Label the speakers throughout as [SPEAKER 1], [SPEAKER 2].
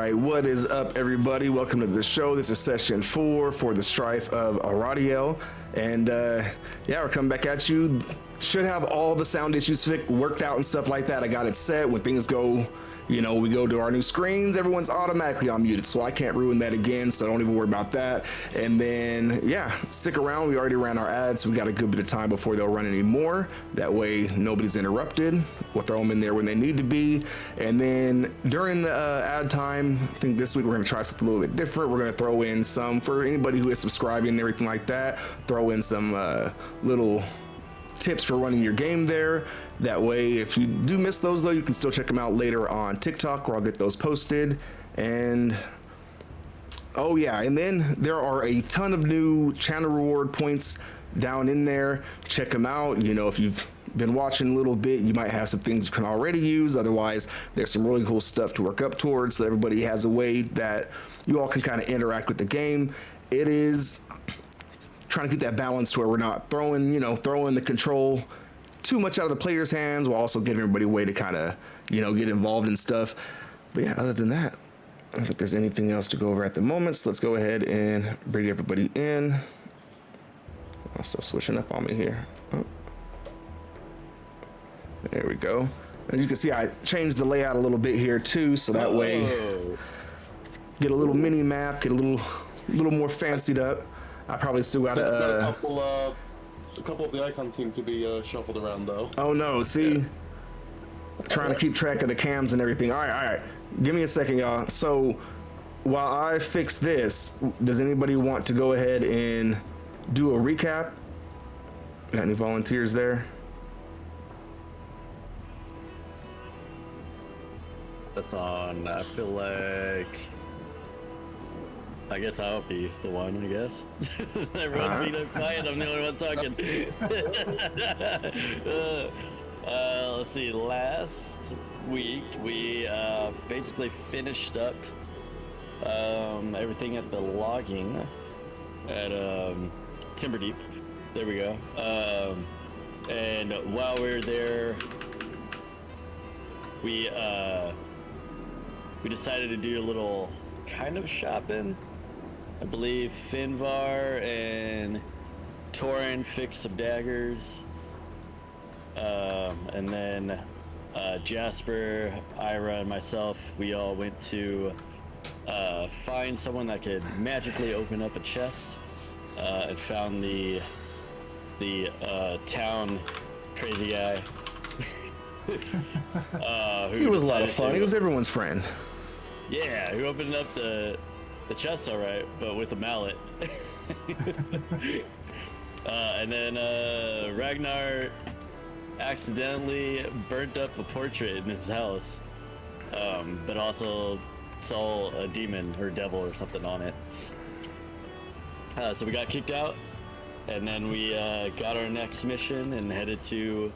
[SPEAKER 1] right, what is up, everybody? Welcome to the show. This is session 4 for the Strife of Aradiel, and yeah, we're coming back at you. Should have all the sound issues worked out and stuff like that. I got it set. When things go, we go to our new screens, everyone's automatically unmuted, so I can't ruin that again, so don't even worry about that. And then, yeah, stick around. We already ran our ads, so we got a good bit of time before they'll run any more. That way, nobody's interrupted. We'll throw them in there when they need to be. And then during the ad time, I think this week we're going to try something a little bit different. We're going to throw in some, for anybody who is subscribing and everything like that, throw in some little tips for running your game there. That way, if you do miss those, though, you can still check them out later on TikTok, where I'll get those posted. And oh yeah, and then there are a ton of new channel reward points down in there. Check them out. If you've been watching a little bit, you might have some things you can already use. Otherwise, there's some really cool stuff to work up towards, so everybody has a way that you all can kind of interact with the game. It is trying to keep that balance to where we're not throwing the control too much out of the player's hands, while also giving everybody a way to kind of, get involved in stuff. But yeah, other than that, I don't think there's anything else to go over at the moment. So let's go ahead and bring everybody in. Also switching up on me here. Oh. There we go. As you can see, I changed the layout a little bit here too, so that way get a little mini map, get a little more fancied up. I probably still got
[SPEAKER 2] a couple of the icons seem to be shuffled around, though.
[SPEAKER 1] Oh no, see? Yeah. Trying to keep track of the cams and everything. All right. Give me a second, y'all. So while I fix this, does anybody want to go ahead and do a recap? Got any volunteers there?
[SPEAKER 3] That's on. I feel like, I guess I'll be the one, I guess. Everyone's being quiet, I'm the only one talking. Let's see, last week we basically finished up everything at the logging at Timberdeep. There we go. And while we were there, we decided to do a little kind of shopping. I believe Finvar and Torin fixed some daggers. And then Jasper, Ira, and myself, we all went to find someone that could magically open up a chest, and found the town crazy guy.
[SPEAKER 1] He was a lot of fun. He was everyone's friend.
[SPEAKER 3] Yeah, who opened up the chest all right, but with a mallet. And then Ragnar accidentally burnt up a portrait in his house, but also saw a demon or devil or something on it. So we got kicked out, and then we got our next mission and headed to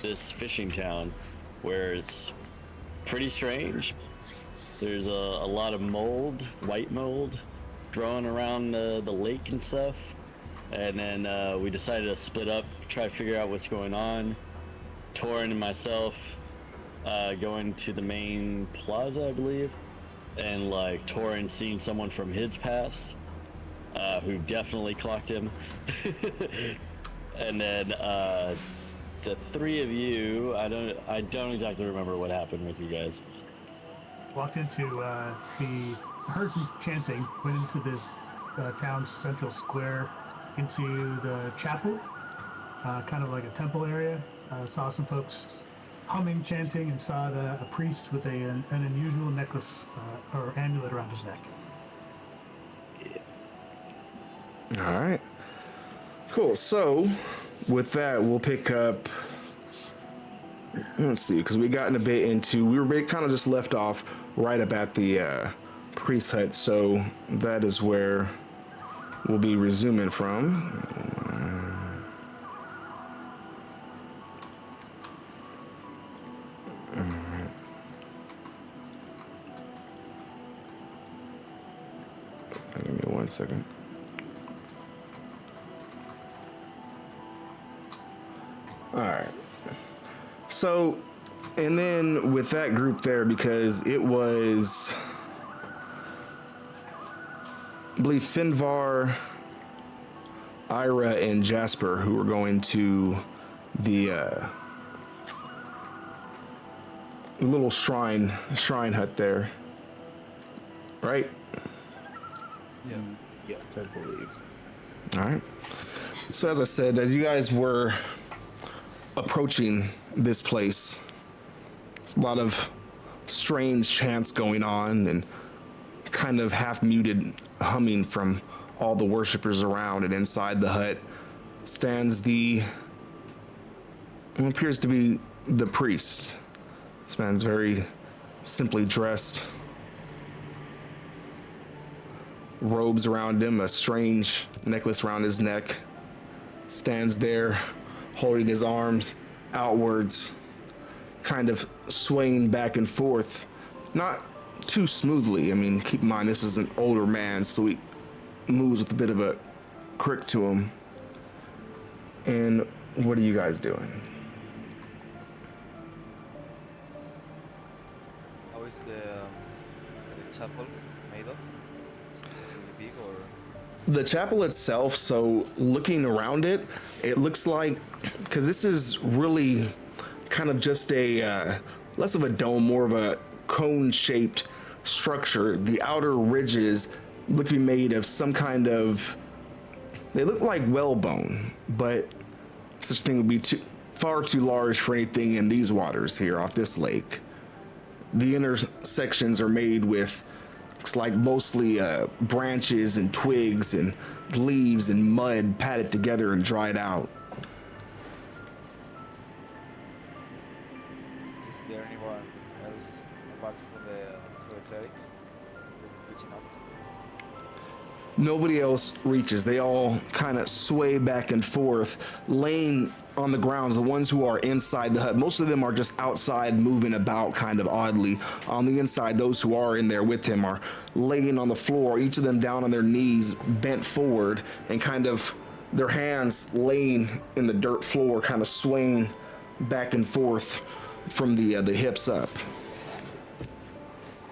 [SPEAKER 3] this fishing town, where it's pretty strange. There's a lot of mold, white mold, growing around the lake and stuff. And then we decided to split up, try to figure out what's going on. Torin and myself going to the main plaza, I believe. And Torin seeing someone from his past who definitely clocked him. And then the three of you, I don't exactly remember what happened with you guys.
[SPEAKER 4] Walked into heard some chanting, went into this town's central square, into the chapel, kind of like a temple area. Saw some folks humming, chanting, and saw a priest with an unusual necklace or amulet around his neck.
[SPEAKER 1] All right. Cool. So with that, we'll pick up. Let's see, because we got we were kind of just left off right up at the priest hut, so that is where we'll be resuming from. Give me 1 second. All right. So, and then with that group there, because it was I believe Finvar, Ira, and Jasper, who were going to the little shrine hut there, right?
[SPEAKER 2] Yeah. Yes, I believe.
[SPEAKER 1] All right. So as I said, as you guys were approaching this place, there's a lot of strange chants going on and kind of half muted humming from all the worshippers around, and inside the hut stands what appears to be the priest. This man's very simply dressed, robes around him, a strange necklace around his neck, stands there holding his arms outwards, kind of swaying back and forth, not too smoothly. I mean, keep in mind, this is an older man, so he moves with a bit of a crick to him. And what are you guys doing?
[SPEAKER 5] How is the chapel made of? Is it really big or?
[SPEAKER 1] The chapel itself, so looking around it, it looks like, because this is really kind of just a less of a dome, more of a cone-shaped structure. The outer ridges look to be made of some kind of, they look like whalebone, but such a thing would be far too large for anything in these waters here off this lake. The inner sections are made with, looks like mostly branches and twigs and leaves and mud patted together and dried out.
[SPEAKER 5] Is there anyone else apart from the cleric reaching out?
[SPEAKER 1] Nobody else reaches. They all kind of sway back and forth, laying on the grounds. The ones who are inside the hut, most of them are just outside moving about kind of oddly. On the inside, those who are in there with him are laying on the floor, each of them down on their knees, bent forward, and kind of their hands laying in the dirt floor, kind of swaying back and forth from the hips up.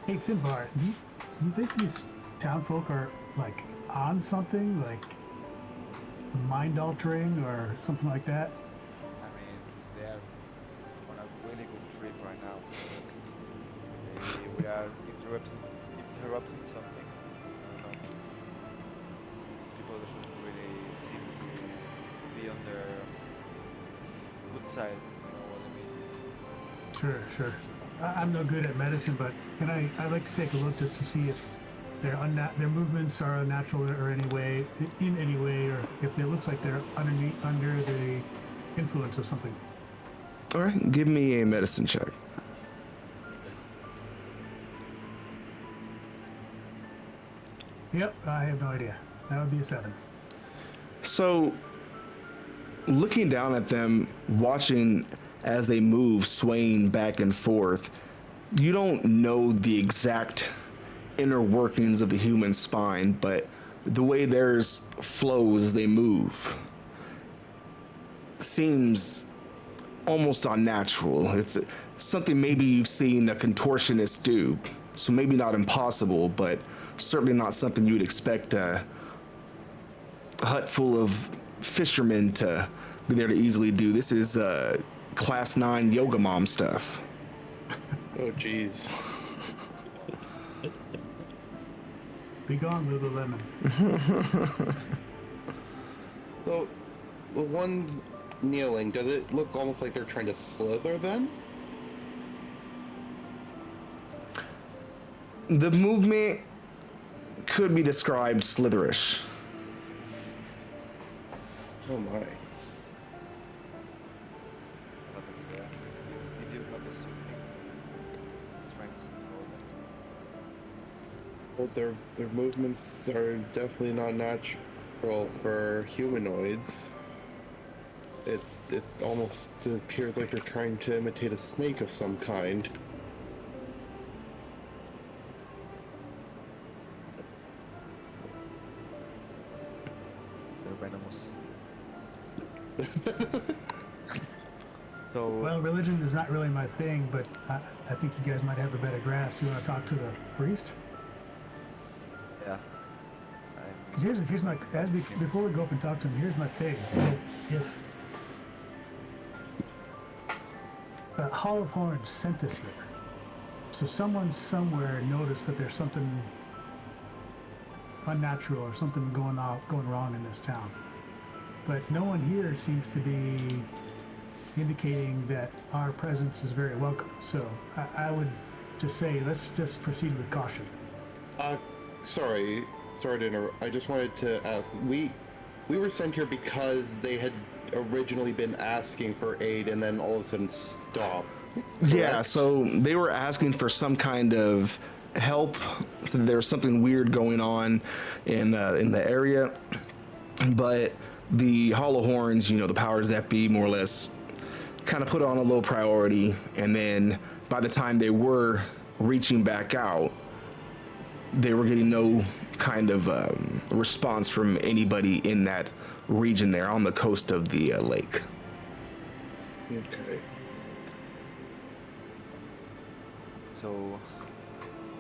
[SPEAKER 4] Hey, Finbar, you think these townfolk are, like, on something? Like, mind-altering or something like that?
[SPEAKER 5] I mean, they are on a really good trip right now. So maybe we are interrupting something. I don't know. These people should really seem to be on their good side. You know what I mean?
[SPEAKER 4] Sure. I'm no good at medicine, but I'd like to take a look just to see if their movements are unnatural or in any way, or if it looks like they're under the influence of something.
[SPEAKER 1] All right, give me a medicine check.
[SPEAKER 4] Yep, I have no idea. That would be a 7.
[SPEAKER 1] So, looking down at them, watching as they move, swaying back and forth, you don't know the exact inner workings of the human spine, but the way theirs flows as they move seems almost unnatural. It's something maybe you've seen a contortionist do, so maybe not impossible, but certainly not something you would expect a hut full of fishermen to be there to easily do. This is class 9 yoga mom stuff.
[SPEAKER 2] Oh, jeez.
[SPEAKER 4] Be gone, Lululemon.
[SPEAKER 2] So, the ones kneeling, does it look almost like they're trying to slither then?
[SPEAKER 1] The movement could be described slitherish.
[SPEAKER 2] Oh my.
[SPEAKER 5] What happens there? Did you notice something strange about them?
[SPEAKER 2] Well, their movements are definitely not natural for humanoids. It almost appears like they're trying to imitate a snake of some kind.
[SPEAKER 5] They're venomous. So,
[SPEAKER 4] Well, religion is not really my thing, but I think you guys might have a better grasp. You want to talk to the priest?
[SPEAKER 5] yeah,
[SPEAKER 4] Because here's my before we go up and talk to him. Here's my thing. If the Hall of Horns sent us here, so someone somewhere noticed that there's something unnatural or something going wrong in this town, but no one here seems to be indicating that our presence is very welcome. So I would just say let's just proceed with caution.
[SPEAKER 2] Sorry to interrupt. I just wanted to ask. We were sent here because they had originally been asking for aid and then all of a sudden stopped.
[SPEAKER 1] Yeah,
[SPEAKER 2] correct?
[SPEAKER 1] so they were asking for some kind of help. So there was something weird going on in the area, but the Hollow Horns, the powers that be, more or less, kind of put it on a low priority. And then by the time they were reaching back out, they were getting no kind of response from anybody in that region there on the coast of the lake.
[SPEAKER 2] Okay.
[SPEAKER 5] So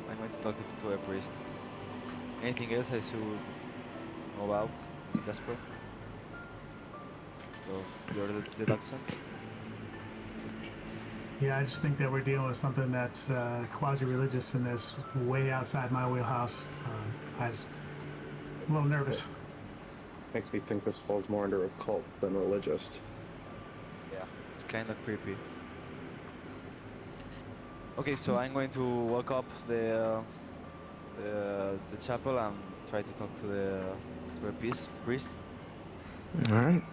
[SPEAKER 5] I'm going to talk to a priest. Anything else I should know about, Jasper? So you're the deduction?
[SPEAKER 4] Yeah, I just think that we're dealing with something that's quasi-religious and that's way outside my wheelhouse. I'm a little nervous.
[SPEAKER 2] Makes me think this falls more under a cult than religious.
[SPEAKER 5] Yeah, it's kind of creepy. Okay, so I'm going to walk up the chapel and try to talk to a priest.
[SPEAKER 1] All right.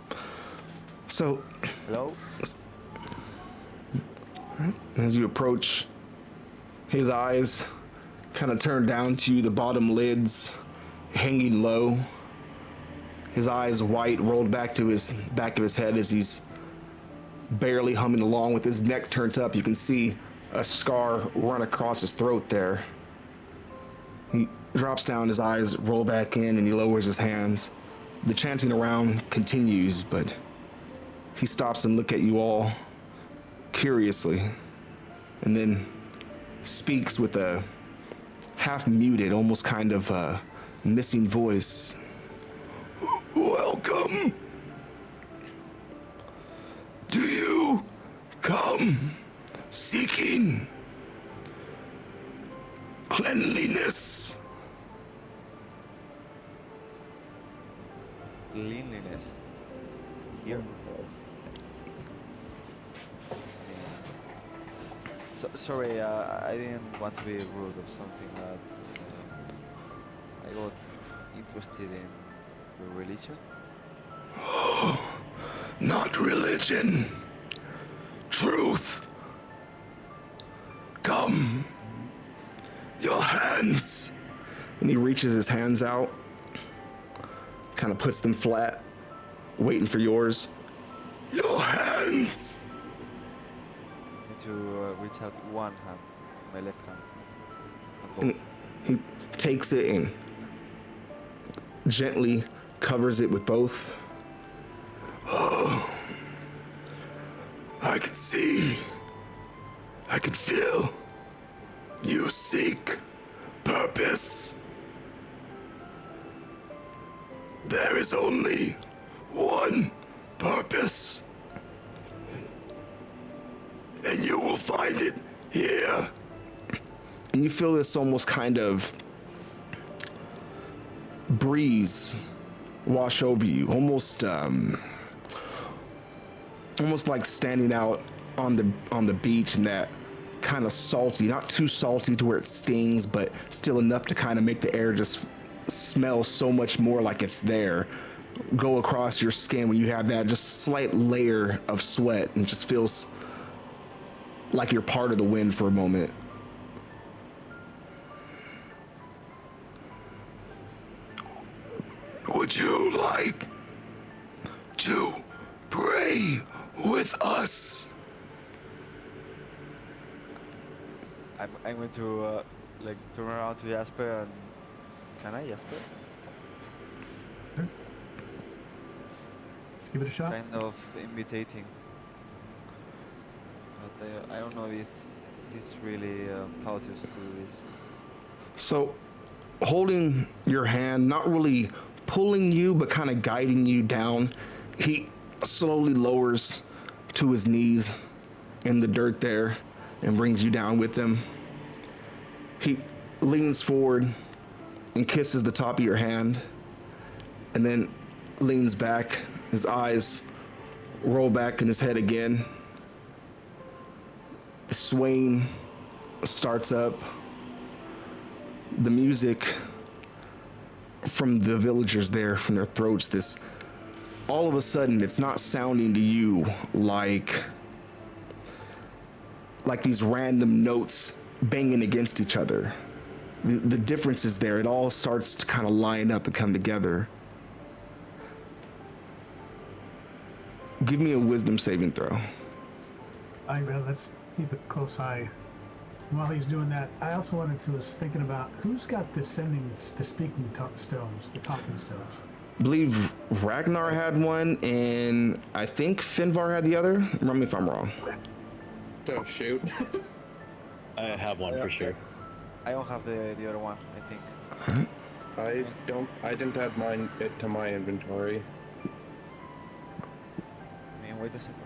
[SPEAKER 1] So
[SPEAKER 5] Hello?
[SPEAKER 1] as you approach, his eyes kind of turn down to you, the bottom lids hanging low. His eyes white, rolled back to his back of his head as he's barely humming along with his neck turned up. You can see a scar run across his throat there. He drops down, his eyes roll back in, and he lowers his hands. The chanting around continues, but he stops and looks at you all curiously, and then speaks with a half muted, almost kind of missing voice. Welcome. Do you come seeking cleanliness?
[SPEAKER 5] Cleanliness. Here? Sorry, I didn't want to be rude or something. I got interested in your religion.
[SPEAKER 1] Not religion. Truth. Come. Your hands. And he reaches his hands out, kind of puts them flat, waiting for yours. Your hands.
[SPEAKER 5] To reach out one hand, my left hand.
[SPEAKER 1] And he takes it and gently covers it with both. Oh, I could see, I could feel. You seek purpose. There is only one purpose, and you will find it here. And you feel this almost kind of breeze wash over you, almost like standing out on the beach, and that kind of salty, not too salty to where it stings, but still enough to kind of make the air just smell so much more like it's there, go across your skin when you have that just slight layer of sweat, and just feels like you're part of the wind for a moment. Would you like to pray with us?
[SPEAKER 5] I'm going to like turn around to Jasper and can I, Jasper?
[SPEAKER 4] Let's give it a shot.
[SPEAKER 5] Kind of imitating. But I don't know if he's really cautious to do this.
[SPEAKER 1] So, holding your hand, not really pulling you, but kind of guiding you down. He slowly lowers to his knees in the dirt there and brings you down with him. He leans forward and kisses the top of your hand, and then leans back. His eyes roll back in his head again. The swaying starts up. The music from the villagers there, from their throats, this, all of a sudden, it's not sounding to you like these random notes banging against each other. The difference is there. It all starts to kind of line up and come together. Give me a wisdom saving throw.
[SPEAKER 4] Let's keep a close eye. While he's doing that, I also was thinking about who's got the speaking stones, the talking stones.
[SPEAKER 1] I believe Ragnar had one, and I think Finvar had the other. Remember me if I'm wrong.
[SPEAKER 2] Oh shoot.
[SPEAKER 3] I have one for sure.
[SPEAKER 5] I don't have the other one, I think.
[SPEAKER 2] I didn't add mine to my inventory.
[SPEAKER 5] I mean, wait a second.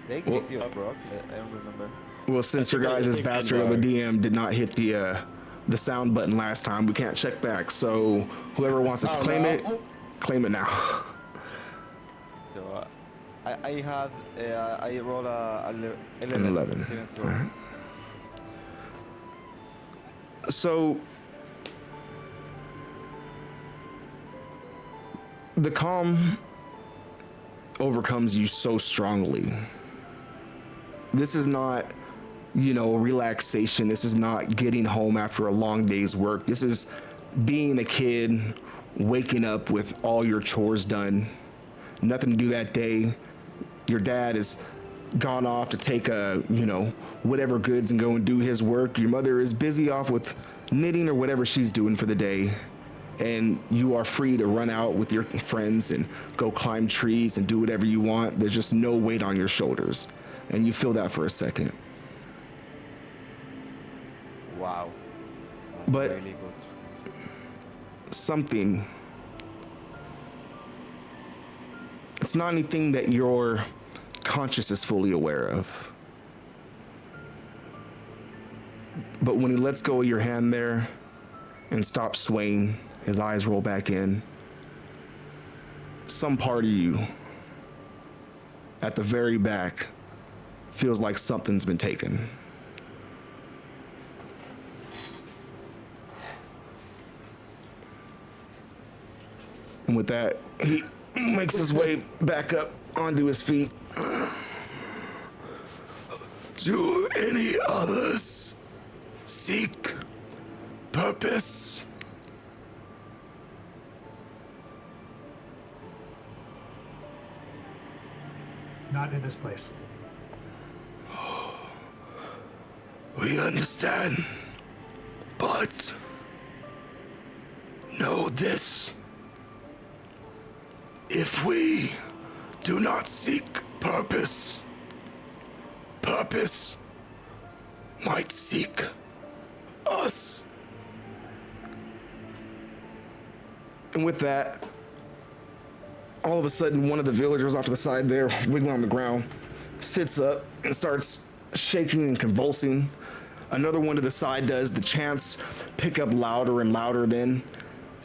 [SPEAKER 5] They clicked the other rock. I don't remember.
[SPEAKER 1] Well, since your guys' bastard of a DM did not hit the sound button last time, we can't check back. So whoever wants to claim it now.
[SPEAKER 5] So I roll a
[SPEAKER 1] 11.
[SPEAKER 5] So,
[SPEAKER 1] All right. So the calm overcomes you so strongly. This is not, relaxation. This is not getting home after a long day's work. This is being a kid, waking up with all your chores done. Nothing to do that day. Your dad has gone off to take whatever goods and go and do his work. Your mother is busy off with knitting or whatever she's doing for the day. And you are free to run out with your friends and go climb trees and do whatever you want. There's just no weight on your shoulders. And you feel that for a second.
[SPEAKER 5] wow.
[SPEAKER 1] But
[SPEAKER 5] Really good.
[SPEAKER 1] something, it's not anything that your conscious is fully aware of. But when he lets go of your hand there and stops swaying, his eyes roll back in, some part of you at the very back feels like something's been taken. And with that, he makes his way back up onto his feet. Do any others seek purpose?
[SPEAKER 4] Not in this place.
[SPEAKER 1] We understand, but know this. If we do not seek purpose, purpose might seek us. And with that, all of a sudden, one of the villagers off to the side there, wiggling on the ground, sits up and starts shaking and convulsing. Another one to the side does. The chants pick up louder and louder then.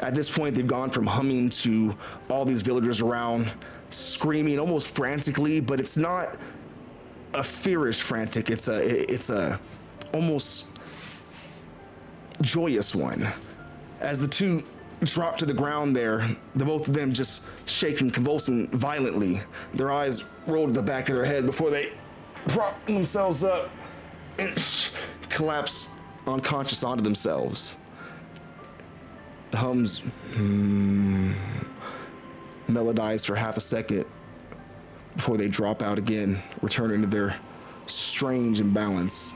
[SPEAKER 1] At this point, they've gone from humming to all these villagers around screaming almost frantically, but it's not a feverish frantic. It's a almost joyous one. As the two drop to the ground there, the both of them just shaking, convulsing violently. Their eyes roll to the back of their head before they prop themselves up and collapse unconscious onto themselves. The hums melodize for half a second before they drop out again, returning to their strange imbalance.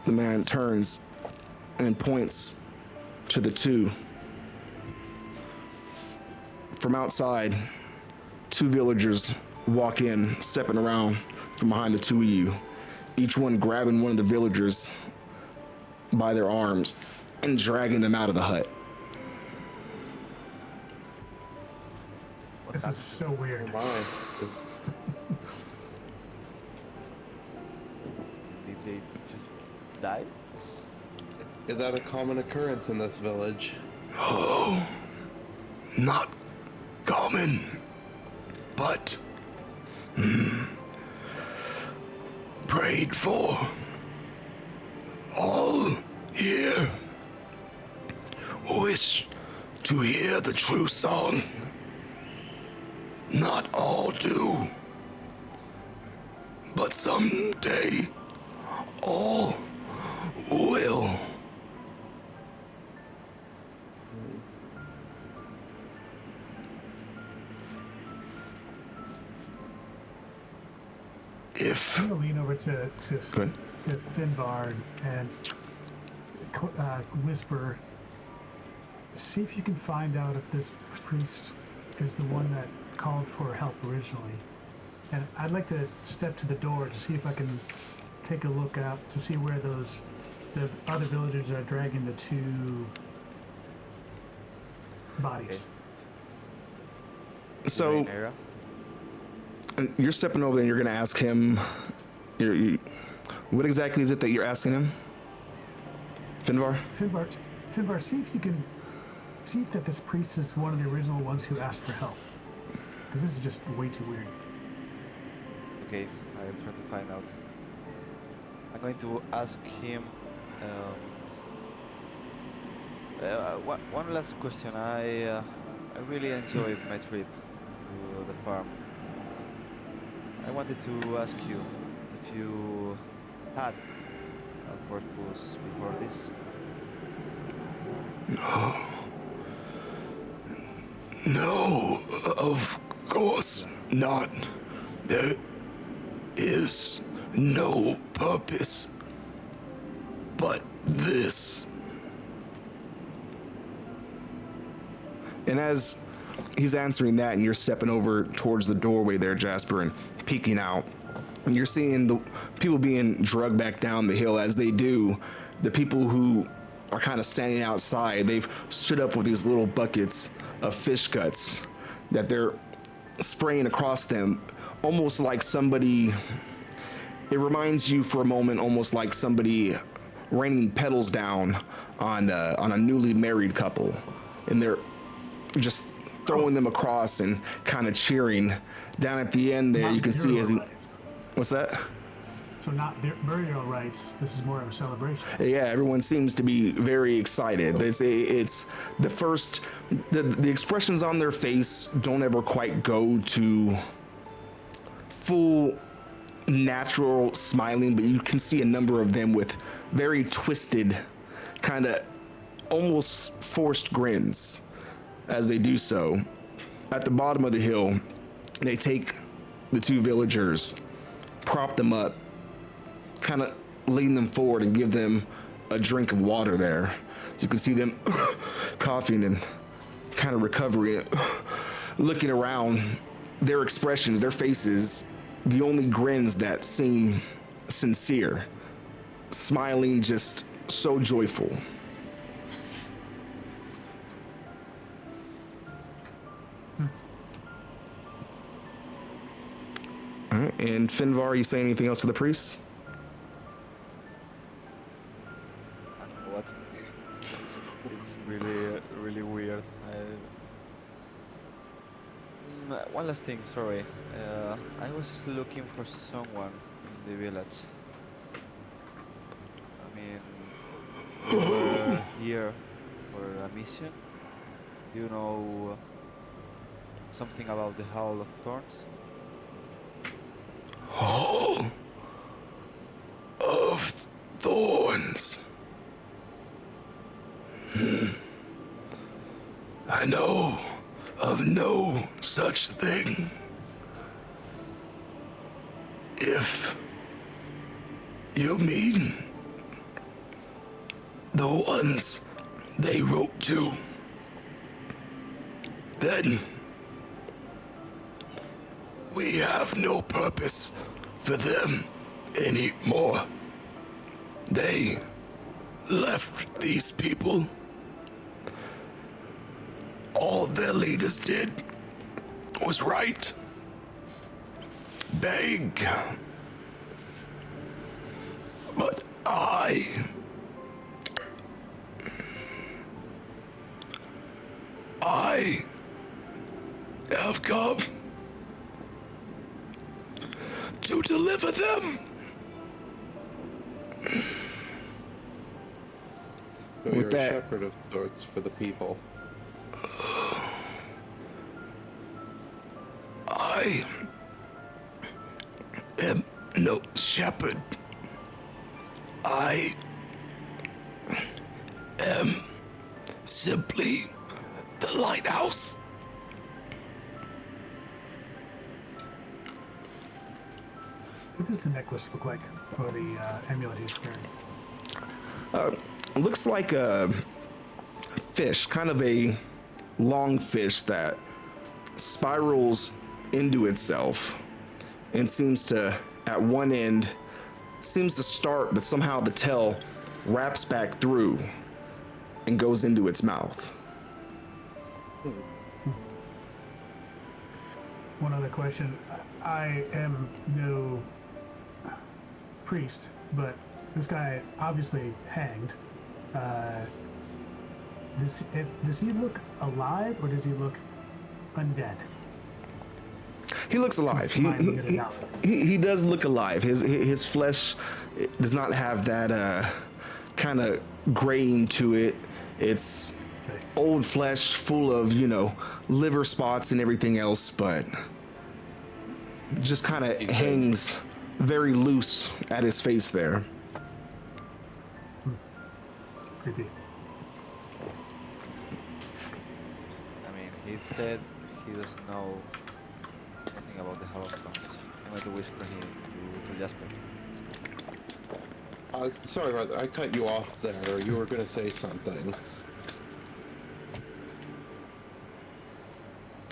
[SPEAKER 1] The man turns and points to the two. From outside, two villagers walk in, stepping around from behind the two of you, each one grabbing one of the villagers by their arms and dragging them out of the hut.
[SPEAKER 4] This is so weird.
[SPEAKER 2] My,
[SPEAKER 5] Did they just die?
[SPEAKER 2] is that a common occurrence in this village?
[SPEAKER 1] Not common, but prayed for. All here wish to hear the true song. Not all do, but someday all will. If
[SPEAKER 4] I'm gonna lean over to
[SPEAKER 1] Good.
[SPEAKER 4] Finbar and whisper. See if you can find out if this priest is the one that called for help originally. And I'd like to step to the door to see if I can take a look out to see where the other villagers are dragging the 2 bodies.
[SPEAKER 1] so,
[SPEAKER 5] Area?
[SPEAKER 1] you're stepping over and you're gonna ask him. What exactly is it that you're asking him, Finvar?
[SPEAKER 4] Finbar, see if you can see if that this priest is one of the original ones who asked for help. Because this is just way too weird.
[SPEAKER 5] Okay, I will try to find out. I'm going to ask him. One last question. I really enjoyed my trip to the farm. I wanted to ask you if you had a purpose before this.
[SPEAKER 1] No, of course not. There is no purpose but this. And as he's answering that, and you're stepping over towards the doorway there, Jasper, and peeking out, and you're seeing the people being drugged back down the hill. As they do, the people who are kind of standing outside, they've stood up with these little buckets of fish guts that they're spraying across them, almost like somebody. It reminds you for a moment almost like somebody raining petals down on a newly married couple, and they're just throwing them across and kind of cheering. Down at the end there,
[SPEAKER 4] Not
[SPEAKER 1] you can see as he.
[SPEAKER 4] burial rites.
[SPEAKER 1] What's that?
[SPEAKER 4] So not burial rites. This is more of a celebration.
[SPEAKER 1] Yeah, everyone seems to be very excited. It's the first. The expressions on their face don't ever quite go to full natural smiling, but you can see a number of them with very twisted, kind of almost forced grins as they do so. At the bottom of the hill, they take the 2 villagers, prop them up, kind of lean them forward and give them a drink of water there. So you can see them coughing and kind of recovering, looking around. Their expressions, their faces, the only grins that seem sincere, smiling, just so joyful. All right, and Finvar, you say anything else to the priests?
[SPEAKER 5] What? It's really weird. One last thing, sorry. I was looking for someone in the village. I mean, we're here for a mission. You know something about the Hall of Thorns?
[SPEAKER 1] Hall of Thorns. I know of no such thing. If you mean the ones they wrote to, then we have no purpose for them anymore. They
[SPEAKER 6] left these people. All their leaders did was write, beg. But I have come to deliver them.
[SPEAKER 2] So
[SPEAKER 1] With
[SPEAKER 2] you're
[SPEAKER 1] that-
[SPEAKER 2] a shepherd of sorts for the people.
[SPEAKER 6] I am no shepherd. I am simply the lighthouse.
[SPEAKER 4] What does the necklace look like, or the amulet he's wearing?
[SPEAKER 1] Looks like a fish, kind of a long fish that spirals into itself and seems to, at one end, seems to start, but somehow the tail wraps back through and goes into its mouth.
[SPEAKER 4] One other question. I am no priest, but this guy obviously hanged. Does he look alive, or does he look undead?
[SPEAKER 1] He looks alive.
[SPEAKER 4] Mind looking it out.
[SPEAKER 1] He does look alive. His flesh does not have that kind of graying to it. It's
[SPEAKER 4] Okay.
[SPEAKER 1] old flesh full of, liver spots and everything else, but just kind of hangs very loose at his face there.
[SPEAKER 4] Creepy.
[SPEAKER 5] I mean, he said he doesn't know anything about the Holocaust. I'm going to whisper him to Jasper.
[SPEAKER 2] Sorry about that. I cut you off there. You were going to say something.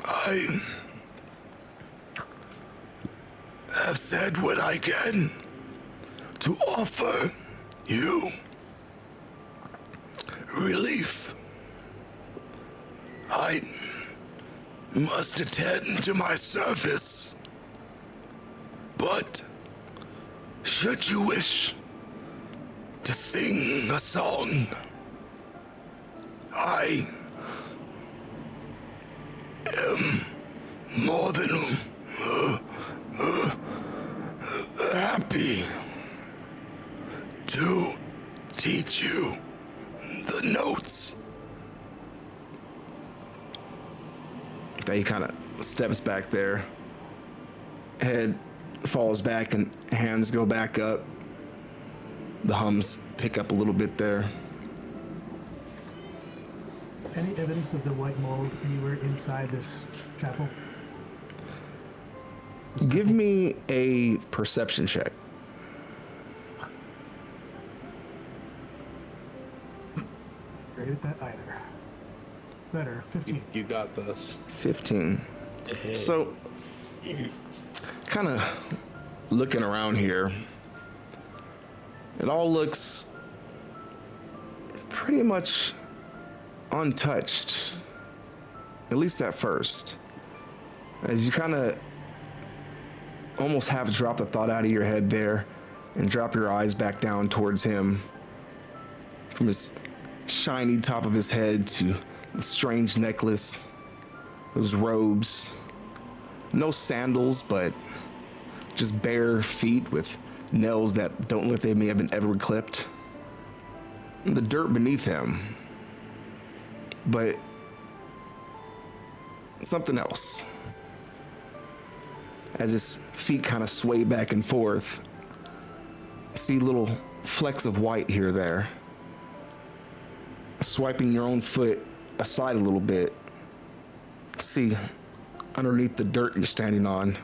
[SPEAKER 6] I have said what I can to offer you relief. I must attend to my service, but should you wish to sing a song, I am more than happy to teach you the notes.
[SPEAKER 1] He kind of steps back there. Head falls back and hands go back up. The hums pick up a little bit there.
[SPEAKER 4] Any evidence of the white mold anywhere inside this chapel?
[SPEAKER 1] Give me a perception check.
[SPEAKER 4] Great at that either. Better, 15.
[SPEAKER 2] You got this.
[SPEAKER 1] 15. So, kind of looking around here, it all looks pretty much untouched, at least at first. As you kind of almost have to drop the thought out of your head there and drop your eyes back down towards him, from his shiny top of his head to the strange necklace, those robes, no sandals, but just bare feet with nails that don't look like they may have been ever clipped. And the dirt beneath him, but something else. As his feet kind of sway back and forth, see little flecks of white here or there. Swiping your own foot aside a little bit, see underneath the dirt you're standing on,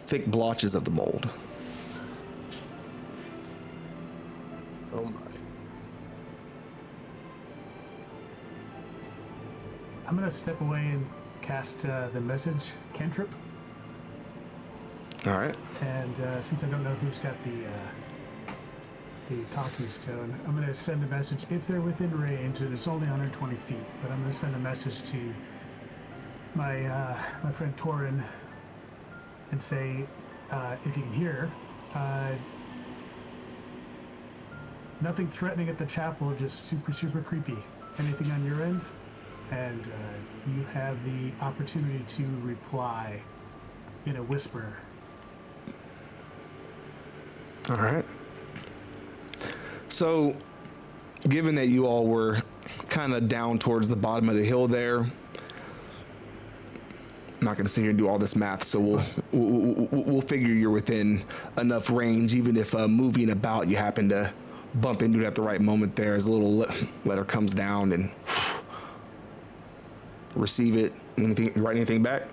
[SPEAKER 1] thick blotches of the mold.
[SPEAKER 2] Oh my.
[SPEAKER 4] I'm gonna step away and cast the message cantrip.
[SPEAKER 1] All right.
[SPEAKER 4] And since I don't know who's got the the talking stone. I'm going to send a message if they're within range, and it's only 120 feet. But I'm going to send a message to my my friend Torin and say, if you can hear, nothing threatening at the chapel, just super creepy. Anything on your end? And you have the opportunity to reply in a whisper.
[SPEAKER 1] All right. So, given that you all were kind of down towards the bottom of the hill there, I'm not going to sit here and do all this math, so we'll figure you're within enough range, even if moving about you happen to bump into it at the right moment there as a little letter comes down and receive it. Anything, write anything back?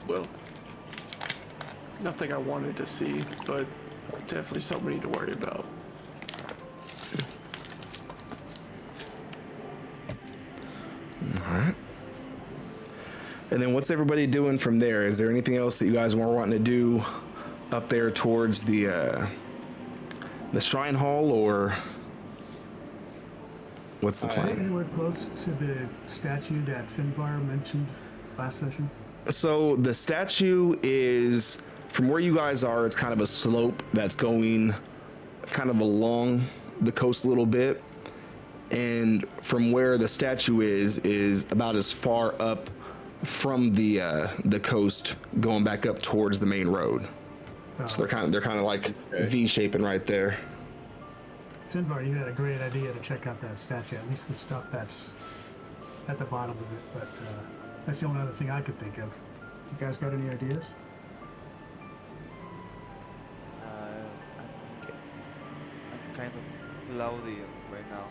[SPEAKER 7] Well, nothing I wanted to see, but definitely something we need to worry about.
[SPEAKER 1] All right. And then what's everybody doing from there? Is there anything else that you guys were wanting to do up there towards the shrine hall, or what's the plan?
[SPEAKER 4] Anywhere close to the statue that Finbar mentioned last session?
[SPEAKER 1] So the statue is, from where you guys are, it's kind of a slope that's going kind of along the coast a little bit. And from where the statue is about as far up from the coast going back up towards the main road.
[SPEAKER 4] Oh.
[SPEAKER 1] So they're kind of like V-shaping right there.
[SPEAKER 4] Finbar, you had a great idea to check out that statue, at least the stuff that's at the bottom of it, but that's the only other thing I could think of. You guys got any ideas?
[SPEAKER 5] I'm kind of cloudy right now.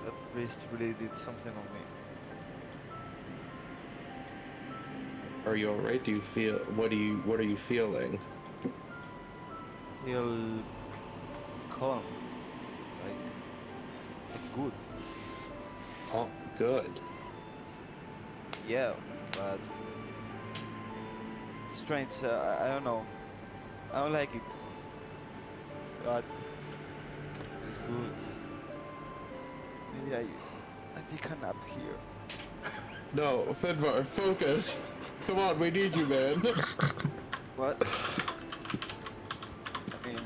[SPEAKER 5] That priest really did something on me.
[SPEAKER 2] Are you alright? Do you feel? What are you feeling?
[SPEAKER 5] Feel calm, like good.
[SPEAKER 2] Oh, good.
[SPEAKER 5] Yeah, but it's strange. I don't know. I don't like it. But it's good. Maybe I take a nap here.
[SPEAKER 2] No, Fedvar, focus. Come on, we need you, man.
[SPEAKER 5] What? I mean,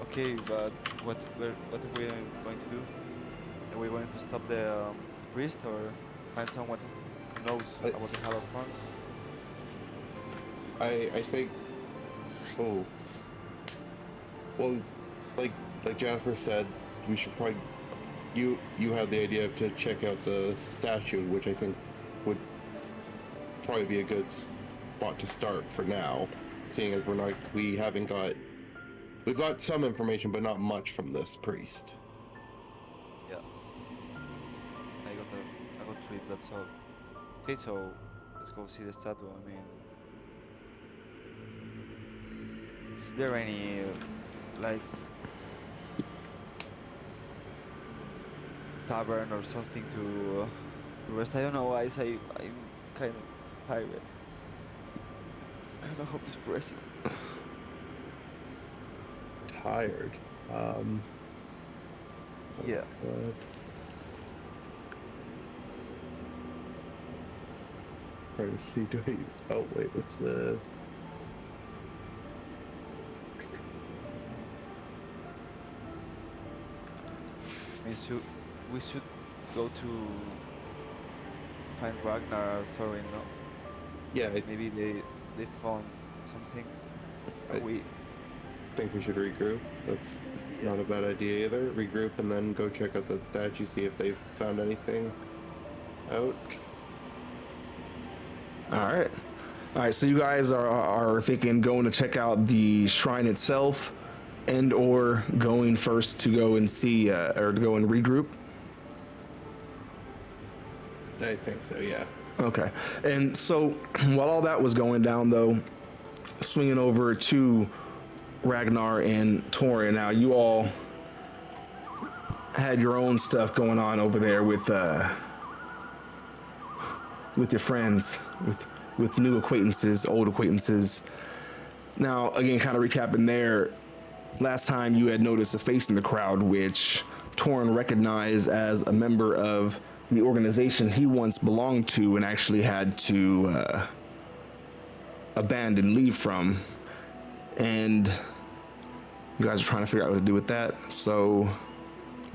[SPEAKER 5] okay, but what are we going to do? Are we going to stop the priest or find someone who knows about the Hallowed Farms?
[SPEAKER 2] I think. Oh. Well, like Jasper said, we should probably. You had the idea to check out the statue, which I think would probably be a good spot to start for now, seeing as we've got some information, but not much from this priest.
[SPEAKER 5] Yeah. I got 3, that's all. Okay, so let's go see the statue. I mean, is there any like tavern or something to rest? I don't know why I'm kind of tired. I don't know how to express it.
[SPEAKER 2] Tired.
[SPEAKER 5] Yeah.
[SPEAKER 2] Trying to see, oh wait, what's this?
[SPEAKER 5] I mean, we should go to find Ragnar or Thorin, no?
[SPEAKER 2] Yeah, I
[SPEAKER 5] Maybe they found something.
[SPEAKER 2] I think we should regroup. That's
[SPEAKER 5] Yeah.
[SPEAKER 2] not a bad idea either. Regroup and then go check out that statue, see if they've found anything out.
[SPEAKER 1] All right. So you guys are thinking going to check out the shrine itself, and or going first to go and see or to go and regroup.
[SPEAKER 2] I think so, yeah.
[SPEAKER 1] Okay. And so while all that was going down, though, swinging over to Ragnar and Torin, now you all had your own stuff going on over there with your friends, with new acquaintances, old acquaintances. Now, again, kind of recapping there, last time you had noticed a face in the crowd, which Torin recognized as a member of the organization he once belonged to and actually had to abandon, leave from. And you guys are trying to figure out what to do with that. So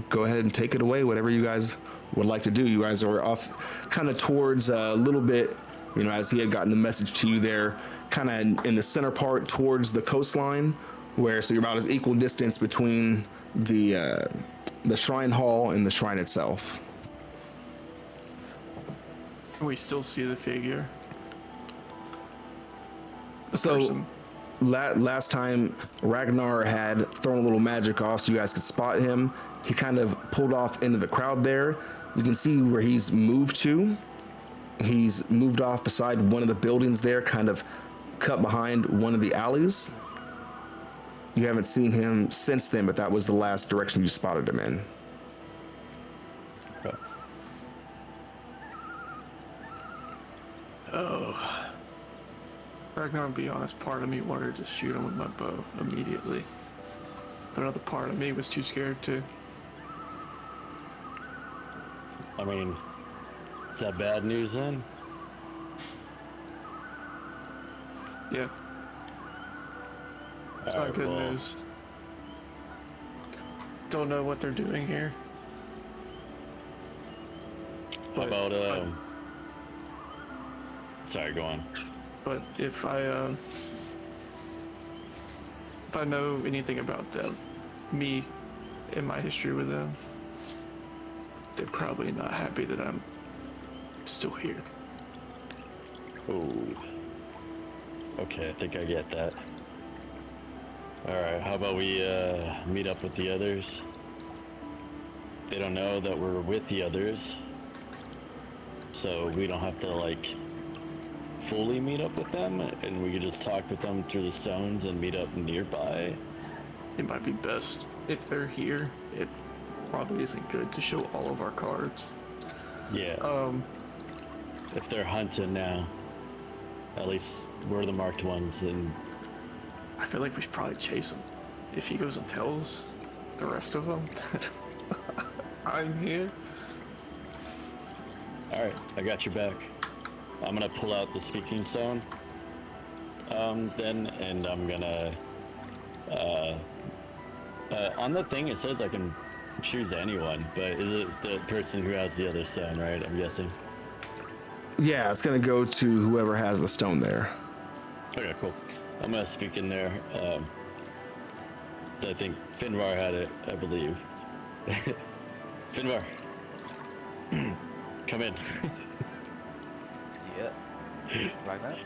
[SPEAKER 1] go ahead and take it away, whatever you guys would like to do. You guys are off kind of towards a little bit, you know, as he had gotten the message to you there, kind of in the center part towards the coastline, where so you're about as equal distance between the shrine hall and the shrine itself.
[SPEAKER 7] We still see the figure.
[SPEAKER 1] So
[SPEAKER 7] Person.
[SPEAKER 1] last time Ragnar had thrown a little magic off so you guys could spot him. He kind of pulled off into the crowd there. You can see where he's moved to. He's moved off beside one of the buildings there, kind of cut behind one of the alleys. You haven't seen him since then, but that was the last direction you spotted him in.
[SPEAKER 3] Okay.
[SPEAKER 7] Oh. Ragnar, to be honest, part of me wanted to just shoot him with my bow immediately. But another part of me was too scared to.
[SPEAKER 3] I mean, is that bad news then?
[SPEAKER 7] Yeah. It's
[SPEAKER 3] All
[SPEAKER 7] not
[SPEAKER 3] right,
[SPEAKER 7] good
[SPEAKER 3] well,
[SPEAKER 7] news. Don't know what they're doing here.
[SPEAKER 3] How
[SPEAKER 7] But-
[SPEAKER 3] about Sorry, go on.
[SPEAKER 7] But if I know anything about them, me and my history with them, they're probably not happy that I'm still here.
[SPEAKER 3] Oh. Okay, I think I get that. Alright, how about we meet up with the others? They don't know that we're with the others, so we don't have to like fully meet up with them, and we could just talk with them through the stones and meet up nearby.
[SPEAKER 7] It might be best if they're here. It probably isn't good to show all of our cards.
[SPEAKER 3] Yeah. If they're hunting now, at least we're the marked ones, and
[SPEAKER 7] I feel like we should probably chase him. If he goes and tells the rest of them that I'm here.
[SPEAKER 3] alright, I got your back. I'm gonna pull out the speaking stone then, and I'm gonna on the thing it says I can choose anyone, but is it the person who has the other stone, right? I'm guessing.
[SPEAKER 1] Yeah, it's gonna go to whoever has the stone there.
[SPEAKER 3] Okay, cool. I'm gonna speak in there. I think Finvar had it, I believe. Finvar, come in.
[SPEAKER 5] Yeah. Right now?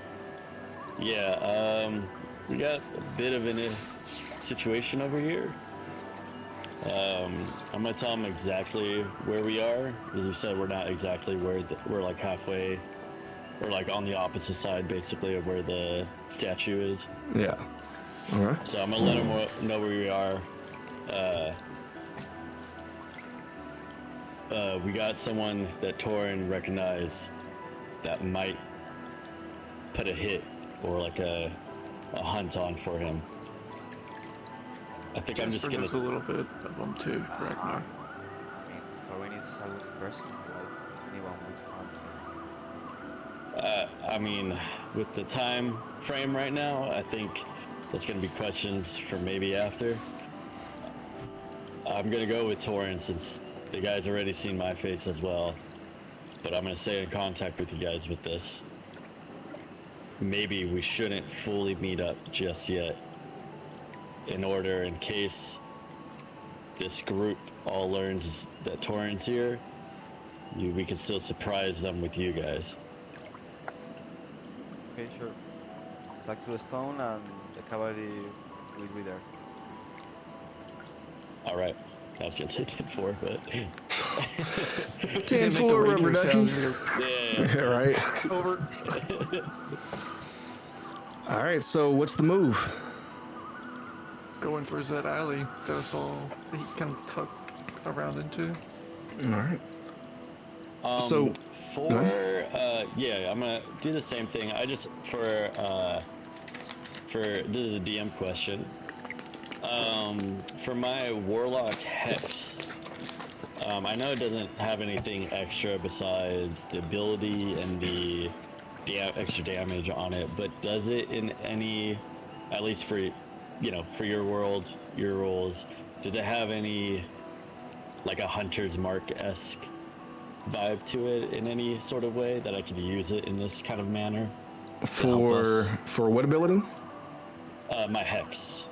[SPEAKER 3] Yeah, we got a bit of a situation over here. I'm gonna tell him exactly where we are. As you said, we're not exactly where we're like halfway. We're like on the opposite side, basically, of where the statue is.
[SPEAKER 1] Yeah. All right.
[SPEAKER 3] So I'm gonna let him know where we are. We got someone that Torin recognized that might put a hit or like a hunt on for him. I think I'm just
[SPEAKER 7] Jasper
[SPEAKER 3] gonna.
[SPEAKER 7] knows a little bit of them too, Ragnar.
[SPEAKER 5] I mean, Torin is a good person, like anyone would hunt.
[SPEAKER 3] I mean, with the time frame right now, I think that's gonna be questions for maybe after. I'm gonna go with Torin since the guy's already seen my face as well. But I'm gonna stay in contact with you guys with this. Maybe we shouldn't fully meet up just yet. In case this group all learns that Torin's here, we can still surprise them with you guys.
[SPEAKER 5] Okay, sure. Talk to the stone and the cavalry will be there.
[SPEAKER 3] All right. I was gonna say 10-4, but
[SPEAKER 1] 10-4, rubber ducky.
[SPEAKER 3] yeah.
[SPEAKER 1] Right.
[SPEAKER 7] Over.
[SPEAKER 1] All right. So what's the move?
[SPEAKER 7] Going towards that alley that I saw that he kind of tucked around into.
[SPEAKER 1] All right.
[SPEAKER 3] Um,
[SPEAKER 1] So-
[SPEAKER 3] Yeah, I'm gonna do the same thing. I just for this is a DM question. For my warlock hex, I know it doesn't have anything extra besides the ability and the extra damage on it, but does it in any, at least for for your world, your rules, does it have any like a hunter's mark-esque vibe to it in any sort of way that I could use it in this kind of manner?
[SPEAKER 1] For what ability?
[SPEAKER 3] My hex.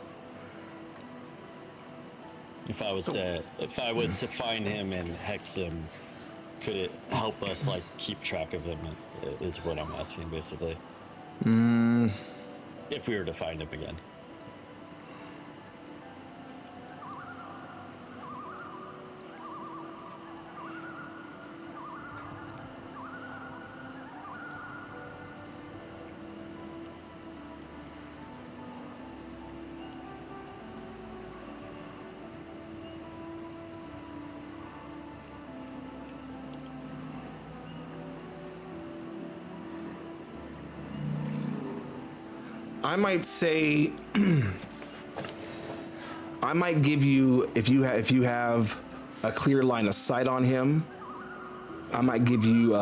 [SPEAKER 3] If I was to find him and hex him, could it help us like keep track of him? Is what I'm asking basically. If we were to find him again.
[SPEAKER 1] I might say, I might give you, if you have a clear line of sight on him, I might give you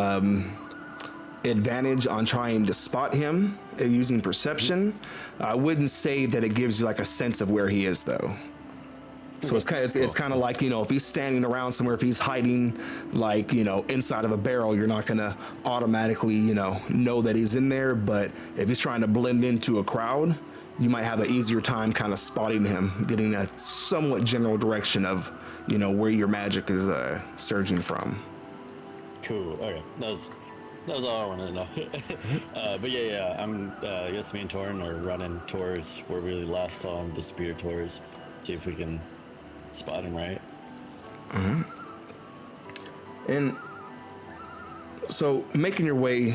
[SPEAKER 1] advantage on trying to spot him using perception. I wouldn't say that it gives you like a sense of where he is though. So it's kind of like, if he's standing around somewhere, if he's hiding like, inside of a barrel, you're not going to automatically, know that he's in there. But if he's trying to blend into a crowd, you might have an easier time kind of spotting him, getting a somewhat general direction of, where your magic is surging from.
[SPEAKER 3] Cool. Okay. That was all I wanted to know. But yeah, I guess me and Torin are running towards where we last saw him disappear towards, see if we can spot him right.
[SPEAKER 1] And so making your way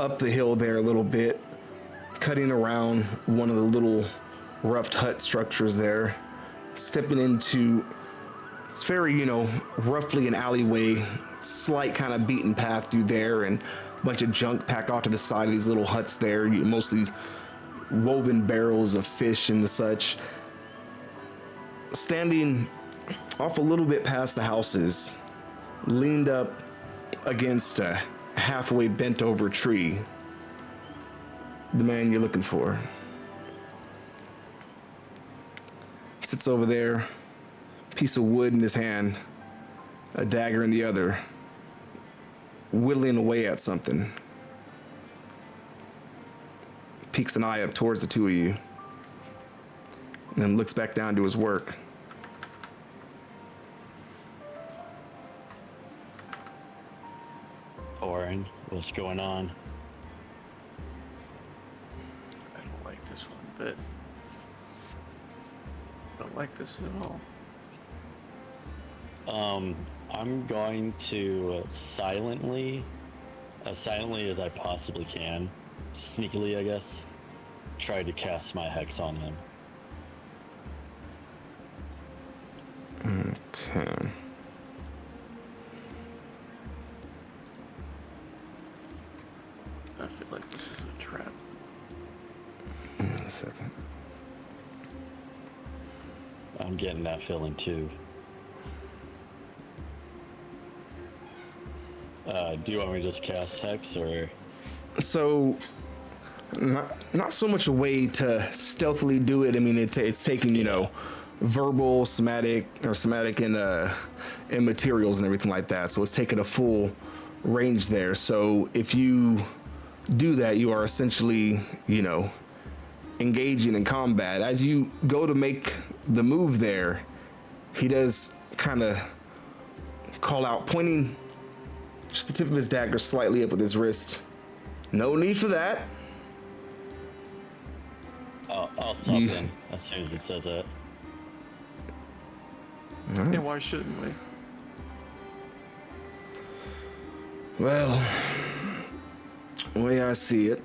[SPEAKER 1] up the hill there a little bit, cutting around one of the little roughed hut structures there, stepping into, it's very, roughly an alleyway, slight kind of beaten path through there, and a bunch of junk packed off to the side of these little huts there, mostly woven barrels of fish and the such. Standing off a little bit past the houses, leaned up against a halfway bent over tree, the man you're looking for. He sits over there, piece of wood in his hand, a dagger in the other, whittling away at something. Peeks an eye up towards the two of you, and then looks back down to his work.
[SPEAKER 3] Torin, what's going on?
[SPEAKER 7] I don't like this one bit. I don't like this at all.
[SPEAKER 3] I'm going to silently as I possibly can, sneakily I guess, try to cast my hex on him.
[SPEAKER 1] Okay.
[SPEAKER 7] I feel like this is a trap.
[SPEAKER 1] Wait a second.
[SPEAKER 3] I'm getting that feeling too. Do you want me to just cast hex or?
[SPEAKER 1] So, not so much a way to stealthily do it. I mean, it's taking, verbal, somatic, and materials and everything like that. So it's taking a full range there. So if you do that, you are essentially, engaging in combat. As you go to make the move there, he does kind of call out, pointing just the tip of his dagger slightly up with his wrist. No need for that.
[SPEAKER 3] I'll stop then as soon as he says that.
[SPEAKER 7] Right. And why shouldn't we?
[SPEAKER 1] Well, the way I see it,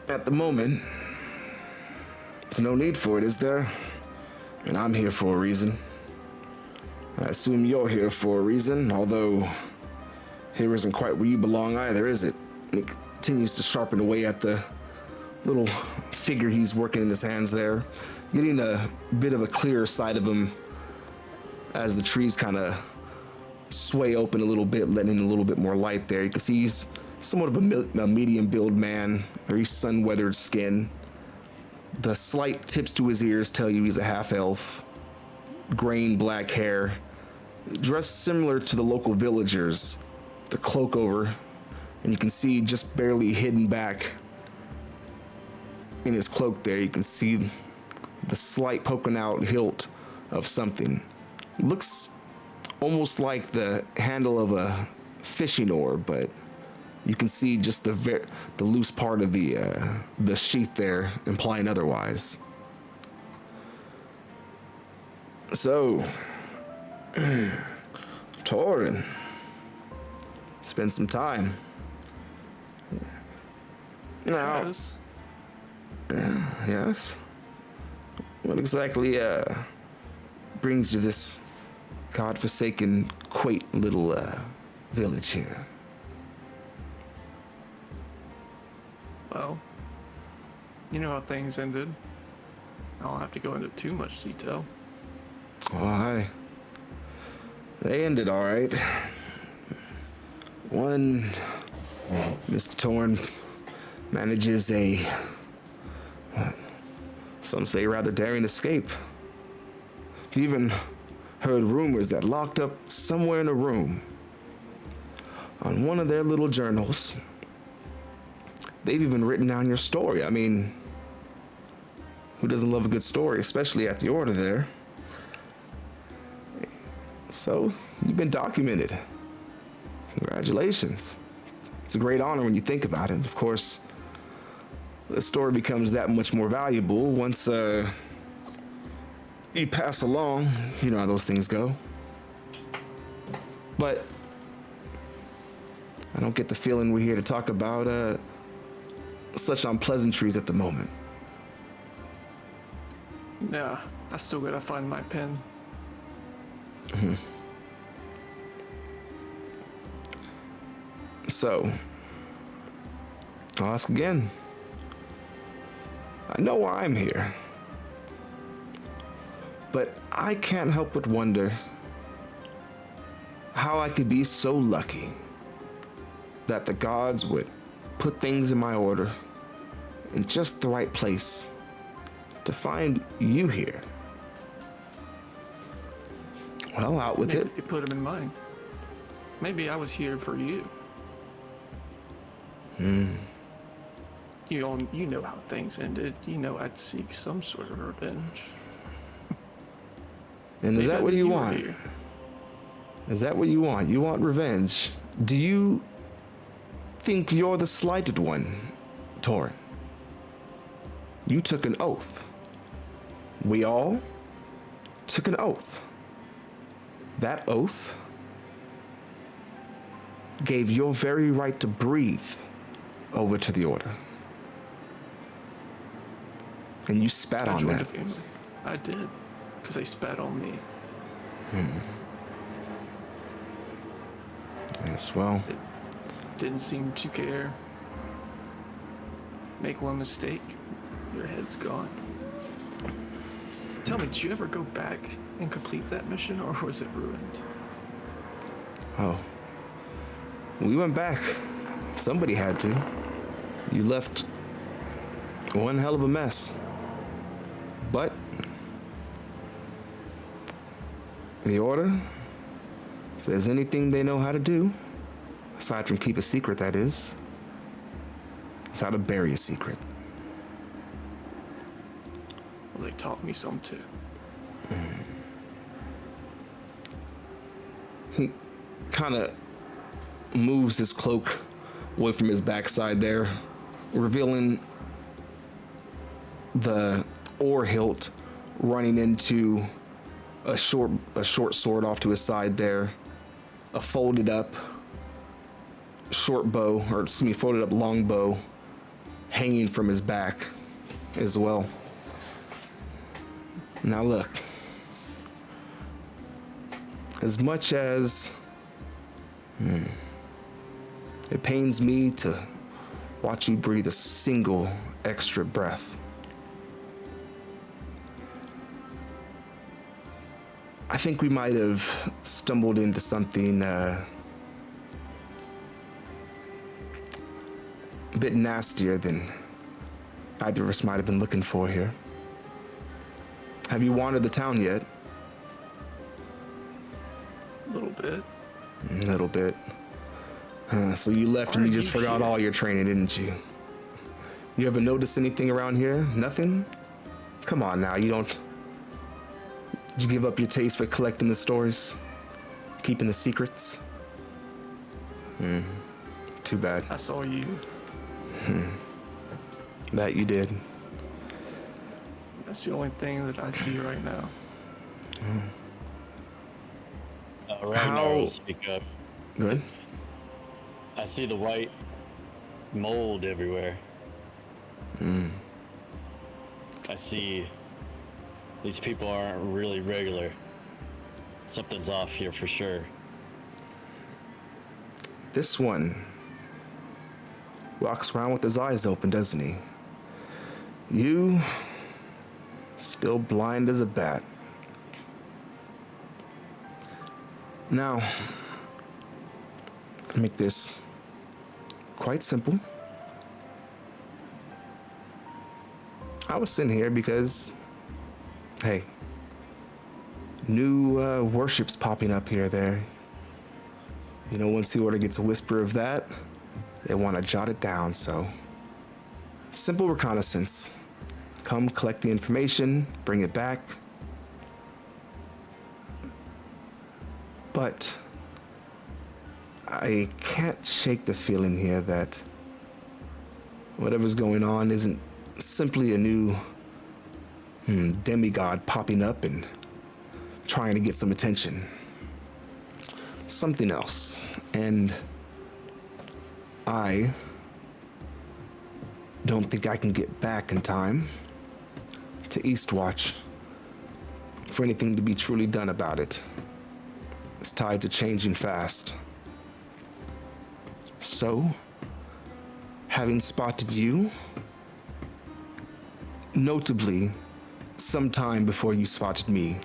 [SPEAKER 1] at the moment, there's no need for it, is there? And I'm here for a reason. I assume you're here for a reason, although here isn't quite where you belong either, is it? And he continues to sharpen away at the little figure he's working in his hands there, getting a bit of a clearer sight of him as the trees kind of sway open a little bit, letting in a little bit more light there. You can see he's somewhat of a medium build man, very sun-weathered skin. The slight tips to his ears tell you he's a half-elf. Grain black hair, dressed similar to the local villagers, the cloak over, and you can see just barely hidden back in his cloak there, you can see the slight poking out hilt of something. Looks almost like the handle of a fishing oar, but you can see just the loose part of the sheath there, implying otherwise. So, Torin, spend some time. Now,
[SPEAKER 7] Yes.
[SPEAKER 1] yes. What exactly brings you this godforsaken, quaint little village here?
[SPEAKER 7] Well, you know how things ended. I don't have to go into too much detail.
[SPEAKER 1] Oh, they ended all right. One, Mr. Torin manages some say rather daring escape. I've even heard rumors that locked up somewhere in a room on one of their little journals, they've even written down your story. I mean, who doesn't love a good story, especially at the Order there? So, you've been documented. Congratulations. It's a great honor when you think about it. Of course, the story becomes that much more valuable once you pass along. You know how those things go. But I don't get the feeling we're here to talk about such unpleasantries at the moment.
[SPEAKER 7] Nah, I still gotta find my pen.
[SPEAKER 1] So, I'll ask again. I know why I'm here, but I can't help but wonder how I could be so lucky that the gods would put things in my order in just the right place to find you here. Well, out with
[SPEAKER 7] Maybe
[SPEAKER 1] it.
[SPEAKER 7] you put them in mine. Maybe I was here for you. You know how things ended. You know I'd seek some sort of revenge.
[SPEAKER 1] And is
[SPEAKER 7] Maybe
[SPEAKER 1] that
[SPEAKER 7] I
[SPEAKER 1] what
[SPEAKER 7] knew
[SPEAKER 1] you
[SPEAKER 7] were
[SPEAKER 1] want?
[SPEAKER 7] here.
[SPEAKER 1] Is that what you want? You want revenge? Do you think you're the slighted one, Torin? You took an oath. We all took an oath. That oath gave your very right to breathe over to the Order. And you spat
[SPEAKER 7] I
[SPEAKER 1] on
[SPEAKER 7] joined
[SPEAKER 1] that.
[SPEAKER 7] the family. I did, because they spat on me.
[SPEAKER 1] Yes, well,
[SPEAKER 7] Didn't seem to care. Make one mistake, your head's gone. Tell me, did you ever go back and complete that mission, or was it ruined?
[SPEAKER 1] oh. We went back. Somebody had to. You left one hell of a mess. But the Order, if there's anything they know how to do, aside from keep a secret, that is, it's how to bury a secret.
[SPEAKER 7] Well, they taught me some too.
[SPEAKER 1] He kind of moves his cloak away from his backside there, revealing the oar hilt running into a short sword off to his side there, a folded up folded up long bow hanging from his back as well. Now look, As much as it pains me to watch you breathe a single extra breath, I think we might have stumbled into something a bit nastier than either of us might have been looking for here. Have you wandered the town yet?
[SPEAKER 7] A little bit.
[SPEAKER 1] A little bit. So you left and you just forgot all your training, didn't you? You ever notice anything around here? Nothing? Come on now, you don't... Did you give up your taste for collecting the stories? Keeping the secrets? Too bad.
[SPEAKER 7] I saw you.
[SPEAKER 1] That you did.
[SPEAKER 7] That's the only thing that I see right now.
[SPEAKER 3] Ragnar will speak up.
[SPEAKER 1] Good.
[SPEAKER 3] I see the white mold everywhere. I see these people aren't really regular. Something's off here for sure.
[SPEAKER 1] This one walks around with his eyes open, doesn't he? You still blind as a bat. Now, I'll make this quite simple. I was sitting here because, hey, new worships popping up here there. You know, once the order gets a whisper of that, they want to jot it down, so simple reconnaissance. Come collect the information, bring it back. But I can't shake the feeling here that whatever's going on isn't simply a new demigod popping up and trying to get some attention. Something else. And I don't think I can get back in time to Eastwatch for anything to be truly done about it. Its tides are changing fast. So, having spotted you, notably, sometime before you spotted me,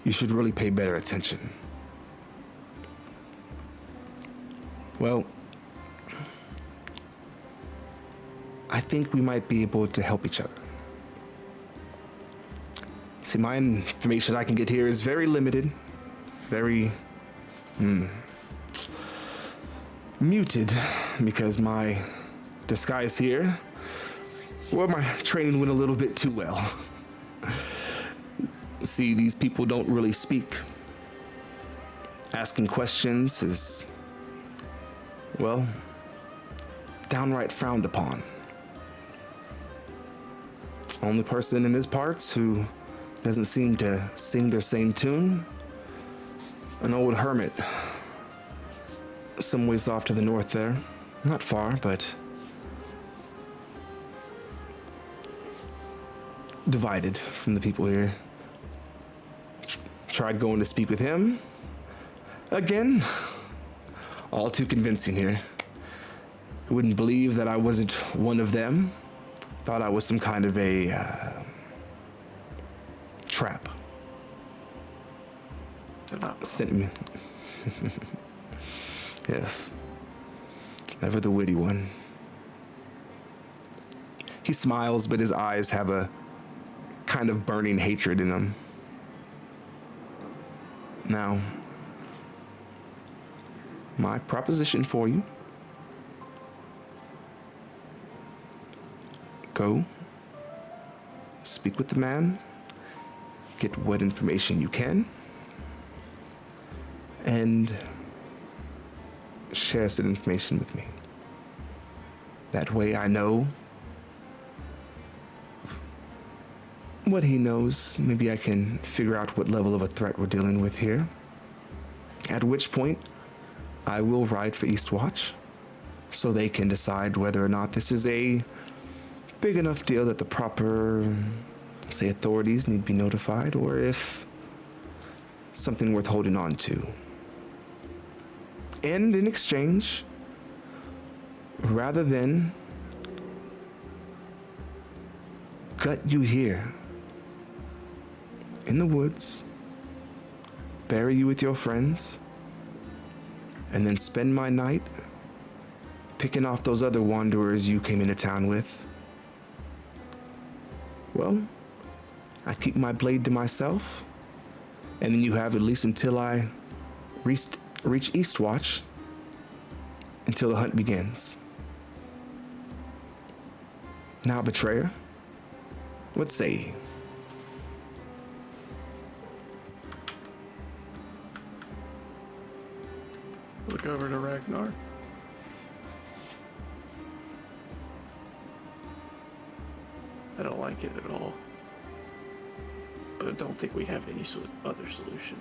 [SPEAKER 1] you should really pay better attention. Well, I think we might be able to help each other. See, my information I can get here is very limited, very muted, because my disguise here, well, my training went a little bit too well. See, these people don't really speak. Asking questions is, well, downright frowned upon. Only person in these parts who doesn't seem to sing their same tune, an old hermit, some ways off to the north there. Not far, but divided from the people here. Tried going to speak with him. Again, all too convincing here. Wouldn't believe that I wasn't one of them. Thought I was some kind of a trap. Sent me. Yes. Ever the witty one. He smiles, but his eyes have a kind of burning hatred in them. Now, my proposition for you: go, speak with the man, get what information you can, and share said information with me. That way I know what he knows. Maybe I can figure out what level of a threat we're dealing with here. At which point, I will ride for Eastwatch so they can decide whether or not this is a big enough deal that the proper, say, authorities need to be notified, or if something worth holding on to. And in exchange, rather than gut you here in the woods, bury you with your friends, and then spend my night picking off those other wanderers you came into town with, well, I keep my blade to myself, and then you have at least until I reach Eastwatch, until the hunt begins. Now, betrayer, what say you?
[SPEAKER 7] Look over to Ragnar. I don't like it at all. But I don't think we have any other solution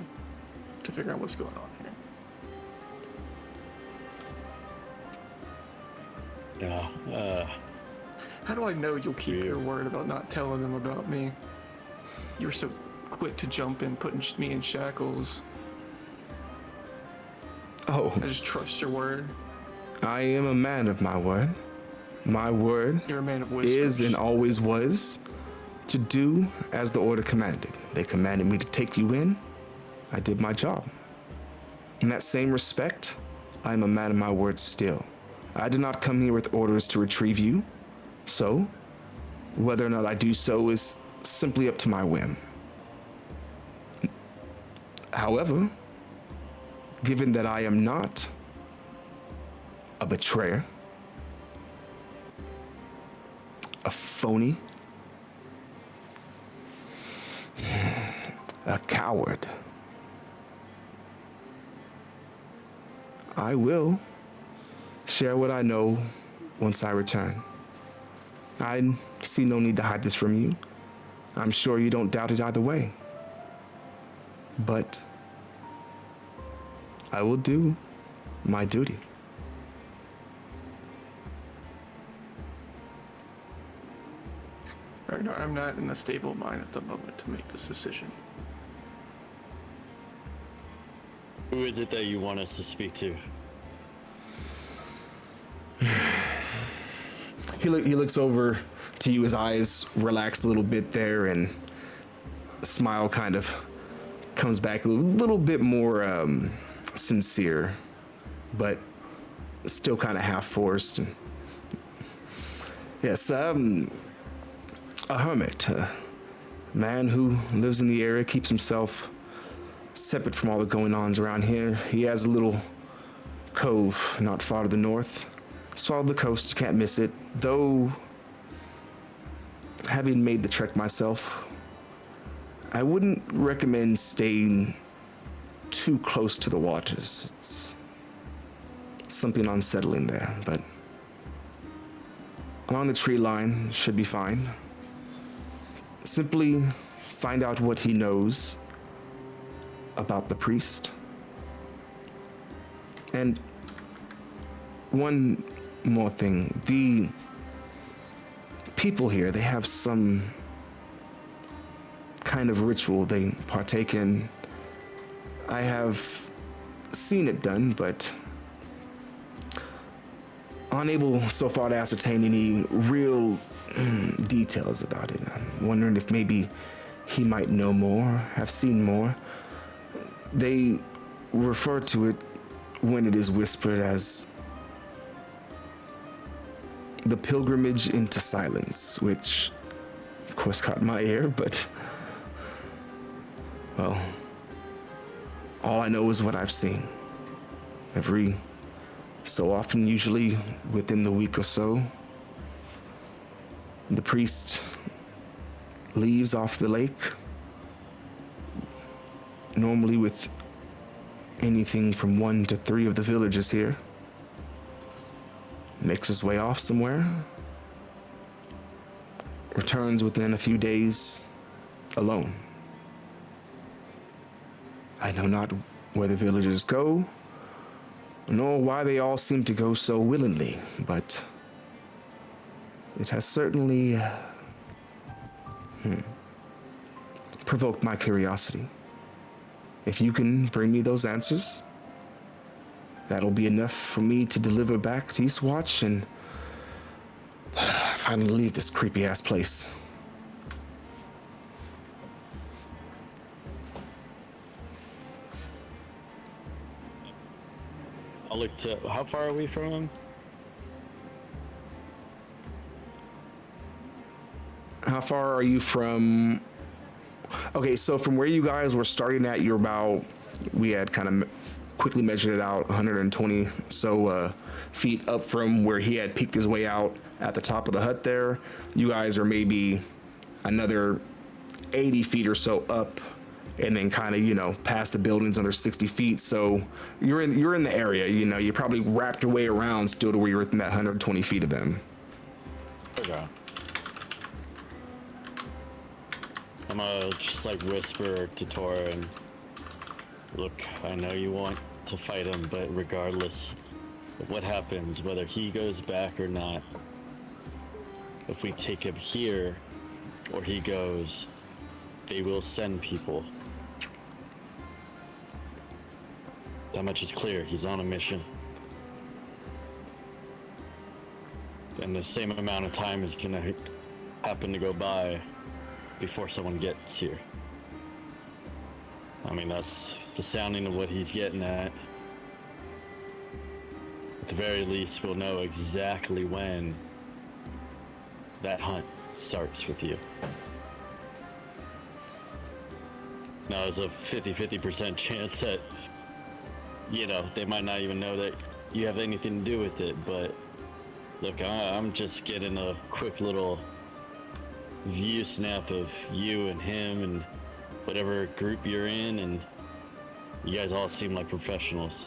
[SPEAKER 7] to figure out what's going on here.
[SPEAKER 3] Yeah.
[SPEAKER 7] How do I know you'll keep your word about not telling them about me? You were so quick to jump in, putting me in shackles.
[SPEAKER 1] Oh,
[SPEAKER 7] I just trust your word.
[SPEAKER 1] I am a man of my word. My word
[SPEAKER 7] You're a man of whispers.
[SPEAKER 1] is and always was to do as the order commanded. They commanded me to take you in. I did my job. In that same respect, I am a man of my word still. I did not come here with orders to retrieve you. So, whether or not I do so is simply up to my whim. However, given that I am not a betrayer, a phony, a coward, I will share what I know once I return. I see no need to hide this from you. I'm sure you don't doubt it either way. But I will do my duty.
[SPEAKER 7] Ragnar, I'm not in a stable mind at the moment to make this decision.
[SPEAKER 3] Who is it that you want us to speak to?
[SPEAKER 1] He looks over to you, his eyes relax a little bit there, and a smile kind of comes back a little bit more sincere, but still kind of half forced. Yes, a hermit, a man who lives in the area, keeps himself separate from all the going-ons around here. He has a little cove not far to the north. It's followed the coast, you can't miss it. Though, having made the trek myself, I wouldn't recommend staying too close to the waters. It's something unsettling there, but along the tree line should be fine. Simply find out what he knows about the priest. And one more thing, the people here, they have some kind of ritual they partake in. I have seen it done, but unable so far to ascertain any real details about it. I'm wondering if maybe he might know more, have seen more. They refer to it when it is whispered as the pilgrimage into silence, which of course caught my ear, but well, all I know is what I've seen. Every so often, usually within the week or so, the priest leaves off the lake, normally with anything from 1 to 3 of the villagers here, makes his way off somewhere, returns within a few days alone. I know not where the villagers go, nor why they all seem to go so willingly, but it has certainly provoked my curiosity. if you can bring me those answers, that'll be enough for me to deliver back to Eastwatch and finally leave this creepy ass place.
[SPEAKER 3] I'll look to. How far are we from him?
[SPEAKER 1] How far are you from? Okay, so from where you guys were starting at, you're about. We had kind of quickly measured it out, 120 so feet up from where he had peeked his way out at the top of the hut. There, you guys are maybe another 80 feet or so up, and then kind of past the buildings under 60 feet. So you're in the area. You probably wrapped your way around still to where you're within that 120 feet of them.
[SPEAKER 3] Okay. I'm gonna just like whisper to Torin, look, I know you want to fight him, but regardless of what happens, whether he goes back or not, if we take him here or he goes, they will send people. That much is clear. He's on a mission. And the same amount of time is gonna happen to go by before someone gets here. I mean, that's the sounding of what he's getting at. At the very least, we'll know exactly when that hunt starts with you. Now, there's a 50% chance that, they might not even know that you have anything to do with it, but look, I'm just getting a quick little view snap of you and him and whatever group you're in, and you guys all seem like professionals.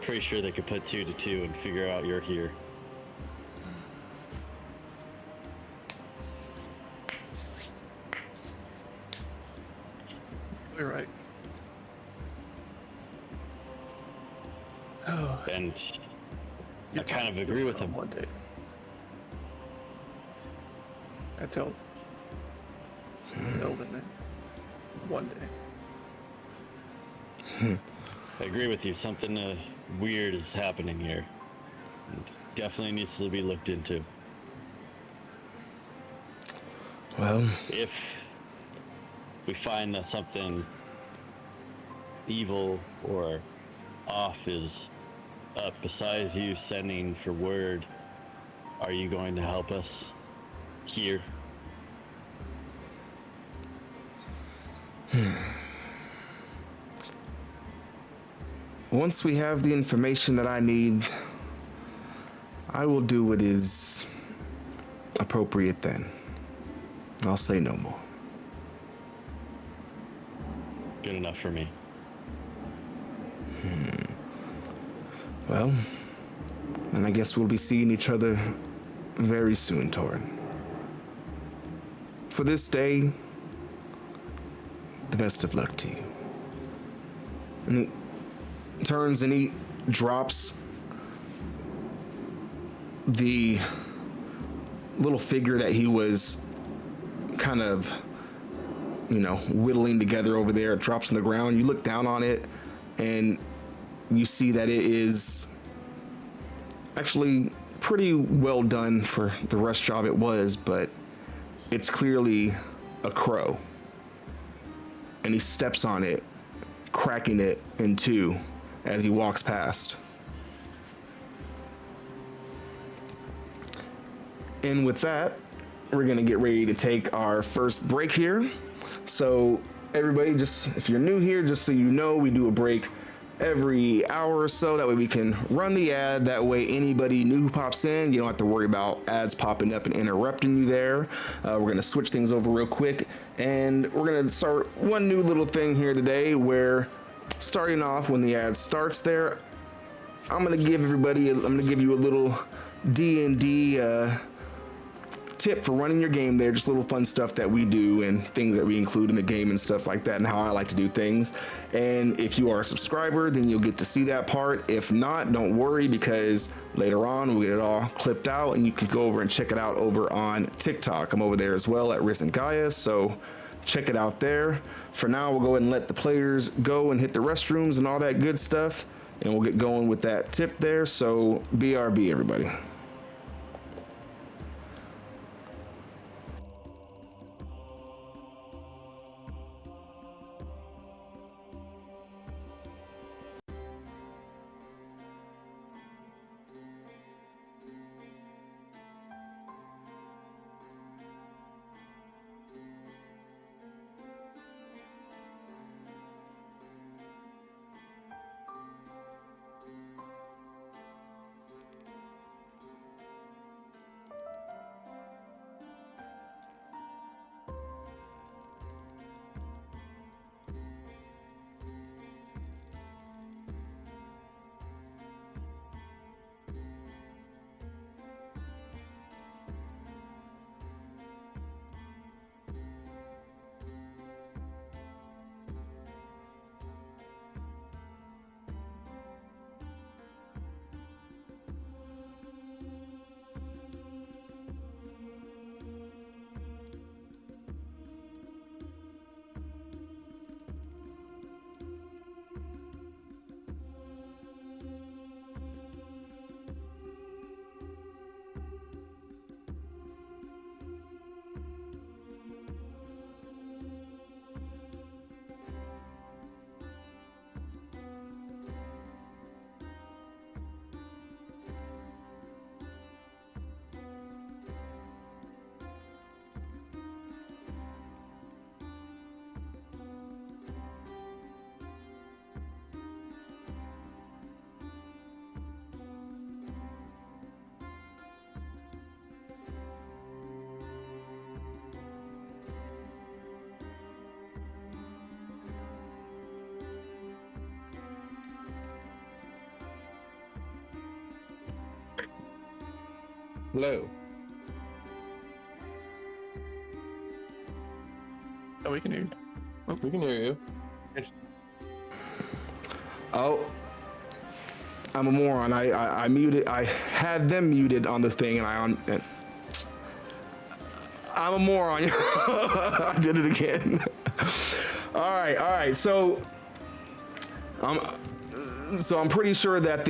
[SPEAKER 3] Pretty sure they could put 2 to 2 and figure out you're here.
[SPEAKER 7] You're right.
[SPEAKER 3] And I kind of agree with him.
[SPEAKER 7] One day. I tell Elvin that one day.
[SPEAKER 3] I agree with you. Something weird is happening here. It definitely needs to be looked into.
[SPEAKER 1] Well,
[SPEAKER 3] If we find that something evil or off is up, besides you sending for word, are you going to help us here?
[SPEAKER 1] Once we have the information that I need, I will do what is appropriate then. I'll say no more.
[SPEAKER 3] Good enough for me.
[SPEAKER 1] Well, then I guess we'll be seeing each other very soon, Torin. For this day, the best of luck to you. And he turns and he drops the little figure that he was kind of, whittling together over there. It drops on the ground. You look down on it and you see that it is actually pretty well done for the rush job it was, but it's clearly a crow. And he steps on it, cracking it in two as he walks past. And with that, we're gonna get ready to take our first break here. So everybody, just if you're new here, just so you know, we do a break every hour or so. That way we can run the ad. That way anybody new who pops in, you don't have to worry about ads popping up and interrupting you there. We're gonna switch things over real quick, and we're gonna start one new little thing here today where starting off when the ad starts there, I'm gonna give you a little D&D tip for running your game there. Just little fun stuff that we do and things that we include in the game and stuff like that, and how I like to do things. And if you are a subscriber, then you'll get to see that part. If not, don't worry, because later on we'll get it all clipped out and you can go over and check it out over on TikTok. I'm over there as well at Risen Gaia, so check it out there. For now, we'll go ahead and let the players go and hit the restrooms and all that good stuff, and we'll get going with that tip there. So BRB, everybody.
[SPEAKER 2] Hello.
[SPEAKER 7] Oh, we can hear you.
[SPEAKER 2] We can hear you.
[SPEAKER 1] Oh, I'm a moron. I muted. I had them muted on the thing, and I'm a moron. I did it again. All right. So I'm pretty sure that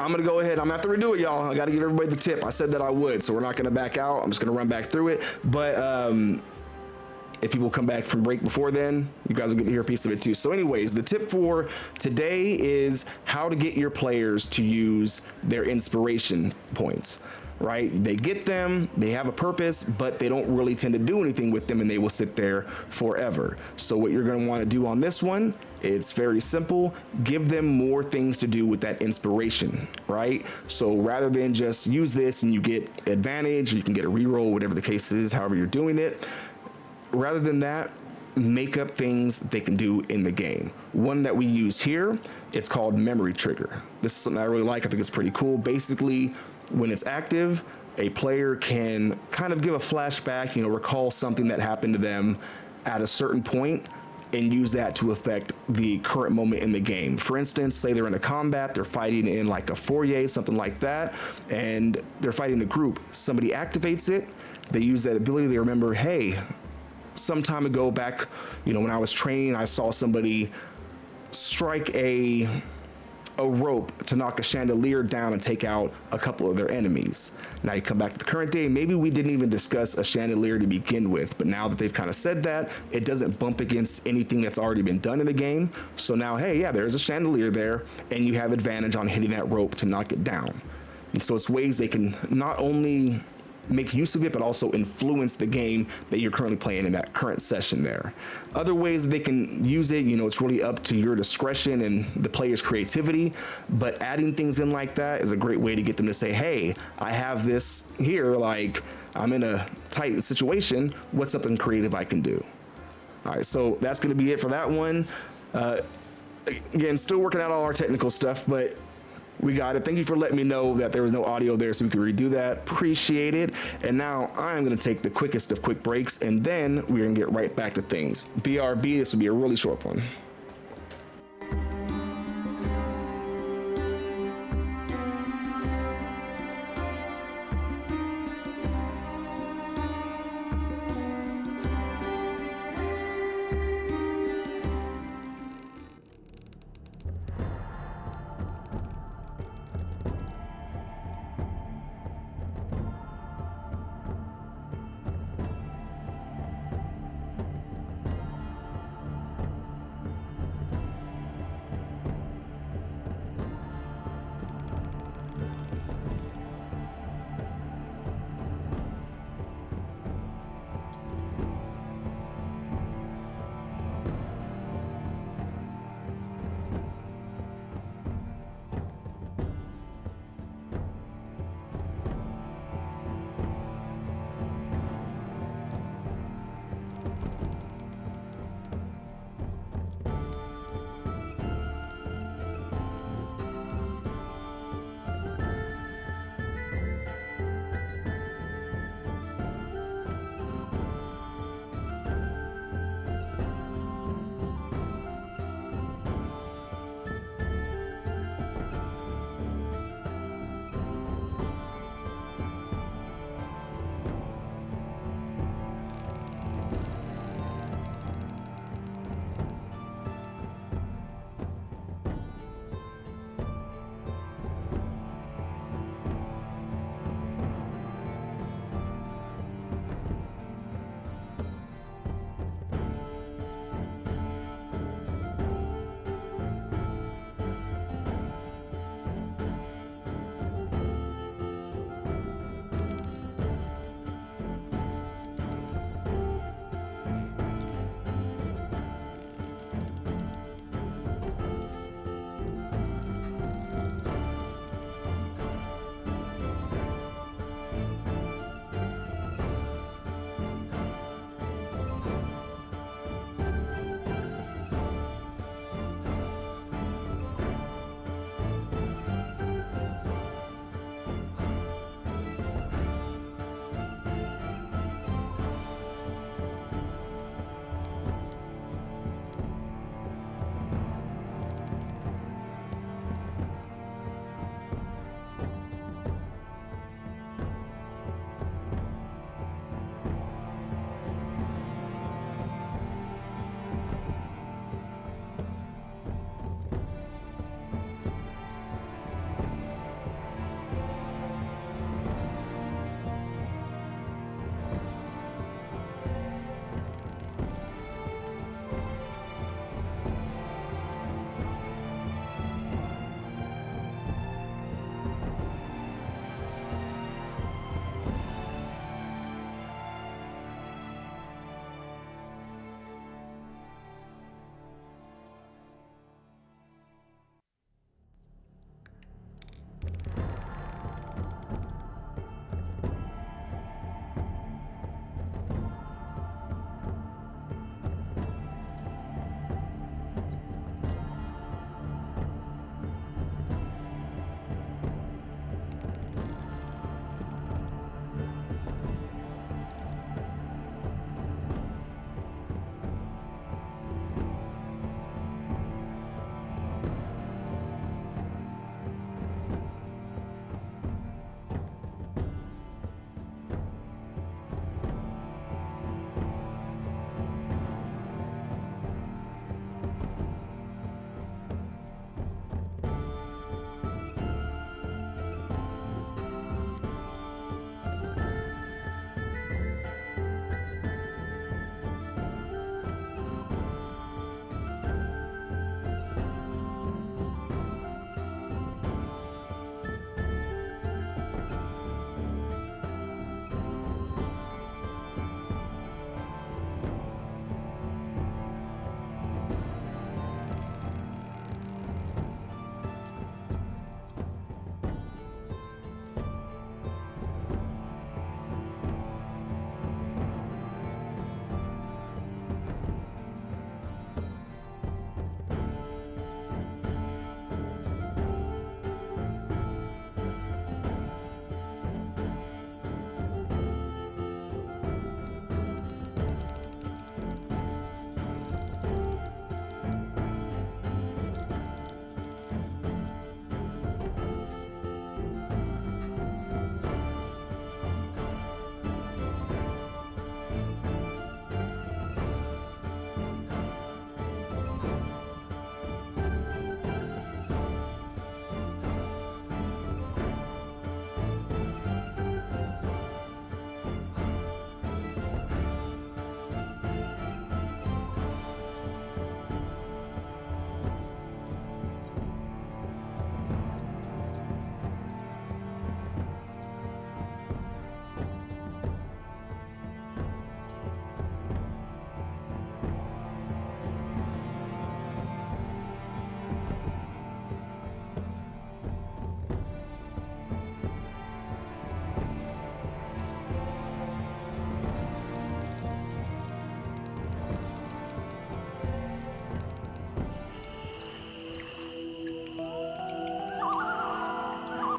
[SPEAKER 1] I'm gonna go ahead. I'm gonna have to redo it, y'all. I gotta give everybody the tip. I said that I would, so we're not gonna back out. I'm just gonna run back through it. But if people come back from break before then, you guys will get to hear a piece of it too. So anyways, the tip for today is how to get your players to use their inspiration points, right? They get them, they have a purpose, but they don't really tend to do anything with them, and they will sit there forever. So what you're gonna wanna do on this one, it's very simple. Give them more things to do with that inspiration, right? So rather than just use this and you get advantage, you can get a reroll, whatever the case is, however you're doing it. Rather than that, make up things they can do in the game. One that we use here, it's called Memory Trigger. This is something I really like. I think it's pretty cool. Basically, when it's active, a player can kind of give a flashback, recall something that happened to them at a certain point and use that to affect the current moment in the game. For instance, say they're in a combat, they're fighting in like a foyer, something like that, and they're fighting a group. Somebody activates it, they use that ability, they remember, hey, some time ago back, when I was training, I saw somebody strike a rope to knock a chandelier down and take out a couple of their enemies. Now you come back to the current day, maybe we didn't even discuss a chandelier to begin with, but now that they've kind of said that, it doesn't bump against anything that's already been done in the game. So now, hey, yeah, there's a chandelier there, and you have advantage on hitting that rope to knock it down. And so it's ways they can not only make use of it, but also influence the game that you're currently playing in that current session there. Other ways that they can use it, it's really up to your discretion and the player's creativity, but adding things in like that is a great way to get them to say, hey, I have this here, like I'm in a tight situation, what's something creative I can do? All right, so that's gonna be it for that one. Again, still working out all our technical stuff, but we got it. Thank you for letting me know that there was no audio there so we could redo that. Appreciate it. And now I'm going to take the quickest of quick breaks, and then we're going to get right back to things. BRB, this will be a really short one.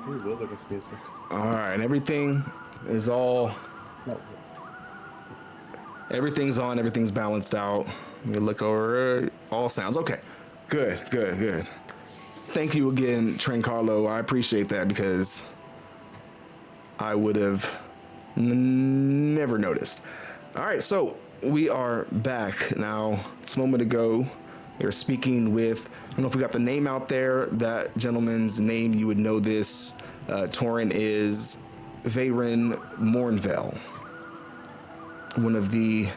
[SPEAKER 2] Ooh, wilderness music.
[SPEAKER 1] All right, and everything is all.
[SPEAKER 2] No.
[SPEAKER 1] Everything's on. Everything's balanced out. Let me look over all sounds. Okay, good. Thank you again, Train Carlo. I appreciate that because I would have never noticed. All right, so we are back now. Just a moment ago, we were speaking with. I don't know if we got the name out there. That gentleman's name, you would know this. Torin is Veyron Mornvale, one of the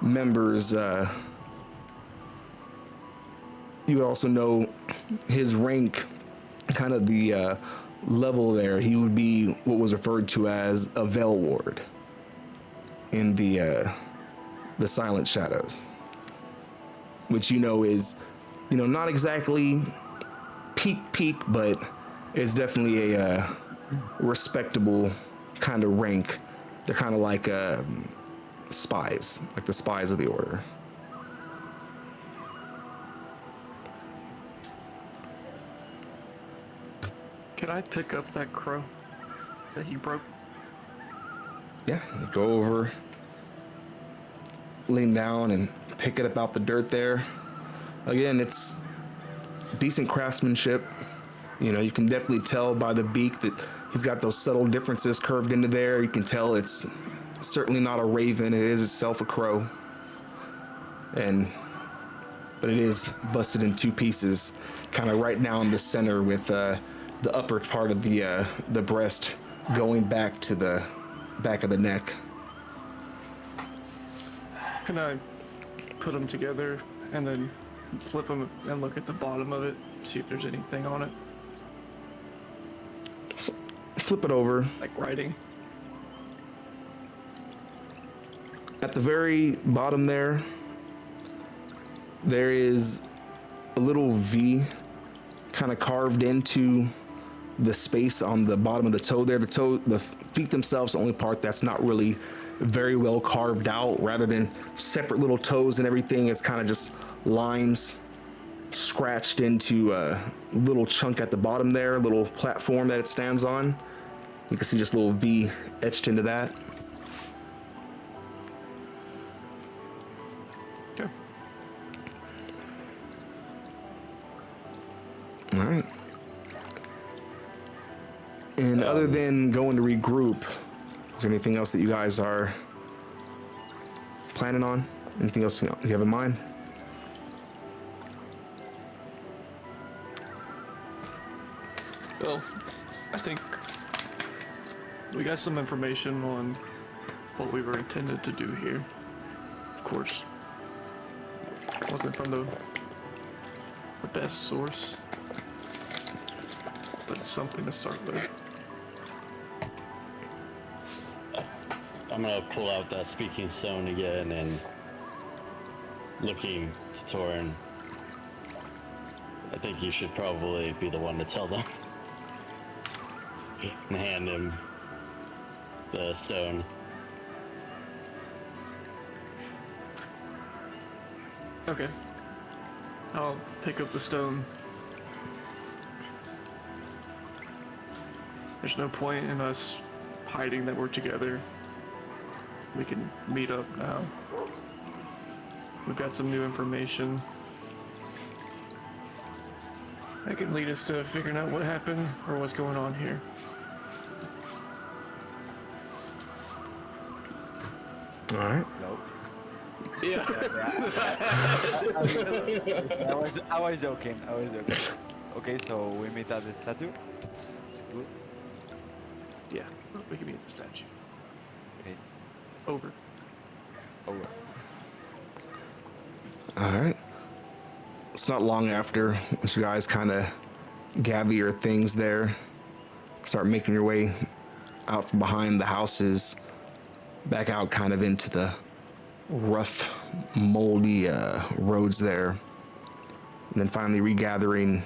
[SPEAKER 1] members. You also know his rank, kind of the level there. He would be what was referred to as a Veil Ward in the Silent Shadows, which is, not exactly peak, but it's definitely a respectable kind of rank. They're kind of like spies, like the spies of the Order.
[SPEAKER 7] Can I pick up that crow that he broke?
[SPEAKER 1] Yeah, you go over, lean down, and pick it up out the dirt there. Again, it's decent craftsmanship. You can definitely tell by the beak that he's got those subtle differences curved into there. You can tell it's certainly not a raven. It is itself a crow. But it is busted in two pieces, kind of right down the center with the upper part of the breast going back to the back of the neck.
[SPEAKER 7] Can I put them together and then flip them and look at the bottom of it, see if there's anything on it?
[SPEAKER 1] So, flip it over.
[SPEAKER 7] Like writing?
[SPEAKER 1] At the very bottom there is a little V kind of carved into the space on the bottom of the toe there. The feet themselves, the only part that's not really very well carved out. Rather than separate little toes and everything, it's kind of just lines scratched into a little chunk at the bottom there, a little platform that it stands on. You can see just a little V etched into that.
[SPEAKER 7] Okay.
[SPEAKER 1] All right. And other than going to regroup, is there anything else that you guys are planning on? Anything else you have in mind?
[SPEAKER 7] Well, I think we got some information on what we were intended to do here. Of course, it wasn't from the best source, but it's something to start with.
[SPEAKER 3] I'm gonna pull out that speaking stone again and looking to Torin. I think you should probably be the one to tell them. And hand him the stone.
[SPEAKER 7] Okay. I'll pick up the stone. There's no point in us hiding that we're together. We can meet up now. We've got some new information that can lead us to figuring out what happened or what's going on here.
[SPEAKER 1] All right.
[SPEAKER 5] Nope.
[SPEAKER 7] Yeah.
[SPEAKER 5] I was joking. Okay, so we meet at the statue. Good.
[SPEAKER 7] Yeah. We can meet at the statue.
[SPEAKER 5] Okay.
[SPEAKER 7] Over.
[SPEAKER 5] Over.
[SPEAKER 1] All right. It's not long after once you guys kind of gather your things there, start making your way out from behind the houses, back out kind of into the rough, moldy roads there, and then finally regathering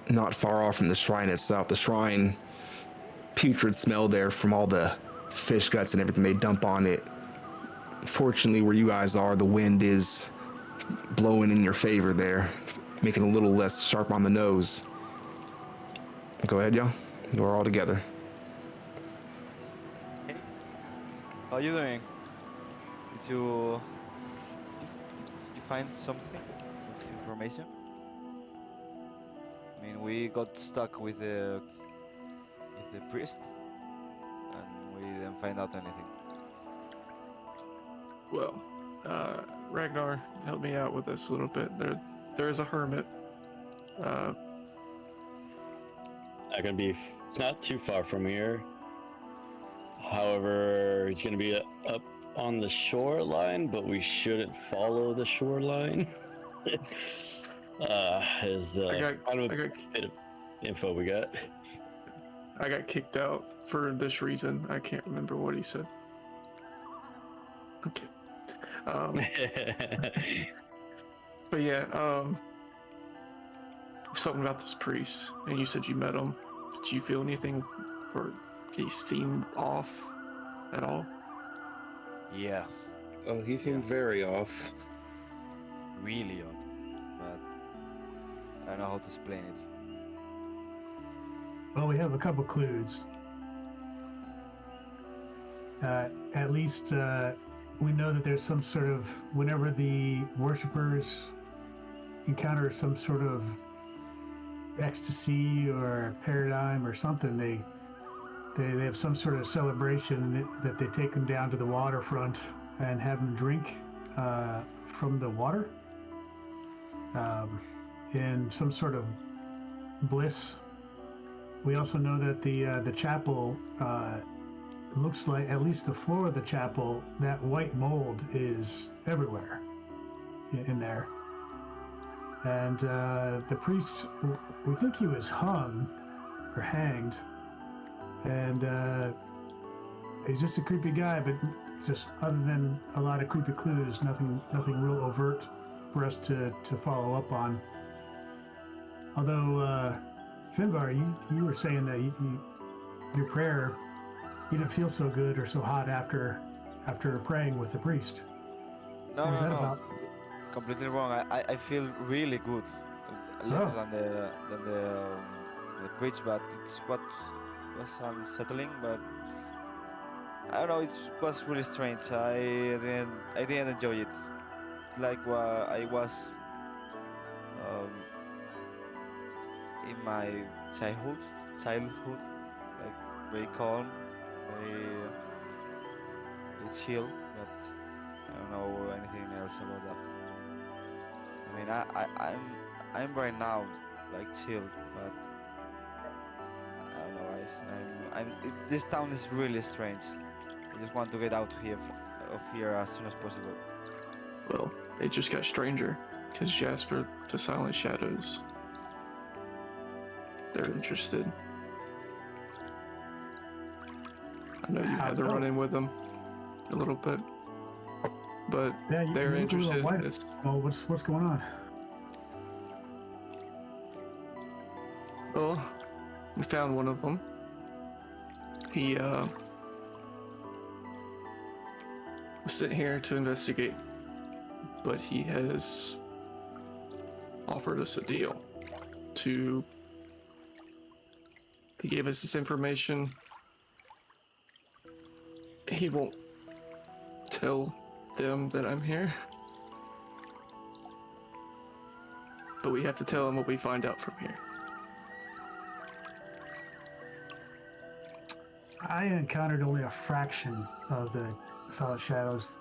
[SPEAKER 1] not far off from the shrine itself. The shrine, putrid smell there from all the fish guts and everything they dump on it. Fortunately, where you guys are, the wind is blowing in your favor there, making it a little less sharp on the nose. Go ahead, y'all. We're all together.
[SPEAKER 5] Hey, how are you doing? Did you find something of information? I mean, we got stuck with the priest, and we didn't find out anything.
[SPEAKER 7] Well, Ragnar, help me out with this a little bit. There is a hermit.
[SPEAKER 3] Not gonna be. It's not too far from here. However, it's gonna be up on the shoreline, but we shouldn't follow the shoreline. Is kind of a bit of info we got.
[SPEAKER 7] I got kicked out for this reason. I can't remember what he said. Okay. But yeah, something about this priest, and you said you met him. Did you feel anything, or he seemed off at all?
[SPEAKER 5] Yeah,
[SPEAKER 2] Oh, he seemed very off.
[SPEAKER 5] really odd, but I don't know how to explain it.
[SPEAKER 4] Well, we have a couple clues. At least we know that there's some sort of, whenever the worshippers encounter some sort of ecstasy or paradigm or something, they have some sort of celebration that they take them down to the waterfront and have them drink from the water in some sort of bliss. We also know that the chapel looks like, at least the floor of the chapel, that white mold is everywhere in there. And the priest, we think he was hung or hanged, and he's just a creepy guy, but just other than a lot of creepy clues, nothing real overt for us to follow up on. Although Finbar, you were saying that your prayer, you didn't feel so good or so hot after praying with the priest.
[SPEAKER 5] No,
[SPEAKER 4] What was that
[SPEAKER 5] no,
[SPEAKER 4] about?
[SPEAKER 5] completely wrong. I feel really good, less than the preach, but it's what was unsettling. But I don't know. It was really strange. I didn't enjoy it. It's like I was in my childhood, like very calm, very chill. But I don't know anything else about that. I mean, I'm right now like chill, but I don't know, guys. This town is really strange. I just want to get out of here as soon as possible.
[SPEAKER 7] Well, it just got stranger, because Jasper, the Silent Shadows, they're interested. I know you had to run in with them a little bit, but
[SPEAKER 4] Yeah,
[SPEAKER 7] they're
[SPEAKER 4] you
[SPEAKER 7] interested in
[SPEAKER 4] white.
[SPEAKER 7] this.
[SPEAKER 4] Well, what's going on?
[SPEAKER 7] Well, we found one of them. He was sent here to investigate, but he has offered us a deal to. He gave us this information. He won't tell them that I'm here, but we have to tell them what we find out from here.
[SPEAKER 4] I encountered only a fraction of the Solid Shadows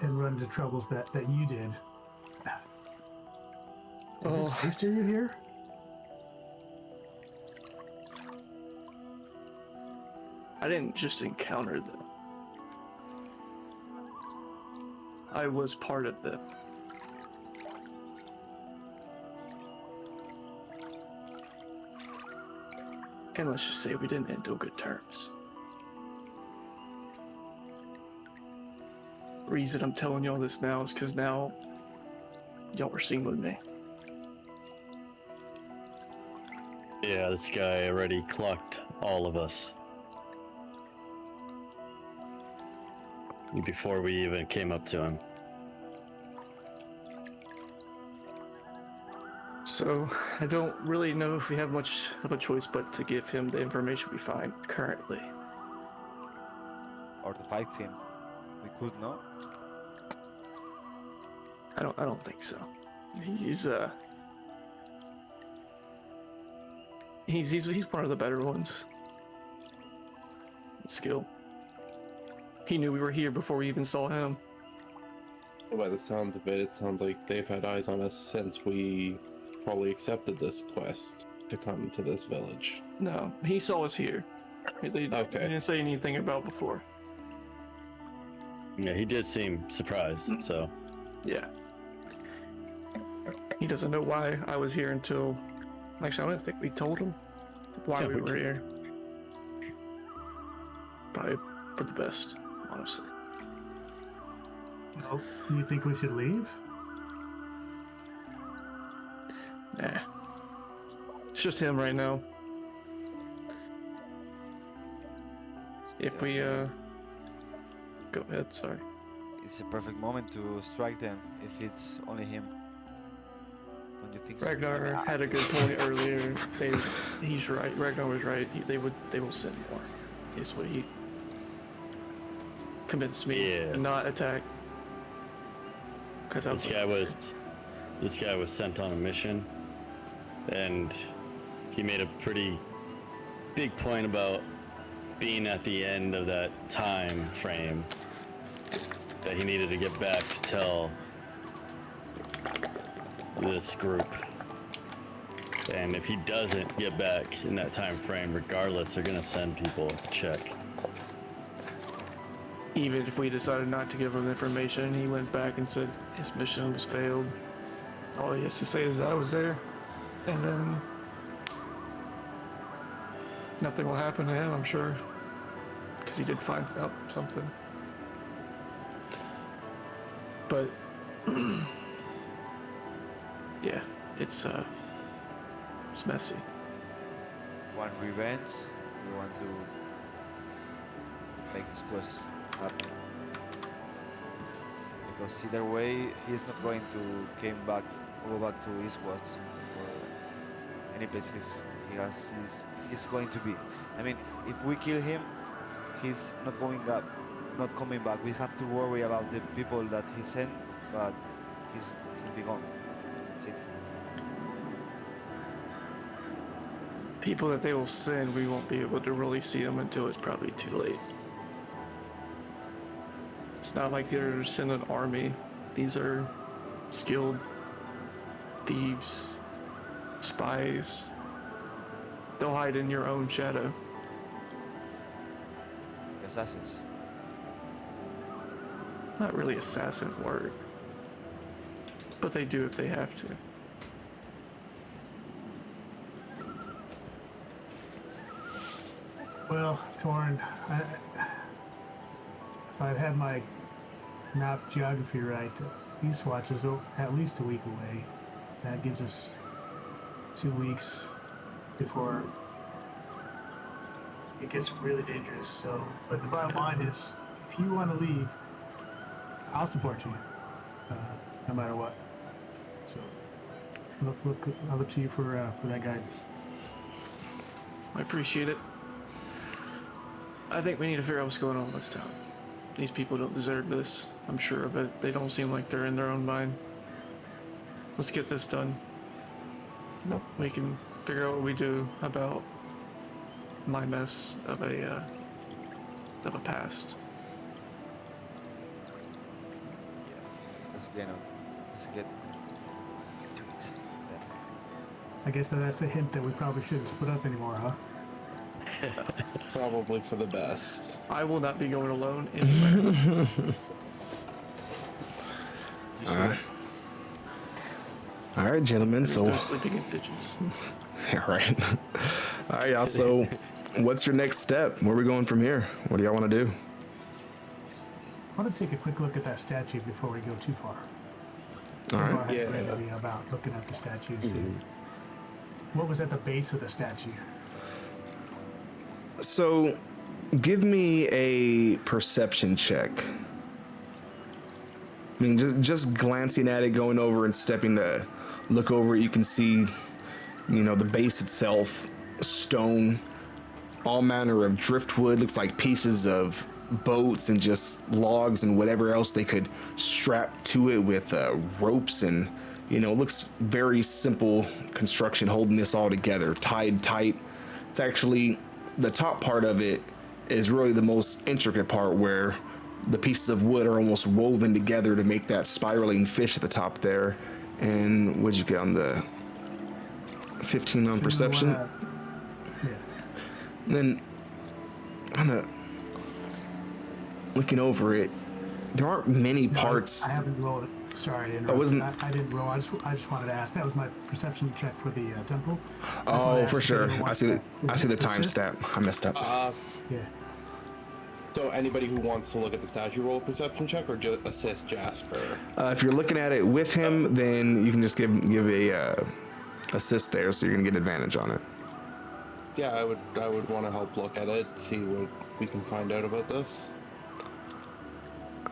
[SPEAKER 4] and run into troubles that you did. Is it safe for you here?
[SPEAKER 7] I didn't just encounter them. I was part of them. And let's just say we didn't end on good terms. Reason I'm telling y'all this now is because now y'all were seen with me.
[SPEAKER 3] Yeah, this guy already clocked all of us before we even came up to him.
[SPEAKER 7] So I don't really know if we have much of a choice but to give him the information we find currently.
[SPEAKER 5] Or to fight him. We could, no?
[SPEAKER 7] I don't think so. He's one of the better ones. Skill. He knew we were here before we even saw him.
[SPEAKER 2] By the sounds of it, it sounds like they've had eyes on us since we probably accepted this quest to come to this village.
[SPEAKER 7] No, he saw us here. They didn't say anything about before.
[SPEAKER 3] Yeah, he did seem surprised, so.
[SPEAKER 7] Yeah. He doesn't know why I was here until... Actually, I don't think we told him why
[SPEAKER 3] Yeah,
[SPEAKER 7] we
[SPEAKER 3] we
[SPEAKER 7] were
[SPEAKER 3] did.
[SPEAKER 7] here. Probably for the best, honestly.
[SPEAKER 4] No, you think we should leave?
[SPEAKER 7] Nah. It's just him right now. If we, Go ahead, sorry.
[SPEAKER 5] It's a perfect moment to strike them if it's only him. Don't you think so?
[SPEAKER 7] Ragnar had a good point earlier. He's right. Ragnar was right. They will send more. Is what he convinced me
[SPEAKER 3] Yeah.
[SPEAKER 7] to not attack. Because I was
[SPEAKER 3] This guy was sent on a mission, and he made a pretty big point about being at the end of that time frame that he needed to get back to tell this group. And if he doesn't get back in that time frame, regardless, they're gonna send people to check.
[SPEAKER 7] even if we decided not to give him information, he went back and said his mission was failed. All he has to say is I was there, and then nothing will happen to him, I'm sure, because he did find out something. But yeah, it's messy.
[SPEAKER 5] Want revenge? We want to make this quest happen. Because either way, he's not going to go back to his quest or any place he's going to be. I mean, if we kill him, he's not coming back. We have to worry about the people that he sent, but he'll be gone. That's it.
[SPEAKER 7] People that they will send, we won't be able to really see them until it's probably too late. It's not like they're sending an army. These are skilled thieves, spies. They'll hide in your own shadow.
[SPEAKER 5] Assassins.
[SPEAKER 7] Not really assassin word, but they do if they have to.
[SPEAKER 4] Well, Torin, if I have my map geography right, Eastwatch is at least a week away. That gives us 2 weeks before it gets really dangerous. So, but the bottom line is, if you want to leave, I'll support you, no matter what. So, I'll look to you for that guidance.
[SPEAKER 7] I appreciate it. I think we need to figure out what's going on in this town. These people don't deserve this, I'm sure of it. They don't seem like they're in their own mind. Let's get this done. We can figure out what we do about my mess of a past.
[SPEAKER 5] Let's get to it.
[SPEAKER 4] I guess that's a hint that we probably shouldn't split up anymore, huh?
[SPEAKER 2] Probably for the best.
[SPEAKER 7] I will not be going alone anywhere.
[SPEAKER 1] All right, gentlemen.
[SPEAKER 7] There's
[SPEAKER 1] So,
[SPEAKER 7] no sleeping in ditches.
[SPEAKER 1] yeah, right. All right, y'all. So, what's your next step? Where are we going from here? What do y'all want to do?
[SPEAKER 4] I want to take a quick look at that statue before we go too far.
[SPEAKER 1] All
[SPEAKER 4] Too
[SPEAKER 1] right.
[SPEAKER 4] far ahead maybe about looking at the statue. See what was at the base of the statue.
[SPEAKER 1] So, give me a perception check. I mean, just glancing at it, going over and stepping look over it, you can see, you know, the base itself, stone, all manner of driftwood, looks like pieces of boats and just logs and whatever else they could strap to it with ropes, and you know, it looks very simple construction holding this all together, tied tight. It's actually, the top part of it is really the most intricate part, where the pieces of wood are almost woven together to make that spiraling fish at the top there. And what'd you get on the 15 on perception?
[SPEAKER 4] Yeah.
[SPEAKER 1] And then kind of looking over it, there aren't many parts.
[SPEAKER 4] I haven't rolled it. Sorry to interrupt.
[SPEAKER 1] I wasn't.
[SPEAKER 4] I didn't roll. I just wanted to ask. That was my perception check for the temple.
[SPEAKER 1] Oh, for sure. I see the
[SPEAKER 4] Assist?
[SPEAKER 1] timestamp. I messed up.
[SPEAKER 4] Yeah.
[SPEAKER 2] So anybody who wants to look at the statue, roll a perception check or just assist Jasper?
[SPEAKER 1] If you're looking at it with him, then you can just give a assist there, so you're gonna get advantage on it.
[SPEAKER 2] Yeah, I would want to help look at it, see what we can find out about this.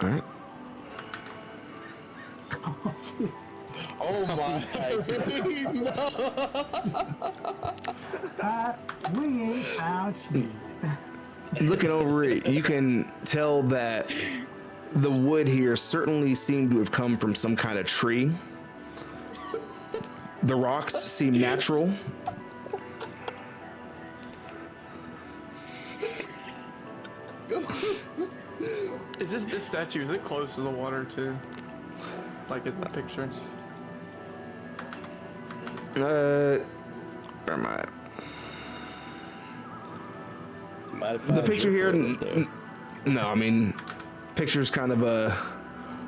[SPEAKER 1] All right.
[SPEAKER 2] Oh my!
[SPEAKER 4] We ain't out shit.
[SPEAKER 1] Looking over it, you can tell that the wood here certainly seemed to have come from some kind of tree. The rocks seem natural.
[SPEAKER 7] Is this statue, is it close to the water too? Like in the pictures?
[SPEAKER 1] Where am I? The picture here, no, I mean, picture's kind of a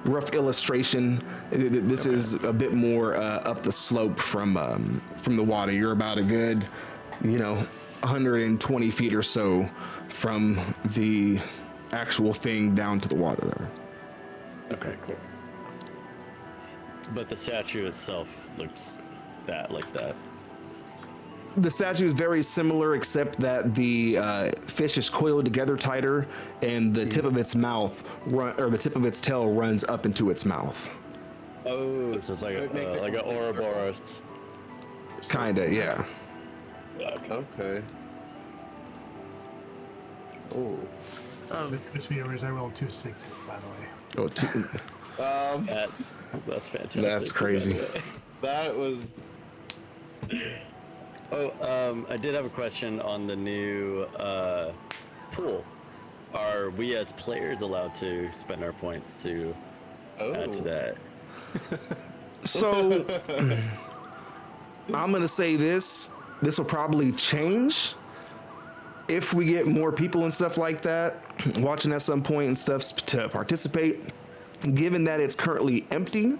[SPEAKER 1] rough illustration. This is a bit more up the slope from the water. You're about a good, 120 feet or so from the actual thing down to the water there.
[SPEAKER 3] Okay, cool. But the statue itself looks like that.
[SPEAKER 1] The statue is very similar, except that the fish is coiled together tighter, and the tip of its mouth, or the tip of its tail, runs up into its mouth.
[SPEAKER 3] Oh, so it's like an Ouroboros.
[SPEAKER 1] Kinda, yeah.
[SPEAKER 2] Okay. Oh.
[SPEAKER 4] Which viewers, I rolled 2 6s, by the way.
[SPEAKER 1] Oh,
[SPEAKER 3] That's fantastic.
[SPEAKER 1] that's crazy.
[SPEAKER 2] That was.
[SPEAKER 3] I did have a question on the new pool. Are we as players allowed to spend our points to add to that?
[SPEAKER 1] So, I'm gonna say this will probably change if we get more people and stuff like that watching at some point and stuff to participate. Given that it's currently empty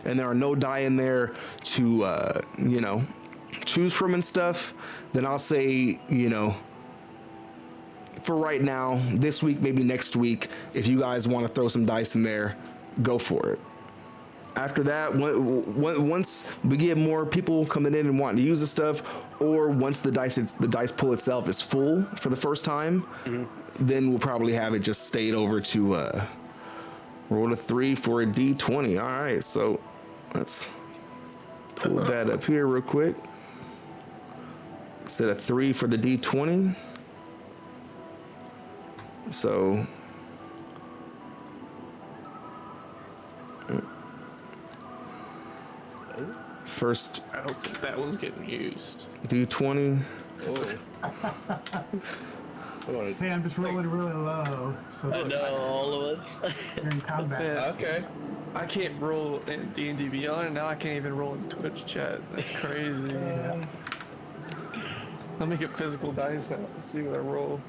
[SPEAKER 1] and there are no die in there to choose from and stuff, then I'll say, for right now, this week, maybe next week, if you guys want to throw some dice in there, go for it. After that, once we get more people coming in and wanting to use the stuff, or once the dice pool itself is full for the first time, then we'll probably have it just stayed over to roll a 3 for a D20. All right, so let's pull that up here real quick. Set a 3 for the D20. So first,
[SPEAKER 7] I don't think that one's getting used.
[SPEAKER 1] D20.
[SPEAKER 4] Hey, I'm just rolling really low, so
[SPEAKER 3] I know, all of us.
[SPEAKER 4] you're in combat.
[SPEAKER 7] Yeah.
[SPEAKER 2] Okay.
[SPEAKER 7] I can't roll in D&D Beyond, and now I can't even roll in Twitch chat. That's crazy.
[SPEAKER 4] Yeah.
[SPEAKER 7] Let me get physical dice out and see what I roll.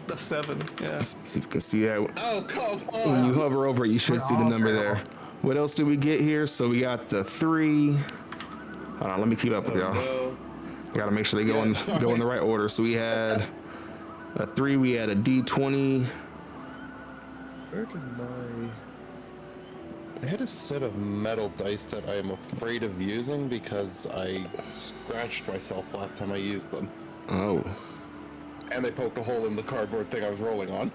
[SPEAKER 7] The 7, yeah.
[SPEAKER 1] Let's see if you can see that.
[SPEAKER 2] Oh, come on.
[SPEAKER 1] When you hover over it, you should see the number there. What else did we get here? So we got the 3. Hold on, let me keep up with y'all.
[SPEAKER 2] No.
[SPEAKER 1] I gotta make sure they go in the right order. So we had a 3, we had a D20.
[SPEAKER 2] Where did I had a set of metal dice that I am afraid of using because I scratched myself last time I used them.
[SPEAKER 1] Oh.
[SPEAKER 2] And they poked a hole in the cardboard thing I was rolling on.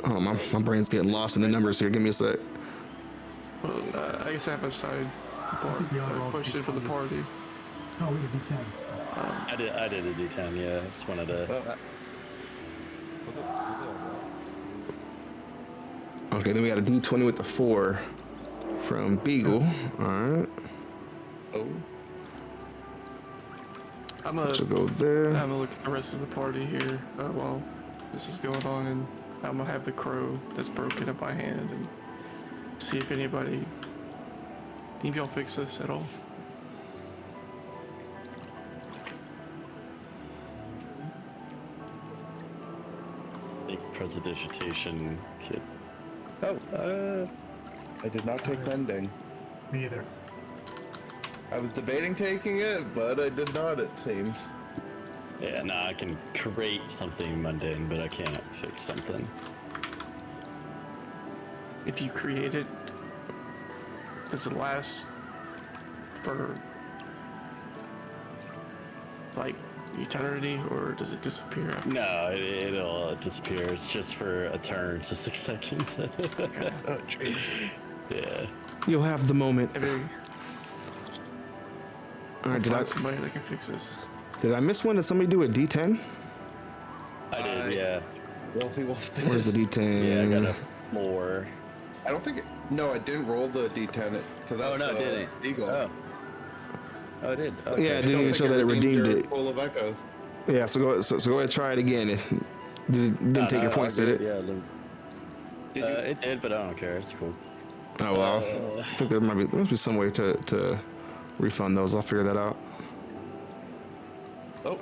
[SPEAKER 1] Oh, my brain's getting lost in the numbers here. Give me a sec.
[SPEAKER 7] Well, I guess I have a side bar.
[SPEAKER 4] think we all rolled
[SPEAKER 7] Question for the
[SPEAKER 4] D20s.
[SPEAKER 7] party.
[SPEAKER 4] Oh, we did D10.
[SPEAKER 3] I did a D10. Yeah, I just wanted to.
[SPEAKER 1] Okay, then we got a D20 with the 4 from Beagle. All right,
[SPEAKER 2] Oh,
[SPEAKER 7] I'm gonna
[SPEAKER 1] so go there.
[SPEAKER 7] I'm gonna look at the rest of the party here while this is going on, and I'm gonna have the crow that's broken in my hand and see if any of y'all fix this at all.
[SPEAKER 3] Prestidigitation kit. Oh,
[SPEAKER 2] I did not take mending.
[SPEAKER 4] Me either.
[SPEAKER 2] I was debating taking it, but I did not, it seems.
[SPEAKER 3] yeah, nah, I can create something mundane, but I can't fix something.
[SPEAKER 7] If you create it, does it last for like eternity, or does it disappear after?
[SPEAKER 3] No, it'll disappear. It's just for a turn, so 6 seconds.
[SPEAKER 2] Oh, jeez.
[SPEAKER 3] yeah.
[SPEAKER 1] You'll have the moment.
[SPEAKER 7] Maybe
[SPEAKER 1] All right,
[SPEAKER 7] find somebody that can fix this.
[SPEAKER 1] did I miss one? Did somebody do a D10?
[SPEAKER 3] I did, yeah.
[SPEAKER 2] Wealthy Wolf did.
[SPEAKER 1] Where's the D10?
[SPEAKER 3] Yeah, I got a 4.
[SPEAKER 2] I don't think no, I didn't roll the D10 because that's
[SPEAKER 3] Oh, no, it didn't.
[SPEAKER 2] Eagle.
[SPEAKER 3] Oh. Oh, I did. Oh,
[SPEAKER 1] Yeah, it
[SPEAKER 2] I
[SPEAKER 1] didn't
[SPEAKER 2] don't
[SPEAKER 1] even
[SPEAKER 2] think
[SPEAKER 1] show that it redeemed
[SPEAKER 2] your
[SPEAKER 1] it.
[SPEAKER 2] Full of echoes.
[SPEAKER 1] Yeah, so go ahead and try it again. It didn't take your points, did it?
[SPEAKER 3] Yeah,
[SPEAKER 2] Did you?
[SPEAKER 3] it did, but I don't care. It's cool.
[SPEAKER 1] Oh well, I think there must be some way to refund those. I'll figure that out.
[SPEAKER 2] Oh.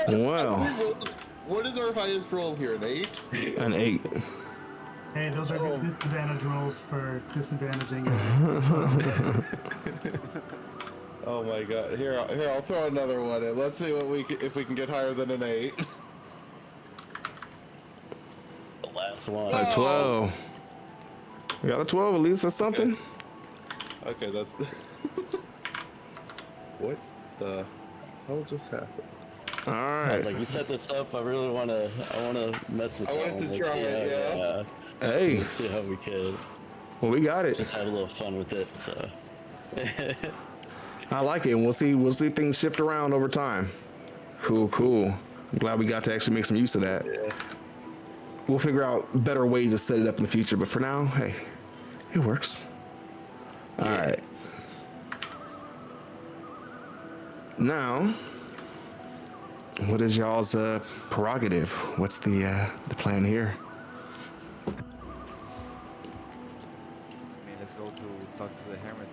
[SPEAKER 1] Well,
[SPEAKER 2] What is our highest roll here? An 8?
[SPEAKER 1] an 8.
[SPEAKER 4] Hey, those are good disadvantage rolls for disadvantaging.
[SPEAKER 2] Oh my god! Here, I'll throw another one in. Let's see if we can get higher than an 8.
[SPEAKER 3] The last one.
[SPEAKER 1] A 12. We got a 12 at least. That's something.
[SPEAKER 2] Okay, that's. What the hell just happened?
[SPEAKER 1] All
[SPEAKER 3] I
[SPEAKER 1] right.
[SPEAKER 3] was like, you set this up. I want to mess with
[SPEAKER 2] I
[SPEAKER 3] that
[SPEAKER 2] wanted
[SPEAKER 3] one.
[SPEAKER 2] to
[SPEAKER 3] Let's
[SPEAKER 2] try
[SPEAKER 3] see
[SPEAKER 2] it,
[SPEAKER 3] how-
[SPEAKER 1] Hey,
[SPEAKER 3] Let's see how we could
[SPEAKER 1] well, we got it.
[SPEAKER 3] just have a little fun with it. So.
[SPEAKER 1] I like it. And we'll see things shift around over time. Cool. I'm glad we got to actually make some use of that.
[SPEAKER 3] Yeah.
[SPEAKER 1] We'll figure out better ways to set it up in the future. But for now, hey, it works. All right. Now, what is y'all's prerogative? What's the plan here?
[SPEAKER 5] I mean, let's go to talk to the hermit.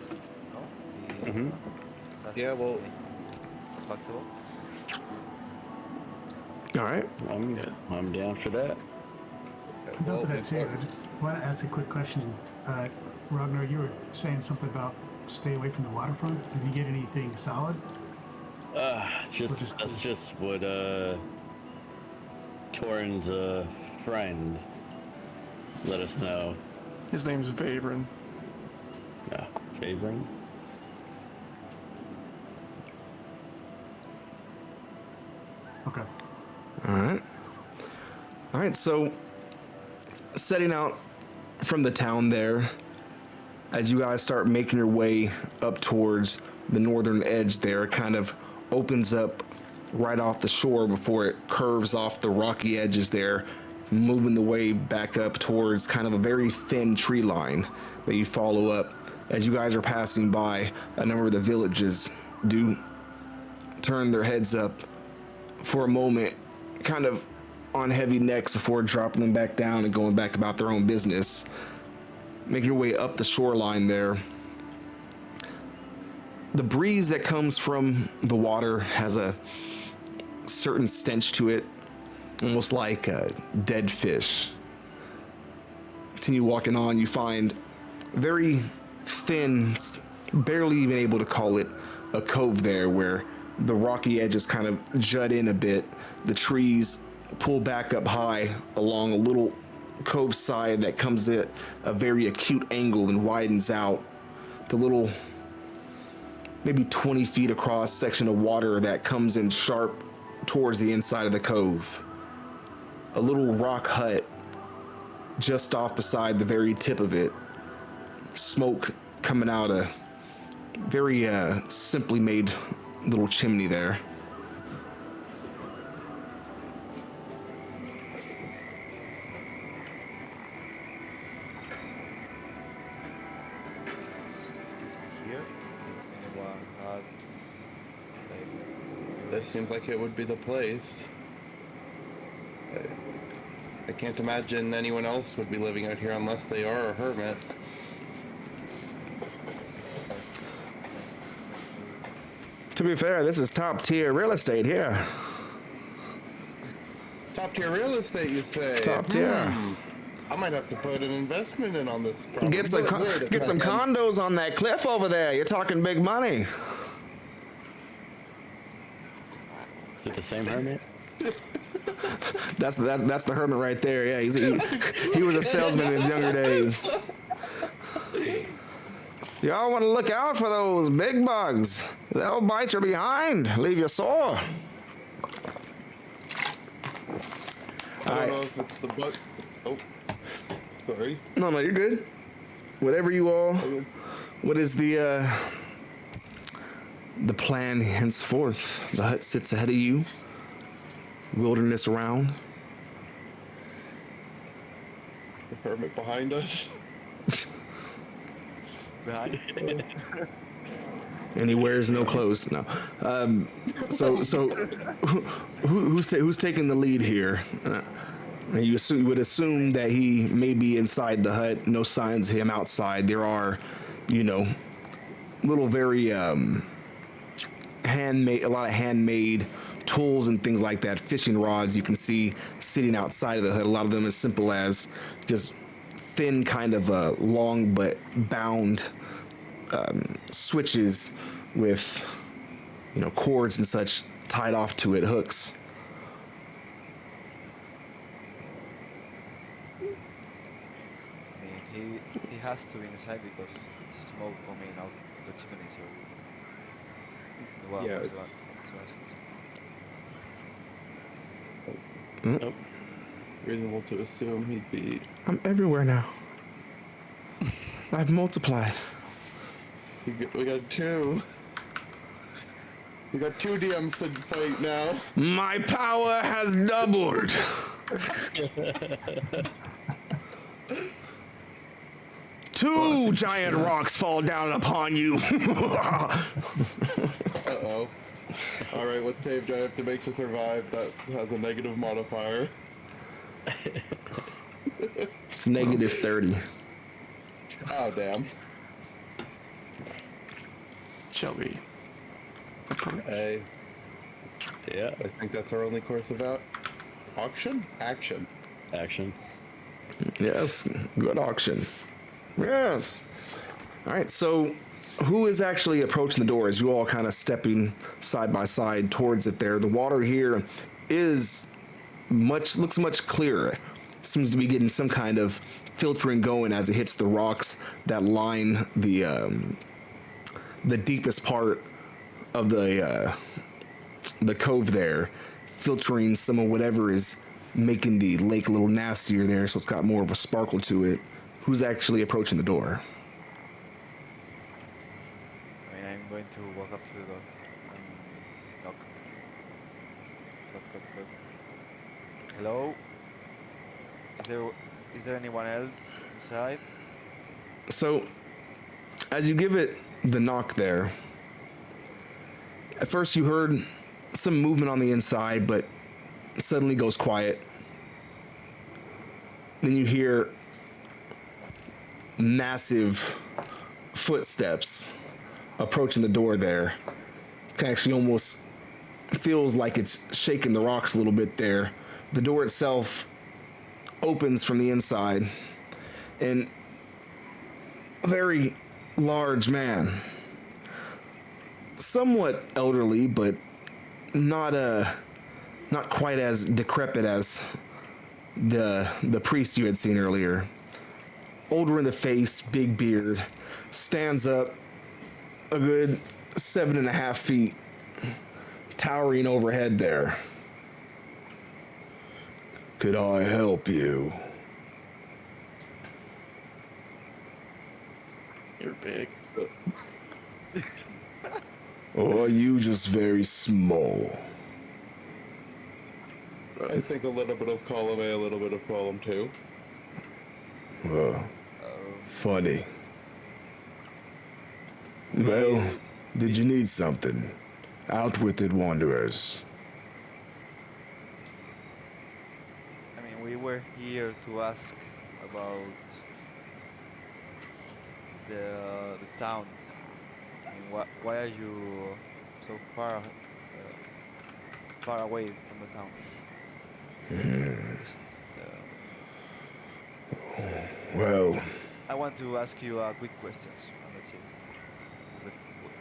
[SPEAKER 5] No? That's
[SPEAKER 2] Yeah, well-
[SPEAKER 5] the thing. Talk to him.
[SPEAKER 1] All right.
[SPEAKER 3] I'm down for that.
[SPEAKER 4] About that too. I just want to ask a quick question. Ragnar, you were saying something about stay away from the waterfront. Did you get anything solid?
[SPEAKER 3] That's just what Torin's friend let us know.
[SPEAKER 7] His name's Vabrin.
[SPEAKER 3] Yeah, Fabrin.
[SPEAKER 4] Okay.
[SPEAKER 1] All right. So, setting out from the town there, as you guys start making your way up towards the northern edge there, it kind of opens up right off the shore before it curves off the rocky edges there, moving the way back up towards kind of a very thin tree line that you follow up. As you guys are passing by, a number of the villages do turn their heads up for a moment, kind of on heavy necks before dropping them back down and going back about their own business. Making your way up the shoreline there. The breeze that comes from the water has a certain stench to it, almost like a dead fish. Continue walking on, you find very thin, barely even able to call it a cove there, where the rocky edges kind of jut in a bit. The trees pull back up high along a little cove side that comes at a very acute angle and widens out. The little, maybe 20 feet across section of water that comes in sharp towards the inside of the cove. A little rock hut just off beside the very tip of it, smoke coming out a very simply made little chimney there.
[SPEAKER 5] Here? Anyone had like
[SPEAKER 2] This seems like it would be the place. I can't imagine anyone else would be living out here unless they are a hermit.
[SPEAKER 1] To be fair, this is top tier real estate here.
[SPEAKER 2] Top tier real estate, you say?
[SPEAKER 1] Top tier.
[SPEAKER 2] I might have to put an investment in on this property.
[SPEAKER 1] Get some get some condos on that cliff over there. You're talking big money.
[SPEAKER 3] Is it the same hermit?
[SPEAKER 1] That's the hermit right there. Yeah, he was a salesman in his younger days. Y'all want to look out for those big bugs. They'll bite your behind, leave you sore.
[SPEAKER 2] I don't know if it's the bug. Oh, sorry.
[SPEAKER 1] No, you're good. Whatever you all. What is the plan henceforth? The hut sits ahead of you. Wilderness around.
[SPEAKER 2] The hermit behind us.
[SPEAKER 5] behind.
[SPEAKER 1] And he wears no clothes. No. So who's taking the lead here? You would assume that he may be inside the hut. No signs of him outside. There are, little very handmade, a lot of handmade tools and things like that. Fishing rods you can see sitting outside of the hut. A lot of them as simple as just thin, kind of long but bound switches with cords and such tied off to it, hooks.
[SPEAKER 5] I mean, he has to be inside because it's smoke coming out the chimney. So
[SPEAKER 2] Yeah,
[SPEAKER 5] it's
[SPEAKER 2] it's-
[SPEAKER 3] Nope.
[SPEAKER 2] Reasonable to assume he'd be.
[SPEAKER 1] I'm everywhere now. I've multiplied.
[SPEAKER 2] We got two. We got two DMs to fight now.
[SPEAKER 1] My power has doubled. Two giant rocks fall down upon you.
[SPEAKER 2] Uh-oh. Alright, what save do I have to make to survive that has a negative modifier?
[SPEAKER 1] It's negative 30.
[SPEAKER 2] Oh, damn.
[SPEAKER 7] Shall we approach?
[SPEAKER 2] I
[SPEAKER 3] Yeah.
[SPEAKER 2] think that's our only course of action.
[SPEAKER 3] Action.
[SPEAKER 1] Yes, good auction. Yes. All right, so who is actually approaching the door as you all kind of stepping side by side towards it there? The water here looks much clearer. Seems to be getting some kind of filtering going as it hits the rocks that line the deepest part of the cove there, filtering some of whatever is making the lake a little nastier there, so it's got more of a sparkle to it. Who's actually approaching the door?
[SPEAKER 5] I mean, I'm going to walk up to the door and knock. Knock, knock, knock. Hello? Is there anyone else inside?
[SPEAKER 1] So, as you give it the knock there, at first you heard some movement on the inside, but it suddenly goes quiet. Then you hear massive footsteps approaching the door there. Kind of actually almost feels like it's shaking the rocks a little bit there. The door itself opens from the inside, and a very large man, somewhat elderly, but not quite as decrepit as the priest you had seen earlier. Older in the face, big beard, stands up a good 7.5 feet, towering overhead there. Could I help you?
[SPEAKER 7] or big.
[SPEAKER 6] Or are you just very small?
[SPEAKER 2] I think a little bit of column A, a little bit of column 2.
[SPEAKER 6] Funny. Well, did you need something? Out with it, wanderers.
[SPEAKER 5] I mean, we were here to ask about the town. I mean, why are you so far away from the town? Just,
[SPEAKER 6] Well,
[SPEAKER 5] I want to ask you quick questions, and that's it.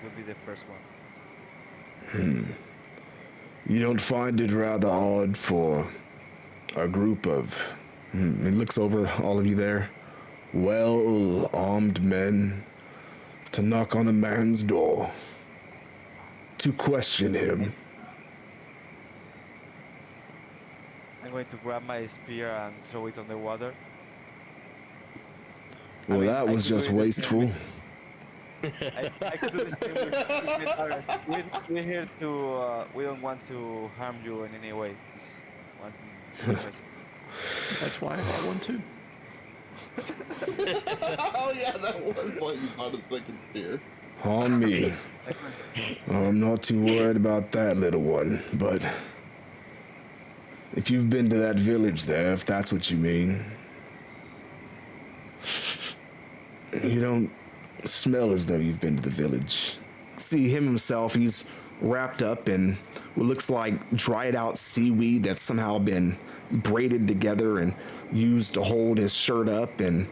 [SPEAKER 5] Will be the first one.
[SPEAKER 6] you don't find it rather odd for a group of... He looks over all of you there. Well-armed men to knock on a man's door, to question him.
[SPEAKER 5] I'm going to grab my spear and throw it on the water.
[SPEAKER 6] Well,
[SPEAKER 5] mean,
[SPEAKER 6] that
[SPEAKER 5] I
[SPEAKER 6] was
[SPEAKER 5] could do
[SPEAKER 6] just
[SPEAKER 5] it the same
[SPEAKER 6] wasteful.
[SPEAKER 5] I could do the same with others. We're here to. We don't want to harm you in any way. Just want
[SPEAKER 7] That's why I got one too.
[SPEAKER 2] Oh yeah, that was why you bought a second spear.
[SPEAKER 6] On me. I'm not too worried about that, little one, but if you've been to that village there, if that's what you mean, you don't smell as though you've been to the village. See him himself, he's wrapped up in what looks like dried out seaweed that's somehow been braided together and used to hold his shirt up and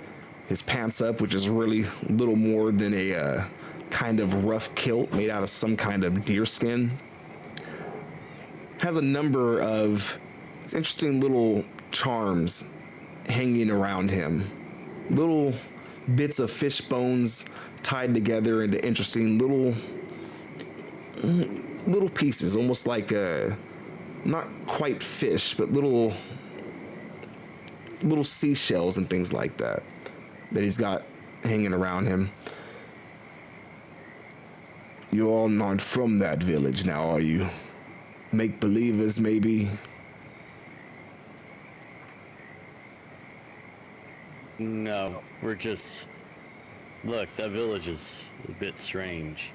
[SPEAKER 6] his pants up, which is really little more than a kind of rough kilt made out of some kind of deer skin. Has a number of interesting little charms hanging around him. Little bits of fish bones tied together into interesting little pieces, almost like not quite fish, but little seashells and things like that he's got hanging around him. You're all not from that village now, are you? Make-believers, maybe?
[SPEAKER 3] No, we're just... Look, that village is a bit strange.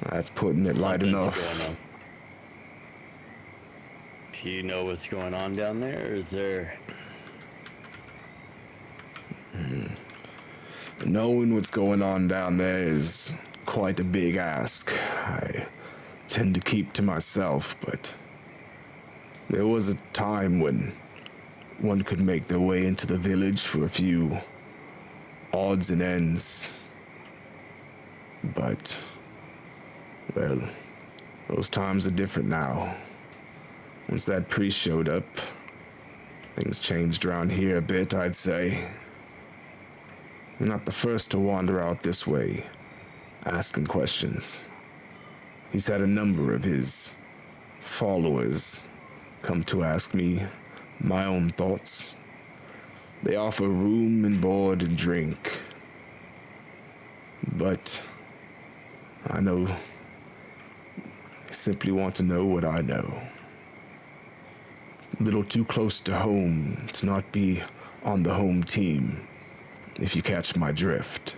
[SPEAKER 6] That's putting it light
[SPEAKER 3] Something's
[SPEAKER 6] enough.
[SPEAKER 3] going on. Do you know what's going on down there, or is there...
[SPEAKER 6] Knowing what's going on down there is quite a big ask. I tend to keep to myself, but there was a time when one could make their way into the village for a few odds and ends. But, well, those times are different now. Once that priest showed up, things changed around here a bit, I'd say. You're not the first to wander out this way, asking questions. He's had a number of his followers come to ask me my own thoughts. They offer room and board and drink. But I know they simply want to know what I know. A little too close to home to not be on the home team, if you catch my drift.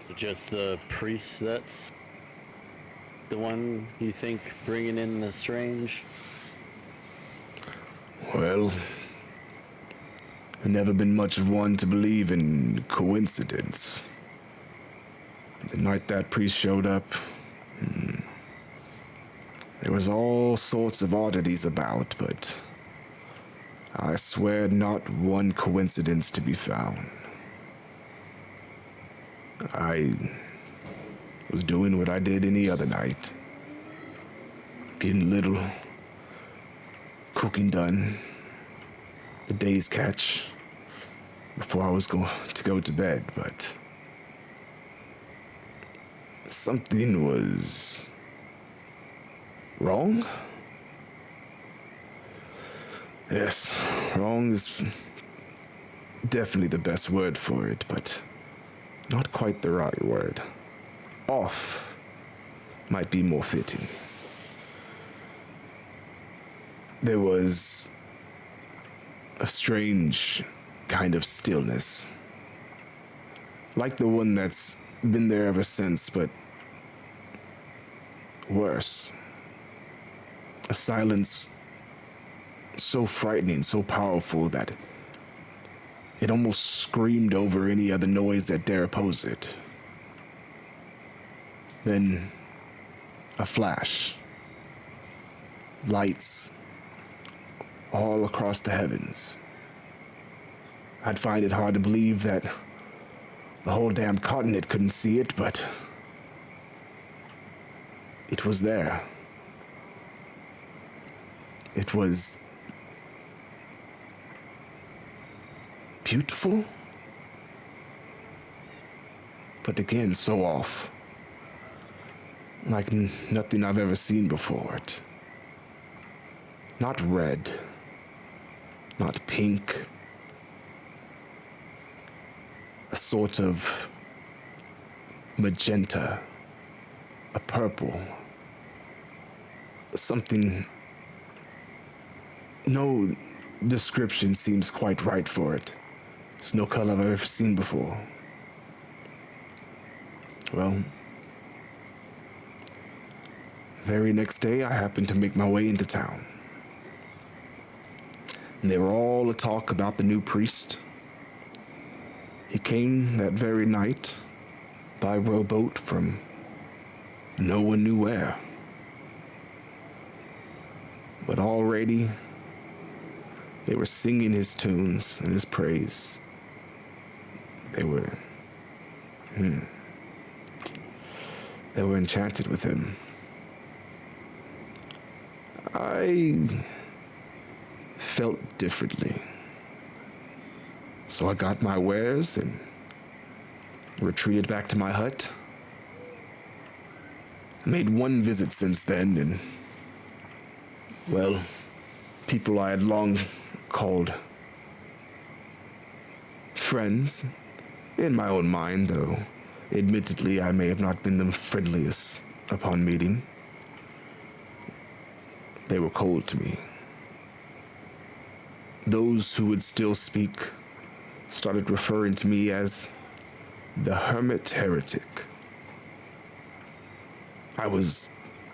[SPEAKER 3] Is it just the priest that's the one you think bringing in the strange?
[SPEAKER 6] Well, I've never been much of one to believe in coincidence. The night that priest showed up, there was all sorts of oddities about, but I swear not one coincidence to be found. I was doing what I did any other night. Getting a little cooking done, the day's catch, before I was going to go to bed, but something was wrong? Yes, wrong is definitely the best word for it, but not quite the right word. Off might be more fitting. There was a strange kind of stillness, like the one that's been there ever since, but worse. A silence so frightening, so powerful that it almost screamed over any other noise that dare oppose it. Then, a flash. Lights all across the heavens. I'd find it hard to believe that the whole damn continent couldn't see it, but it was there. It was beautiful, but again, so off. Like nothing I've ever seen before. Not red, not pink. A sort of magenta, a purple, something. No description seems quite right for it. It's no color I've ever seen before. Well, the very next day I happened to make my way into town. And they were all a talk about the new priest. He came that very night by rowboat from no one knew where. But already they were singing his tunes and his praise. They were enchanted with him. I felt differently. So I got my wares and retreated back to my hut. I made one visit since then, and, well, people I had long called friends, in my own mind, though admittedly I may have not been the friendliest upon meeting. They were cold to me. Those who would still speak started referring to me as the hermit heretic. I was,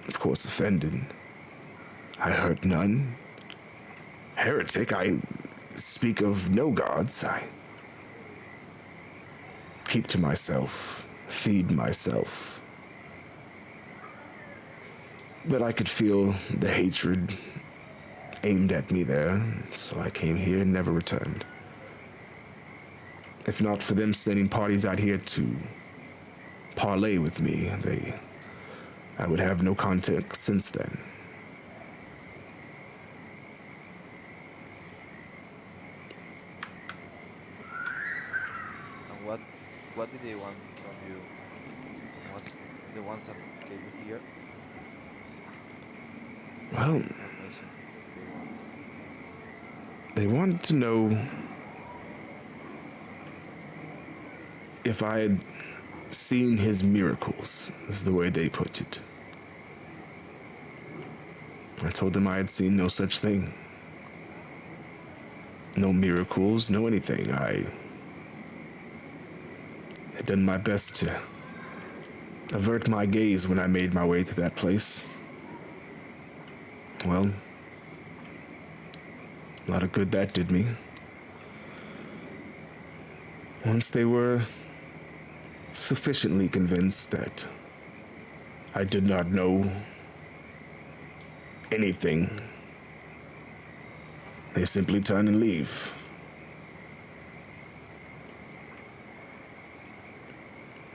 [SPEAKER 6] of course, offended. I hurt none. Heretic? I speak of no gods. I keep to myself, feed myself. But I could feel the hatred aimed at me there, so I came here and never returned. If not for them sending parties out here to parlay with me, I would have no contact since then.
[SPEAKER 5] And what did they want from you? What's the ones that came here?
[SPEAKER 6] Well, they wanted to know if I had seen his miracles, is the way they put it. I told them I had seen no such thing. No miracles, no anything. I had done my best to avert my gaze when I made my way through that place. Well, a lot of good that did me. Once they were sufficiently convinced that I did not know anything, they simply turn and leave.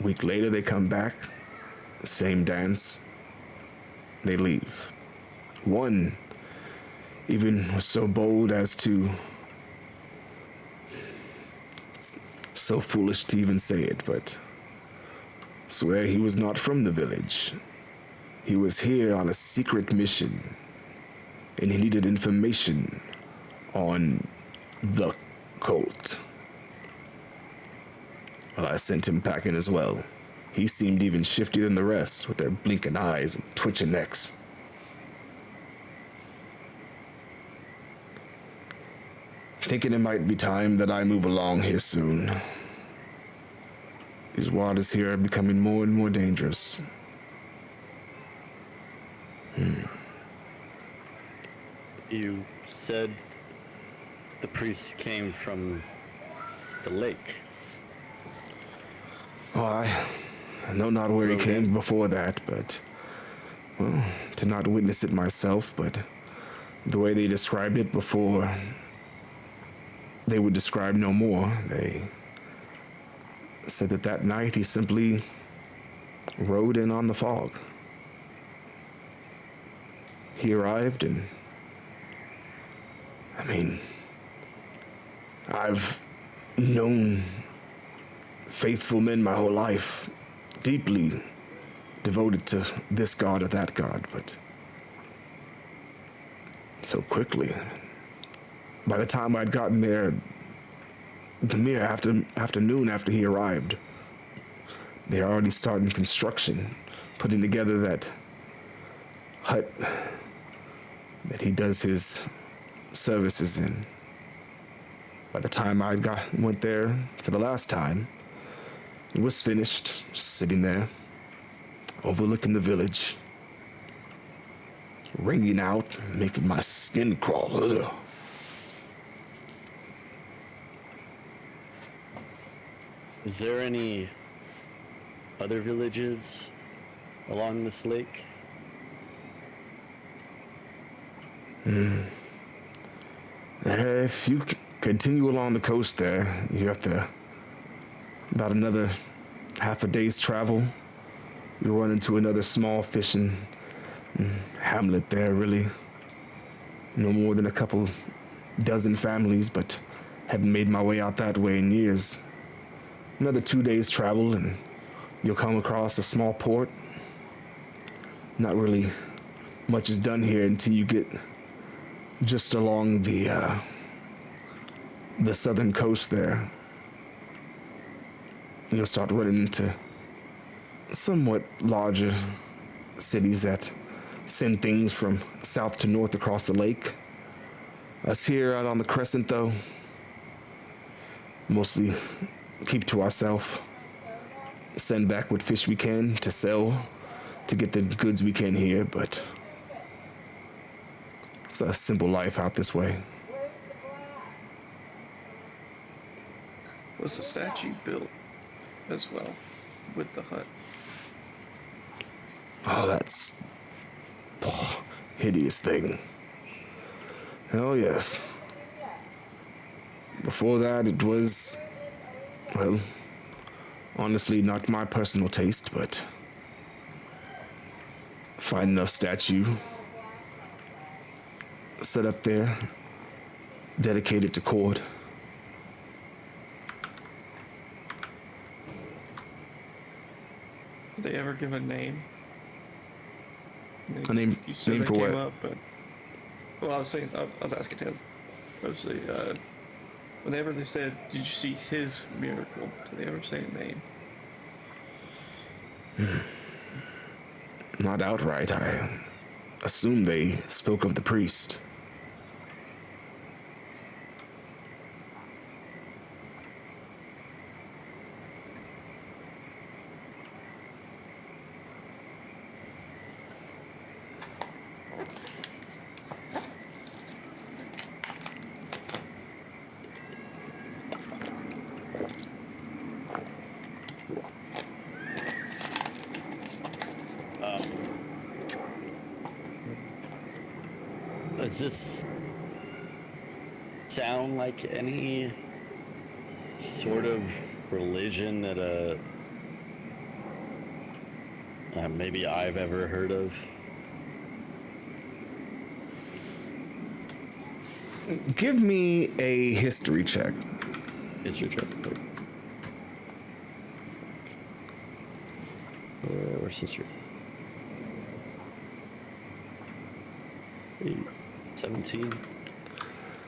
[SPEAKER 6] A week later, they come back, the same dance, they leave. One even was so bold as to, it's so foolish to even say it, but swear he was not from the village. He was here on a secret mission, and he needed information on the cult. Well, I sent him packing as well. He seemed even shiftier than the rest, with their blinking eyes and twitching necks. Thinking it might be time that I move along here soon. These waters here are becoming more and more dangerous.
[SPEAKER 3] You said the priests came from the lake.
[SPEAKER 6] Oh, I know not where he came before that, but, well, to not witness it myself, but the way they described it before they would describe no more, they said that that night he simply rode in on the fog. He arrived and, I mean, I've known faithful men my whole life, deeply devoted to this god or that god, but so quickly. By the time I'd gotten there, the mere afternoon after he arrived, they're already starting construction, putting together that hut that he does his services in. By the time went there for the last time, it was finished, sitting there, overlooking the village, ringing out, making my skin crawl. Ugh.
[SPEAKER 3] Is there any other villages along this lake?
[SPEAKER 6] If you continue along the coast there, you have to, about another half a day's travel, you run into another small fishing hamlet there, really. No more than a couple dozen families, but haven't made my way out that way in years. Another 2 days travel and you'll come across a small port. Not really much is done here until you get just along the southern coast there. You'll start running into somewhat larger cities that send things from south to north across the lake. Us here out on the crescent, though, mostly keep to ourselves. Send back what fish we can to sell, to get the goods we can here, but it's a simple life out this way.
[SPEAKER 7] Was the statue built as well with the hut?
[SPEAKER 6] Oh, that's hideous thing. Oh, yes. Before that, it was, well, honestly, not my personal taste, but fine enough statue set up there, dedicated to Cord.
[SPEAKER 7] Did they ever give a name?
[SPEAKER 6] A name-
[SPEAKER 7] You said
[SPEAKER 6] name
[SPEAKER 7] they
[SPEAKER 6] for
[SPEAKER 7] came
[SPEAKER 6] what?
[SPEAKER 7] Up, but, well, I was asking him. Mostly, whenever they said, "Did you see his miracle?" Did they ever say a name?
[SPEAKER 6] Not outright. I assume they spoke of the priest.
[SPEAKER 3] Does this sound like any sort of religion that maybe I've ever heard of?
[SPEAKER 6] Give me a history check.
[SPEAKER 3] History check. Where's history? 17.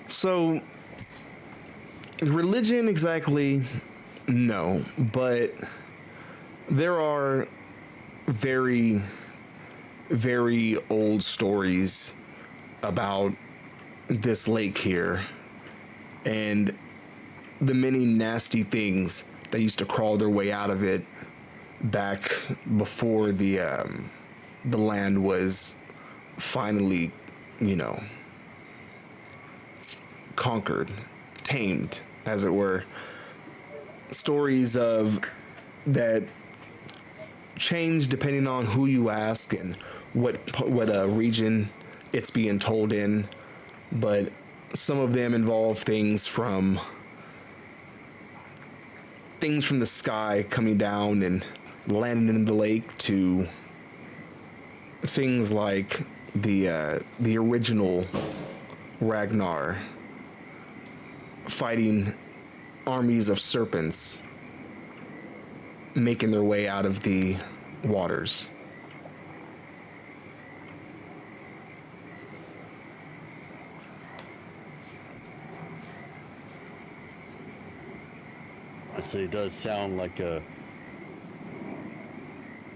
[SPEAKER 1] So, religion exactly, no, but there are very, very old stories about this lake here and the many nasty things that used to crawl their way out of it back before the land was finally, conquered, tamed, as it were. Stories of that change depending on who you ask and what region it's being told in, but some of them involve things from the sky coming down and landing in the lake to things like the original Ragnar fighting armies of serpents making their way out of the waters.
[SPEAKER 3] So it does sound like a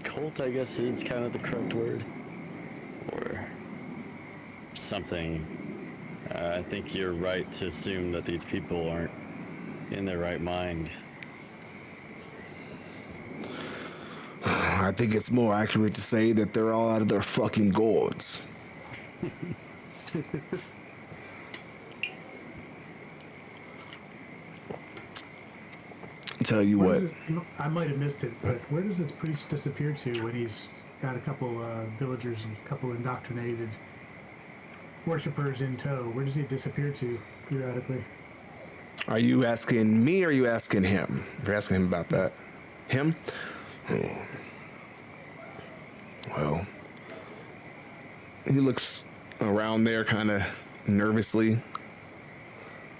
[SPEAKER 3] cult, I guess is kind of the correct word. Or something. I think you're right to assume that these people aren't in their right mind.
[SPEAKER 1] I think it's more accurate to say that they're all out of their fucking gourds. Tell you what.
[SPEAKER 4] I might have missed it, but where does this priest disappear to when he's got a couple villagers and a couple indoctrinated worshippers in tow? Where does he disappear to periodically?
[SPEAKER 1] Are you asking me or are you asking him? You're asking him about that. Him? Well, he looks around there kind of nervously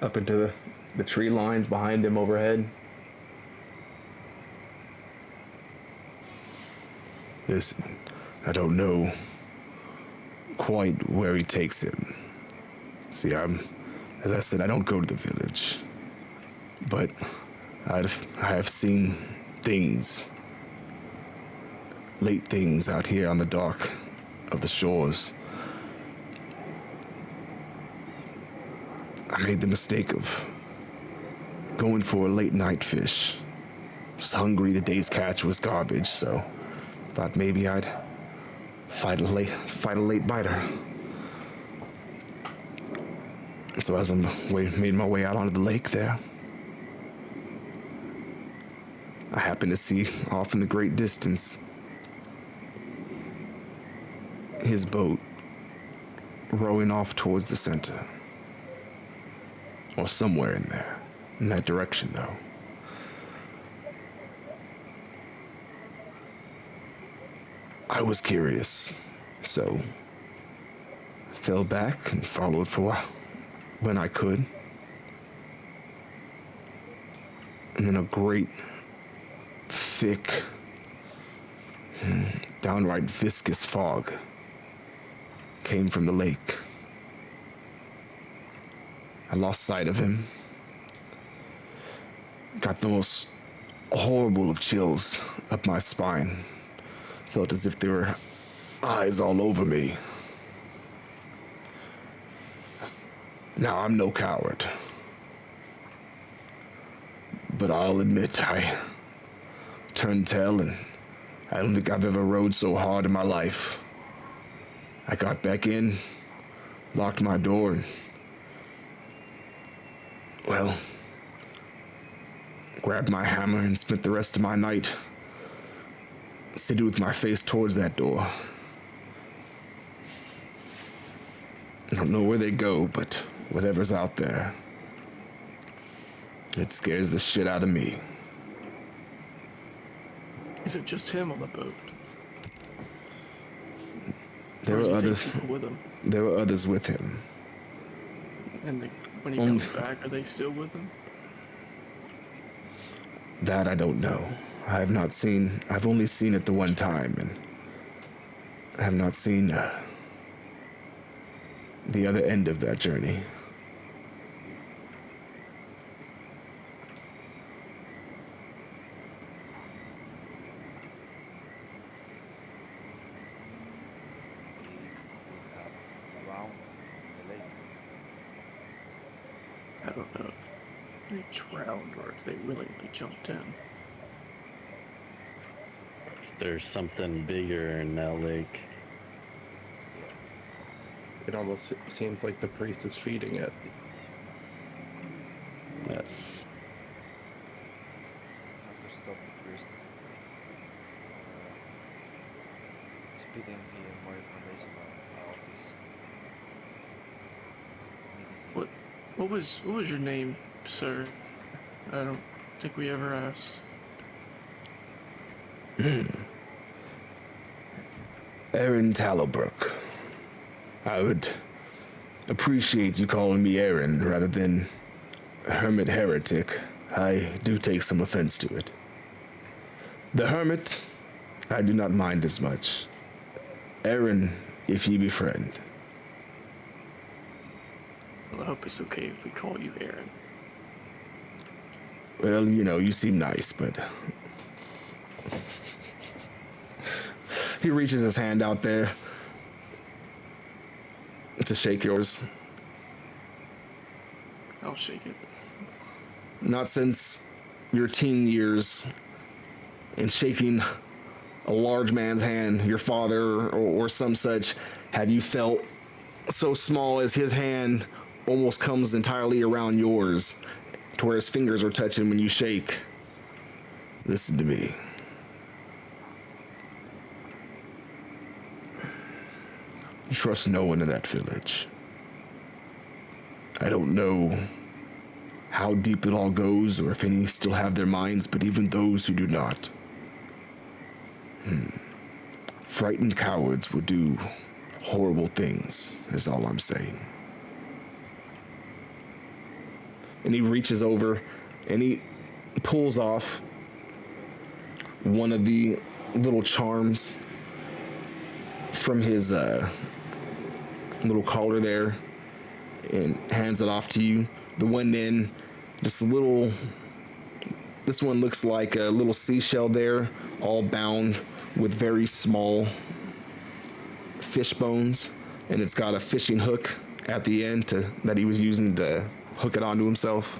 [SPEAKER 1] up into the tree lines behind him overhead. Listen, I don't know quite where he takes him. See, as I said, I don't go to the village, but I have seen things, late things out here on the dock of the shores. I made the mistake of going for a late night fish. Was hungry, the day's catch was garbage, so thought maybe I'd fight a late biter. So as I made my way out onto the lake there, I happened to see off in the great distance his boat rowing off towards the center. Or somewhere in there. In that direction, though. I was curious, so fell back and followed for when I could. And then a great, thick, downright viscous fog came from the lake. I lost sight of him. Got the most horrible of chills up my spine. Felt as if there were eyes all over me. Now, I'm no coward. But I'll admit I turned tail, and I don't think I've ever rode so hard in my life. I got back in, locked my door, and, well, grabbed my hammer and spent the rest of my night sitting with my face towards that door. I don't know where they go, but whatever's out there, it scares the shit out of me.
[SPEAKER 7] Is it just him on the boat?
[SPEAKER 1] There
[SPEAKER 7] Or
[SPEAKER 1] were
[SPEAKER 7] does he take
[SPEAKER 1] others.
[SPEAKER 7] people with him?
[SPEAKER 1] There were others with him.
[SPEAKER 7] And when he comes back, are they still with him?
[SPEAKER 1] That I don't know. I have not seen. I've only seen it the one time, and I have not seen the other end of that journey.
[SPEAKER 7] they drowned or if they willingly jumped in.
[SPEAKER 3] If there's something bigger in that lake.
[SPEAKER 8] It almost seems like the priest is feeding it.
[SPEAKER 3] That's
[SPEAKER 5] Have to stop the priest. Speeding here more information about this.
[SPEAKER 7] What was your name, sir? I don't think we ever asked.
[SPEAKER 6] Aaron Tallow-Brook. I would appreciate you calling me Aaron rather than Hermit Heretic. I do take some offense to it. The Hermit, I do not mind as much. Aaron, if ye be friend.
[SPEAKER 7] Well, I hope it's okay if we call you Aaron.
[SPEAKER 6] Well, you know, you seem nice, but... He reaches his hand out there to shake yours.
[SPEAKER 7] I'll shake it.
[SPEAKER 6] Not since your teen years in shaking a large man's hand, your father or some such, have you felt so small as his hand almost comes entirely around yours to where his fingers are touching when you shake. Listen to me. You trust no one in that village. I don't know how deep it all goes or if any still have their minds, but even those who do not. Frightened cowards will do horrible things, is all I'm saying. And he reaches over and he pulls off one of the little charms from his little collar there and hands it off to you. The one in just a little, this one looks like a little seashell there, all bound with very small fish bones, and it's got a fishing hook at the end that he was using to hook it onto himself.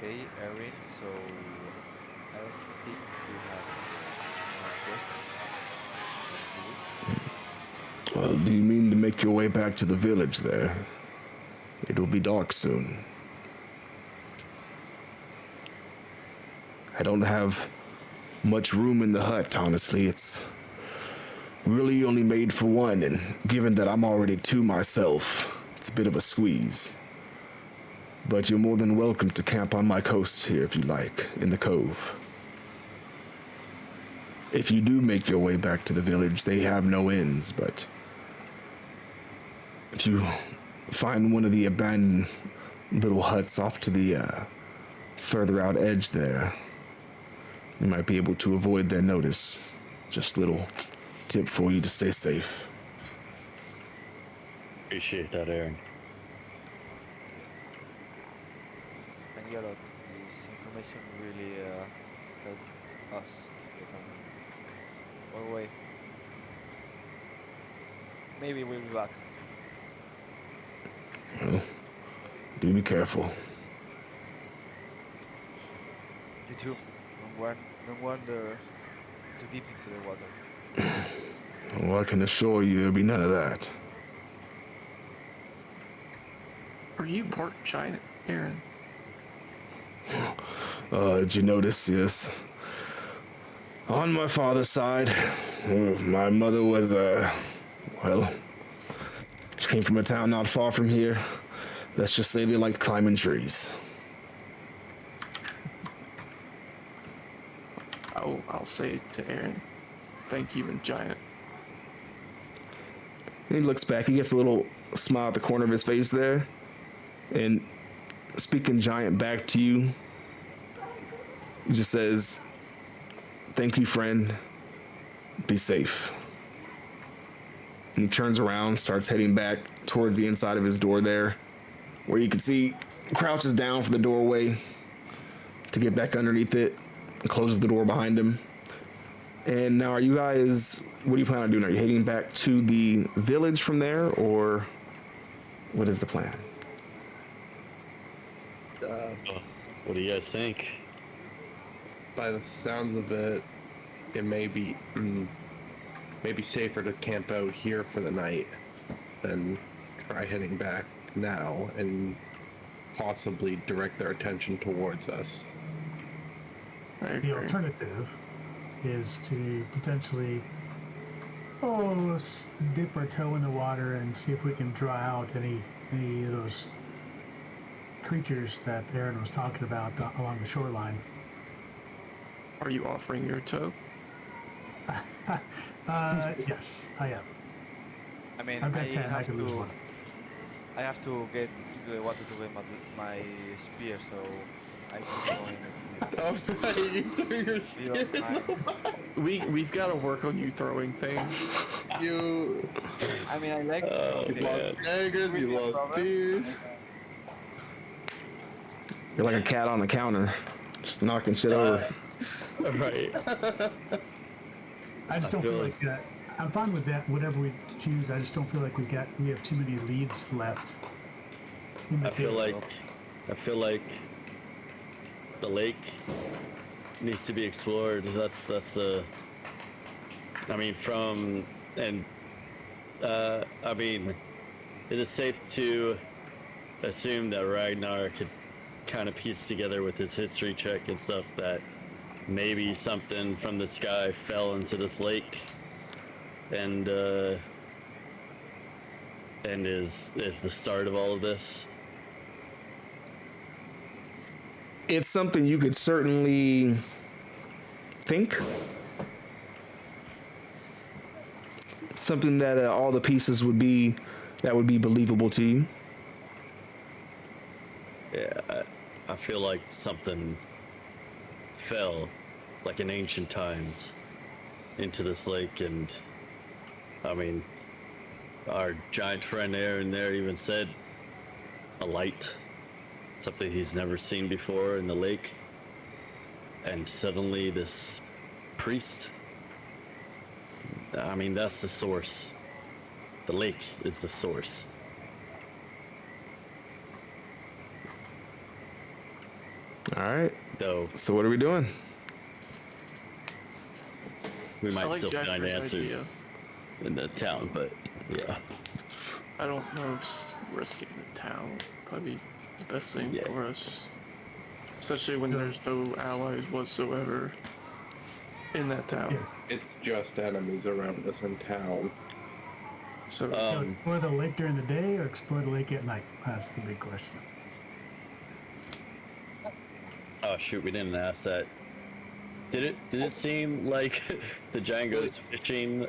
[SPEAKER 5] Okay, Erin, so I don't think we have questions.
[SPEAKER 6] Well, do you mean to make your way back to the village there? It will be dark soon. I don't have much room in the hut, honestly. It's really only made for one, and given that I'm already two myself, it's a bit of a squeeze. But you're more than welcome to camp on my coast here if you like, in the cove. If you do make your way back to the village, they have no inns, but if you find one of the abandoned little huts off to the further out edge there, you might be able to avoid their notice. Just a little tip for you to stay safe.
[SPEAKER 3] appreciate that, Aaron.
[SPEAKER 5] Thank you a lot. This information really helped us get on our way. Maybe we'll be back.
[SPEAKER 6] Well, do be careful.
[SPEAKER 5] You too. Don't wander too deep into the water.
[SPEAKER 6] Well, I can assure you there'll be none of that.
[SPEAKER 7] Are you part giant, Aaron?
[SPEAKER 6] Did you notice? Yes. On my father's side, my mother was, well, she came from a town not far from here. Let's just say they liked climbing trees.
[SPEAKER 7] I'll say to Aaron, thank you in giant.
[SPEAKER 6] And he looks back, he gets a little smile at the corner of his face there, and speaking giant back to you, he just says, thank you, friend. Be safe. And he turns around, starts heading back towards the inside of his door there, where you can see crouches down for the doorway,
[SPEAKER 1] to get back underneath it, closes the door behind him. And now, are you guys? What do you plan on doing? Are you heading back to the village from there, or what is the plan?
[SPEAKER 3] What do you guys think?
[SPEAKER 8] By the sounds of it, it may be maybe safer to camp out here for the night than try heading back now and possibly direct their attention towards us.
[SPEAKER 7] I
[SPEAKER 4] The
[SPEAKER 7] agree.
[SPEAKER 4] alternative is to potentially dip our toe in the water and see if we can draw out any of those creatures that Aaron was talking about along the shoreline.
[SPEAKER 7] Are you offering your toe?
[SPEAKER 4] Yes, I am.
[SPEAKER 5] I mean,
[SPEAKER 4] I've got
[SPEAKER 5] I
[SPEAKER 4] 10, I
[SPEAKER 5] have
[SPEAKER 4] can lose
[SPEAKER 5] to.
[SPEAKER 4] one.
[SPEAKER 5] I have to get into the water to get my spear, so I can go in.
[SPEAKER 8] Oh, right, you threw your
[SPEAKER 5] If you don't mind.
[SPEAKER 7] We've got to work on you throwing things.
[SPEAKER 8] You
[SPEAKER 5] I mean, I like to throw
[SPEAKER 3] man.
[SPEAKER 5] things.
[SPEAKER 8] lost daggers, you
[SPEAKER 5] Really a
[SPEAKER 8] lost
[SPEAKER 5] problem.
[SPEAKER 8] spears.
[SPEAKER 1] You're like a cat on the counter, just knocking shit over.
[SPEAKER 3] Right.
[SPEAKER 4] I just don't feel
[SPEAKER 3] feel
[SPEAKER 4] like I'm fine with that. Whatever we choose, I just don't feel like we have too many leads left. In the
[SPEAKER 3] I feel
[SPEAKER 4] field.
[SPEAKER 3] like the lake needs to be explored. That's I mean, is it safe to assume that Ragnar could kind of piece together with his history check and stuff that maybe something from the sky fell into this lake and is the start of all of this?
[SPEAKER 1] It's something you could certainly think. It's something that all the pieces would be believable to you.
[SPEAKER 3] Yeah, I feel like something fell, like in ancient times, into this lake, and I mean, our giant friend Aaron there even said a light, something he's never seen before in the lake, and suddenly this priest. I mean, that's the source. The lake is the source.
[SPEAKER 1] All right.
[SPEAKER 3] Though
[SPEAKER 1] So what are we doing?
[SPEAKER 3] we
[SPEAKER 7] I
[SPEAKER 3] might
[SPEAKER 7] like
[SPEAKER 3] still find
[SPEAKER 7] Jasper's
[SPEAKER 3] answers
[SPEAKER 7] idea.
[SPEAKER 3] in the town, but yeah.
[SPEAKER 7] I don't know if risking the town would probably be the best thing
[SPEAKER 3] Yeah.
[SPEAKER 7] for us. Especially when there's no allies whatsoever in that town.
[SPEAKER 4] Yeah.
[SPEAKER 8] It's just enemies around us in town.
[SPEAKER 7] So
[SPEAKER 4] So explore the lake during the day or explore the lake at night? That's the big question.
[SPEAKER 3] Oh shoot, we didn't ask that. Did it seem like the giant goes fishing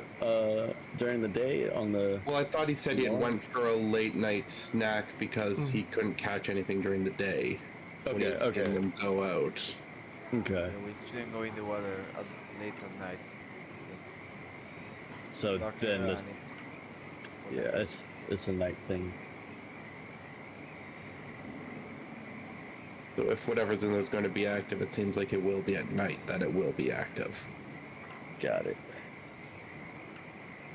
[SPEAKER 3] during the day on the?
[SPEAKER 8] Well, I thought he said he had went for a late night snack because he couldn't catch anything during the day. When he
[SPEAKER 3] Okay,
[SPEAKER 8] had seen
[SPEAKER 3] okay.
[SPEAKER 8] them go out.
[SPEAKER 3] Okay.
[SPEAKER 5] Yeah, we shouldn't go in the water late at night.
[SPEAKER 3] So
[SPEAKER 5] Dark
[SPEAKER 3] then
[SPEAKER 5] and
[SPEAKER 3] this, yeah, it's a night thing.
[SPEAKER 8] So if whatever's in there is going to be active, it seems like it will be at night that it will be active.
[SPEAKER 3] Got it.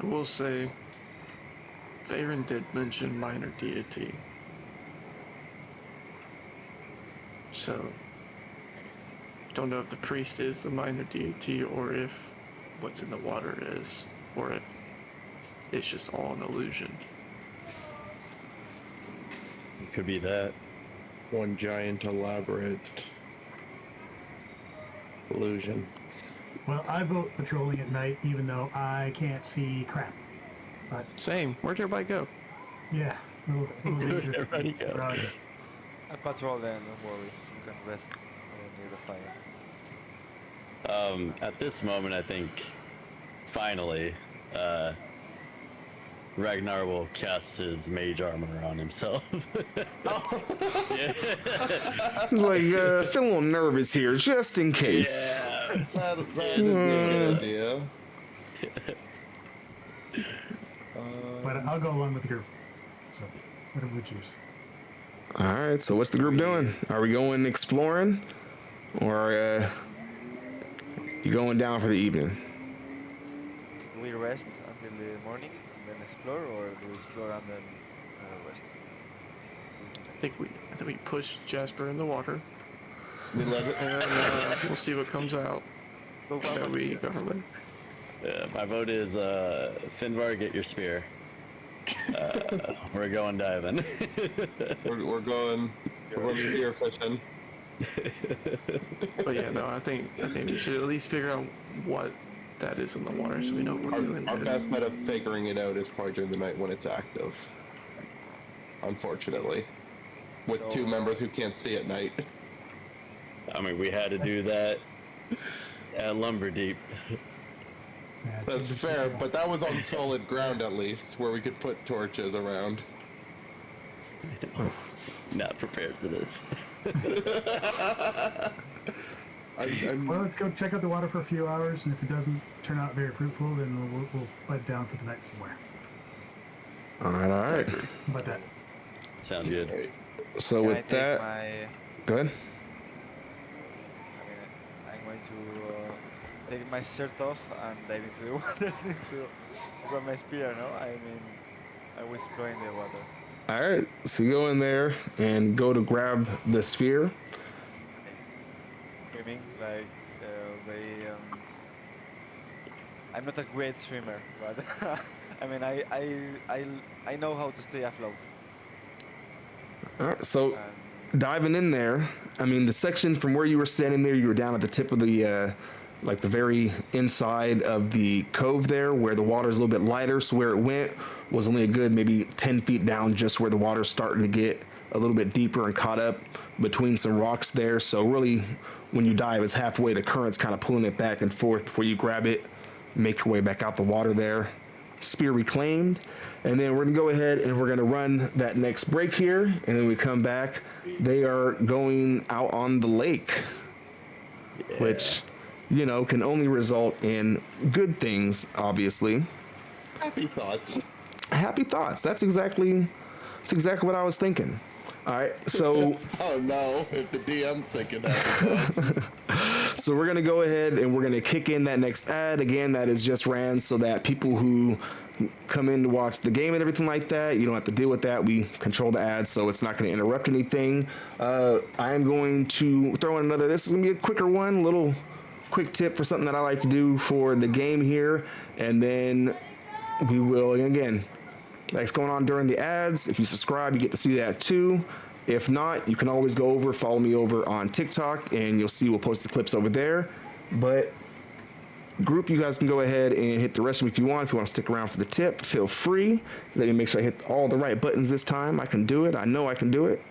[SPEAKER 7] I will say, Varen did mention minor deity. So, don't know if the priest is the minor deity or if what's in the water is, or if it's just all an illusion.
[SPEAKER 3] It could be that.
[SPEAKER 8] One giant elaborate illusion.
[SPEAKER 4] Well, I vote patrolling at night, even though I can't see crap. But
[SPEAKER 7] Same. Where'd everybody go?
[SPEAKER 4] yeah, little dangerous.
[SPEAKER 3] Everybody go.
[SPEAKER 4] Right.
[SPEAKER 5] I patrol then, don't worry. You can rest near the fire.
[SPEAKER 3] At this moment, I think finally, Ragnar will cast his mage armor on himself.
[SPEAKER 1] Like, feel a little nervous here, just in case.
[SPEAKER 3] Yeah.
[SPEAKER 2] That's a good idea.
[SPEAKER 4] But I'll go along with the group. So, whatever we choose.
[SPEAKER 1] All right. So what's the group doing? Are we going exploring, or you going down for the evening?
[SPEAKER 5] Do we rest until the morning and then explore, or do we explore and then rest?
[SPEAKER 7] I think we push Jasper in the water,
[SPEAKER 8] We let it.
[SPEAKER 7] and then we'll see what comes out.
[SPEAKER 5] Go
[SPEAKER 7] That
[SPEAKER 5] Papa.
[SPEAKER 7] we go from there.
[SPEAKER 3] My vote is Finbar, get your spear. We're going diving.
[SPEAKER 8] We're going spear fishing.
[SPEAKER 7] But yeah, no, I think we should at least figure out what that is in the water, so we know what we're doing.
[SPEAKER 8] Our best bet of figuring it out is probably during the night when it's active. Unfortunately, with two members who can't see at night.
[SPEAKER 3] I mean, we had to do that at Lumber Deep.
[SPEAKER 4] Yeah,
[SPEAKER 8] That's fair, but that was on solid ground at least, where we could put torches around.
[SPEAKER 3] Not prepared for this.
[SPEAKER 4] Well, let's go check out the water for a few hours, and if it doesn't turn out very fruitful, then we'll bed down for the night somewhere.
[SPEAKER 1] All right.
[SPEAKER 4] How about that?
[SPEAKER 3] Sounds good.
[SPEAKER 1] So
[SPEAKER 5] Can I
[SPEAKER 1] with
[SPEAKER 5] take
[SPEAKER 1] that,
[SPEAKER 5] my,
[SPEAKER 1] go ahead.
[SPEAKER 5] I mean, I'm going to take my shirt off and dive into the water to grab my spear, no? I mean, I was exploring the water.
[SPEAKER 1] All right, so you go in there and go to grab the sphere.
[SPEAKER 5] Swimming, like, very, I'm not a great swimmer, but I mean, I know how to stay afloat.
[SPEAKER 1] All right, so
[SPEAKER 5] And
[SPEAKER 1] diving in there, I mean, the section from where you were standing there, you were down at the tip of the, like the very inside of the cove there, where the water's a little bit lighter. So where it went was only a good maybe 10 feet down, just where the water's starting to get a little bit deeper and caught up between some rocks there. So really, when you dive, it's halfway. The current's kind of pulling it back and forth before you grab it, make your way back out the water there. Spear reclaimed. And then we're gonna go ahead and we're gonna run that next break here, and then we come back. They are going out on the lake, which, you know, can only result in good things, obviously.
[SPEAKER 8] Happy thoughts.
[SPEAKER 1] Happy thoughts. That's exactly what I was thinking. All right, so
[SPEAKER 2] Oh no, if the DM thinking that.
[SPEAKER 1] so we're gonna go ahead and we're gonna kick in that next ad. Again, that is just ran so that people who come in to watch the game and everything like that, you don't have to deal with that. We control the ads, so it's not going to interrupt anything. I am going to throw in another. This is going to be a quicker one, little quick tip for something that I like to do for the game here, and then we will again. That's going on during the ads. If you subscribe, you get to see that too. If not, you can always go over, follow me over on TikTok, and you'll see we'll post the clips over there. But group, you guys can go ahead and hit the rest of them if you want. If you want to stick around for the tip, feel free. Let me make sure I hit all the right buttons this time. I can do it. I know I can do it.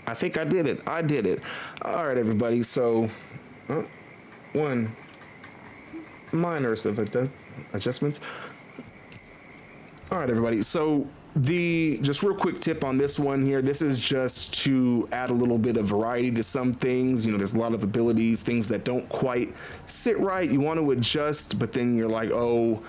[SPEAKER 1] I think I did it. I did it. All right, everybody. So, one minor of adjustments. All right, everybody. So just real quick tip on this one here. This is just to add a little bit of variety to some things. You know, there's a lot of abilities, things that don't quite sit right. You want to adjust, but then you're like, oh,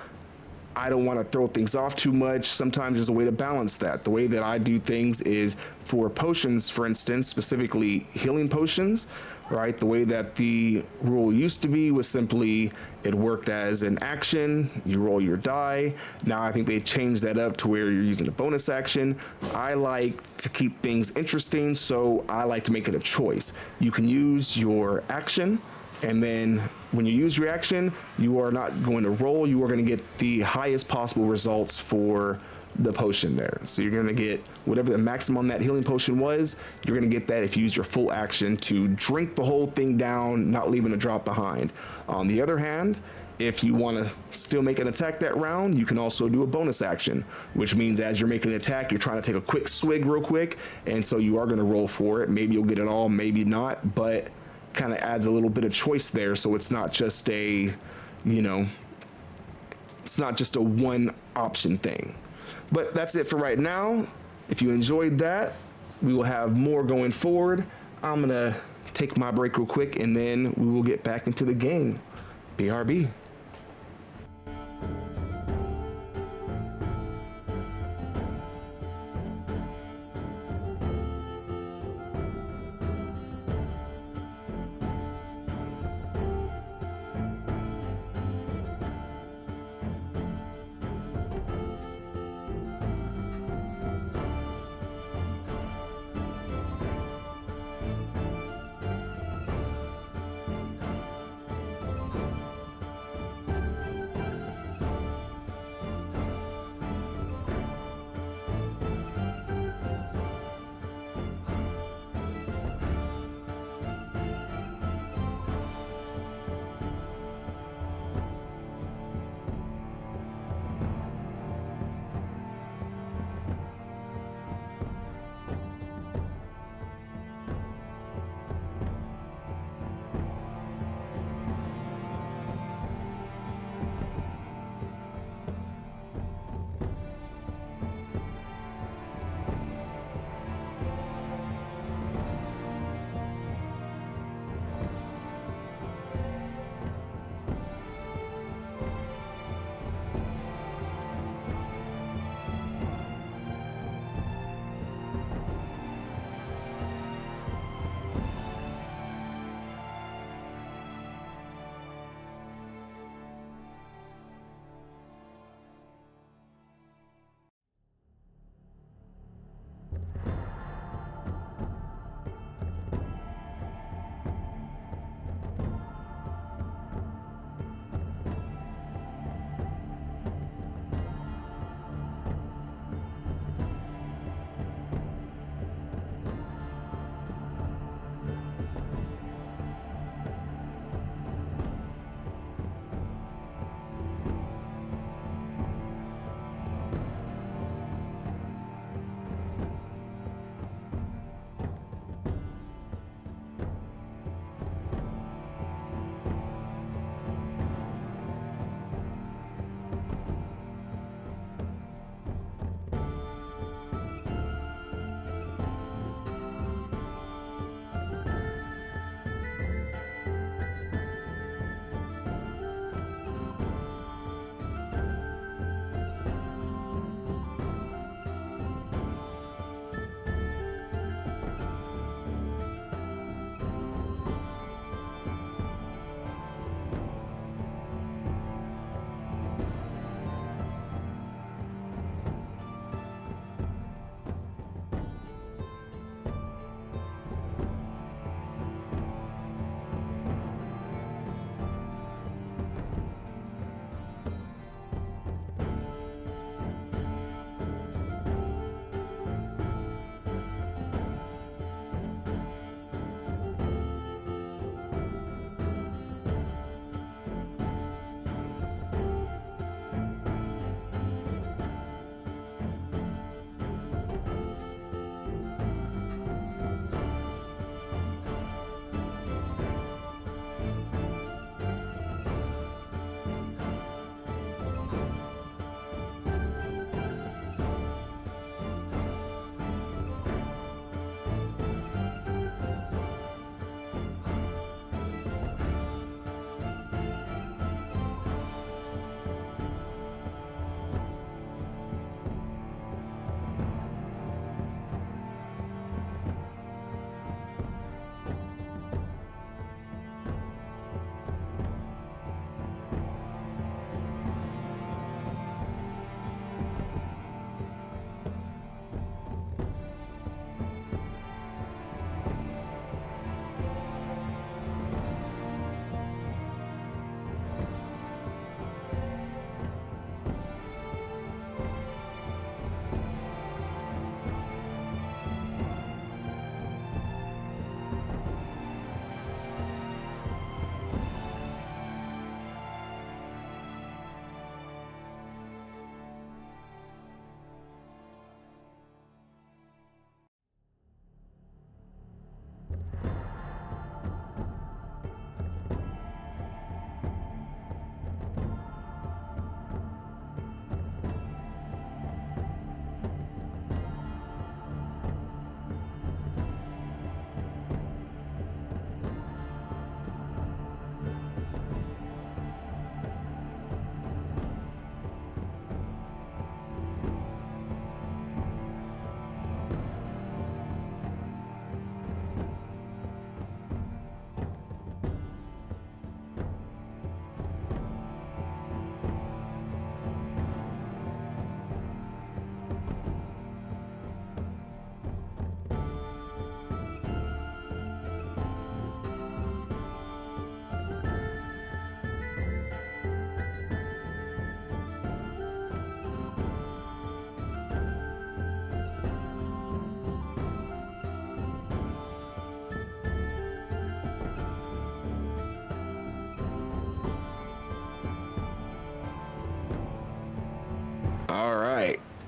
[SPEAKER 1] I don't want to throw things off too much. Sometimes there's a way to balance that. The way that I do things is for potions, for instance, specifically healing potions, right? The way that the rule used to be was simply it worked as an action, you roll your die. Now I think they changed that up to where you're using a bonus action. I like to keep things interesting, so I like to make it a choice. You can use your action, and then when you use your action, you are not going to roll, you are going to get the highest possible results for the potion there. So you're going to get whatever the maximum on that healing potion was, you're going to get that if you use your full action to drink the whole thing down, not leaving a drop behind. On the other hand, if you want to still make an attack that round, you can also do a bonus action, which means as you're making an attack, you're trying to take a quick swig real quick, and so you are going to roll for it. Maybe you'll get it all, maybe not, but kind of adds a little bit of choice there, so it's not just a, you know, it's not just a one option thing. But that's it for right now. If you enjoyed that, we will have more going forward. I'm gonna take my break real quick, and then we will get back into the game. BRB.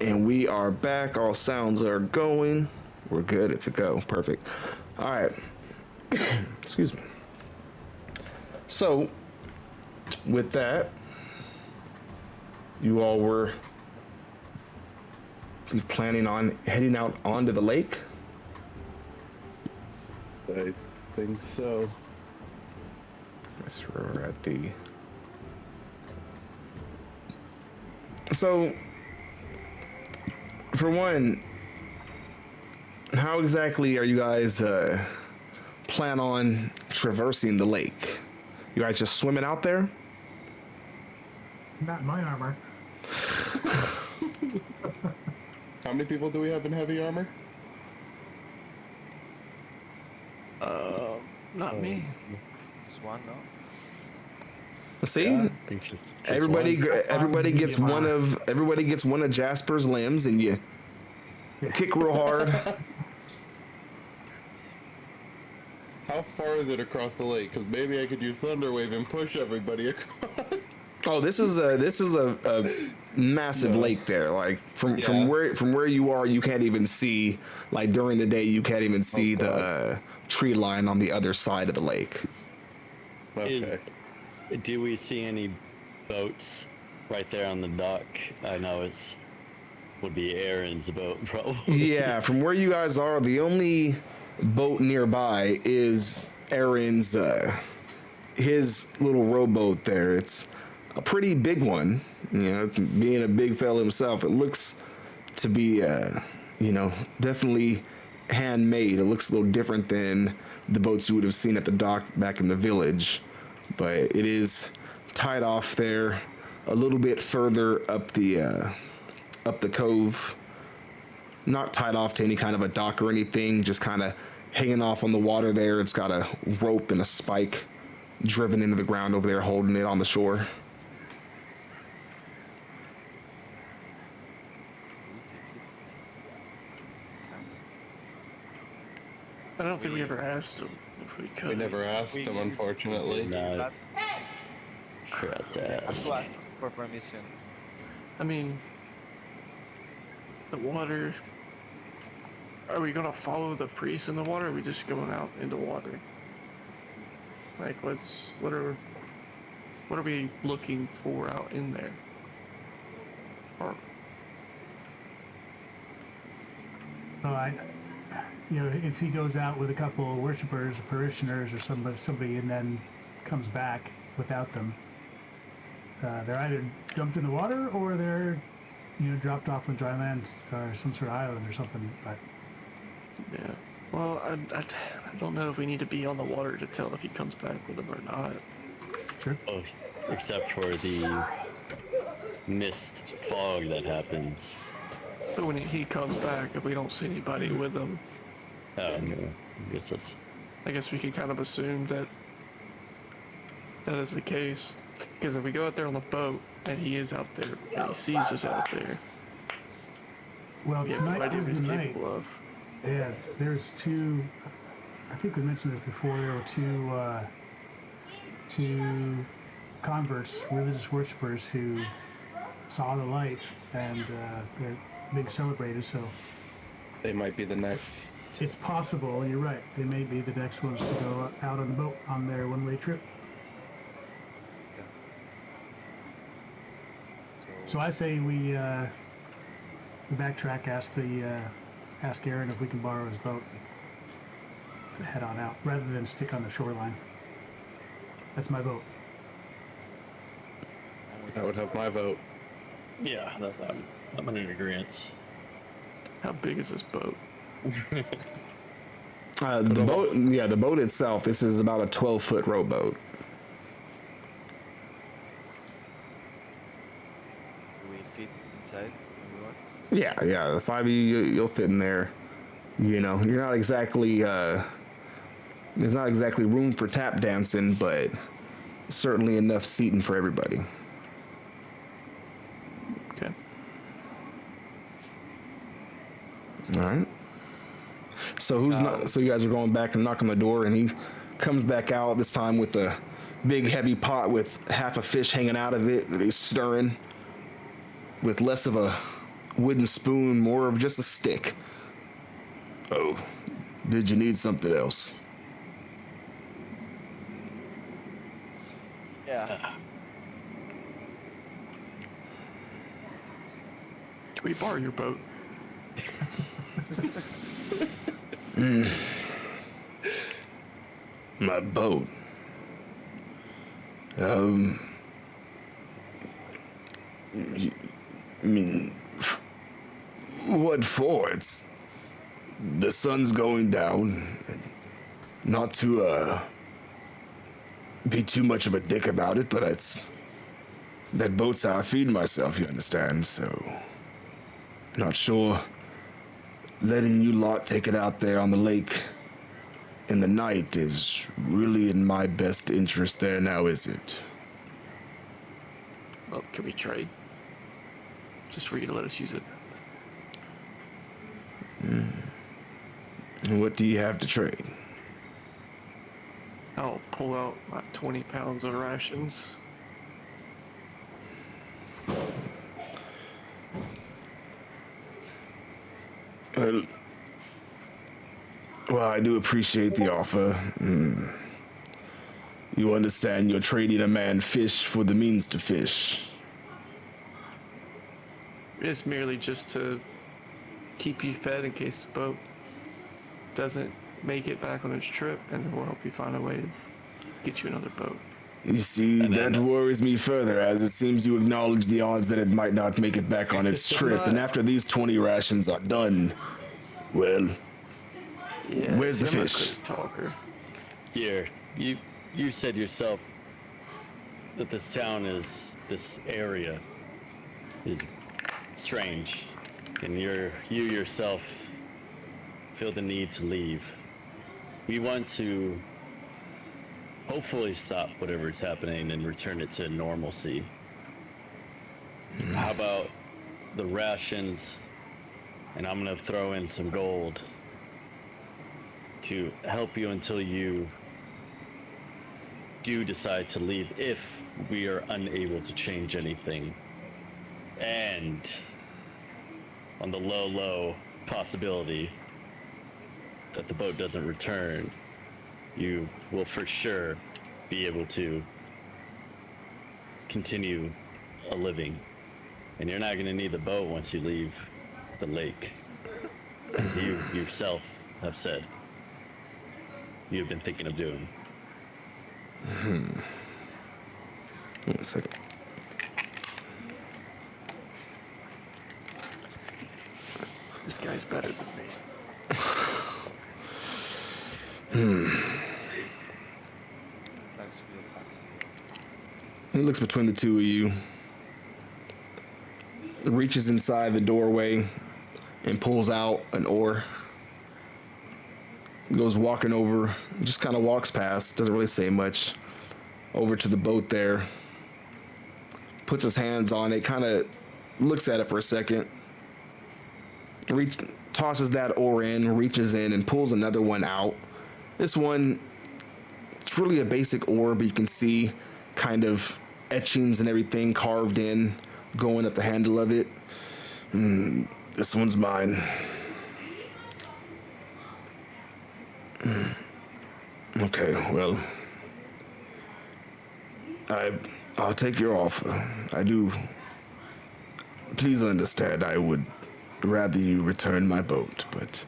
[SPEAKER 1] And we are back. All sounds are going. We're good. It's a go. Perfect. All right. Excuse me. So, with that, you all were planning on heading out onto the lake?
[SPEAKER 2] I think so.
[SPEAKER 1] Yes, we're at the... So, for one, how exactly are you guys plan on traversing the lake? You guys just swimming out there?
[SPEAKER 4] Not in my armor.
[SPEAKER 2] How many people do we have in heavy armor?
[SPEAKER 7] Not me.
[SPEAKER 5] Just one, no?
[SPEAKER 1] See,
[SPEAKER 3] I think just
[SPEAKER 1] everybody gets
[SPEAKER 4] medium
[SPEAKER 1] one
[SPEAKER 4] armor.
[SPEAKER 1] everybody gets one of Jasper's limbs, and you kick real hard.
[SPEAKER 2] How far is it across the lake? Because maybe I could use Thunderwave and push everybody across.
[SPEAKER 1] Oh, this is a massive lake there. Like from
[SPEAKER 2] Yeah.
[SPEAKER 1] where you are, you can't even see. Like during the day, you can't even see the tree line on the other side of the lake.
[SPEAKER 2] Okay.
[SPEAKER 3] Do we see any boats right there on the dock? I know would be Aaron's boat, probably.
[SPEAKER 1] Yeah, from where you guys are, the only boat nearby is Aaron's his little rowboat there. It's a pretty big one, you know, being a big fella himself. It looks to be definitely handmade. It looks a little different than the boats you would have seen at the dock back in the village, but it is tied off there a little bit further up the cove. Not tied off to any kind of a dock or anything, just kind of hanging off on the water there. It's got a rope and a spike driven into the ground over there, holding it on the shore.
[SPEAKER 7] I don't think we ever asked him if we could.
[SPEAKER 2] We never asked them, unfortunately.
[SPEAKER 3] No,
[SPEAKER 5] Not-
[SPEAKER 3] forgot to
[SPEAKER 5] I have
[SPEAKER 3] ask.
[SPEAKER 5] to ask for permission.
[SPEAKER 7] I mean, the water. Are we gonna follow the priest in the water? Or are we just going out in the water? Like, what are we looking for out in there? Or
[SPEAKER 4] If he goes out with a couple of worshippers, parishioners, or somebody, and then comes back without them, they're either dumped in the water or they're, dropped off on dry land or some sort of island or something. But
[SPEAKER 7] yeah. Well, I don't know if we need to be on the water to tell if he comes back with them or not.
[SPEAKER 4] sure.
[SPEAKER 3] Oh, except for the mist fog that happens.
[SPEAKER 7] But when he comes back, if we don't see anybody with him,
[SPEAKER 3] No, I guess that's
[SPEAKER 7] I guess we can kind of assume that is the case. Because if we go out there on the boat and he is out there and he sees us out there,
[SPEAKER 4] Well,
[SPEAKER 7] we have
[SPEAKER 4] tonight
[SPEAKER 7] no idea what
[SPEAKER 4] is
[SPEAKER 7] he's
[SPEAKER 4] the night.
[SPEAKER 7] capable of.
[SPEAKER 4] Yeah, there's two. I think we mentioned this before. There were two converts, religious worshippers, who saw the light, and they're big celebrators. So
[SPEAKER 8] They might be the next.
[SPEAKER 4] it's possible. You're right. They may be the next ones to go out on the boat on their one-way trip. So I say we backtrack, ask Aaron if we can borrow his boat, and head on out rather than stick on the shoreline. That's my vote.
[SPEAKER 2] That would have my vote.
[SPEAKER 3] yeah. I'm in agreement.
[SPEAKER 7] How big is this boat?
[SPEAKER 1] The boat itself, this is about a 12-foot rowboat.
[SPEAKER 5] Do we fit inside? Everyone?
[SPEAKER 1] Yeah, the five of you'll fit in there. You're not exactly, there's not exactly room for tap dancing, but certainly enough seating for everybody.
[SPEAKER 7] Okay.
[SPEAKER 1] All right. So so you guys are going back and knock on the door, and he comes back out this time with a big heavy pot with half a fish hanging out of it that he's stirring with less of a
[SPEAKER 6] wooden spoon, more of just a stick. Oh, did you need something else?
[SPEAKER 5] Yeah.
[SPEAKER 7] Can we borrow your boat?
[SPEAKER 6] My boat. I mean, what for? It's the sun's going down. Not to be too much of a dick about it, but that boat's how I feed myself. You understand? So, not sure. Letting you lot take it out there on the lake in the night is really in my best interest there now, is it?
[SPEAKER 7] Well, can we trade? Just for you to let us use it.
[SPEAKER 6] And what do you have to trade?
[SPEAKER 7] I'll pull out like 20 pounds of rations.
[SPEAKER 6] Well, I do appreciate the offer. You understand you're trading a man fish for the means to fish.
[SPEAKER 7] It's merely just to keep you fed in case the boat doesn't make it back on its trip, and then we'll help you find a way to get you another boat.
[SPEAKER 6] You see, that worries me further, as it seems you acknowledge the odds that it might not make it back on its trip, and after these 20 rations are done, well,
[SPEAKER 7] Yeah,
[SPEAKER 6] where's the
[SPEAKER 7] see, I'm not a
[SPEAKER 6] fish?
[SPEAKER 7] quick talker.
[SPEAKER 3] Here, you said yourself that this area is strange, and you yourself feel the need to leave. We want to hopefully stop whatever is happening and return it to normalcy. How about the rations? And I'm gonna throw in some gold to help you until you do decide to leave, if we are unable to change anything. And on the low possibility that the boat doesn't return, you will for sure be able to continue a living. And you're not going to need the boat once you leave the lake, as you yourself have said you've been thinking of doing.
[SPEAKER 6] 1 second.
[SPEAKER 7] This guy's better than me.
[SPEAKER 5] Thanks for your facts.
[SPEAKER 6] He looks between the two of you, reaches inside the doorway, and pulls out an oar. Goes walking over, just kind of walks past, doesn't really say much, over to the boat there, puts his hands on it, kind of looks at it for a second, tosses that oar in, reaches in, and pulls another one out. This one, it's really a basic oar, but you can see kind of etchings and everything carved in, going at the handle of it. This one's mine. Okay, well, I'll take your offer. I do. Please understand, I would rather you return my boat, but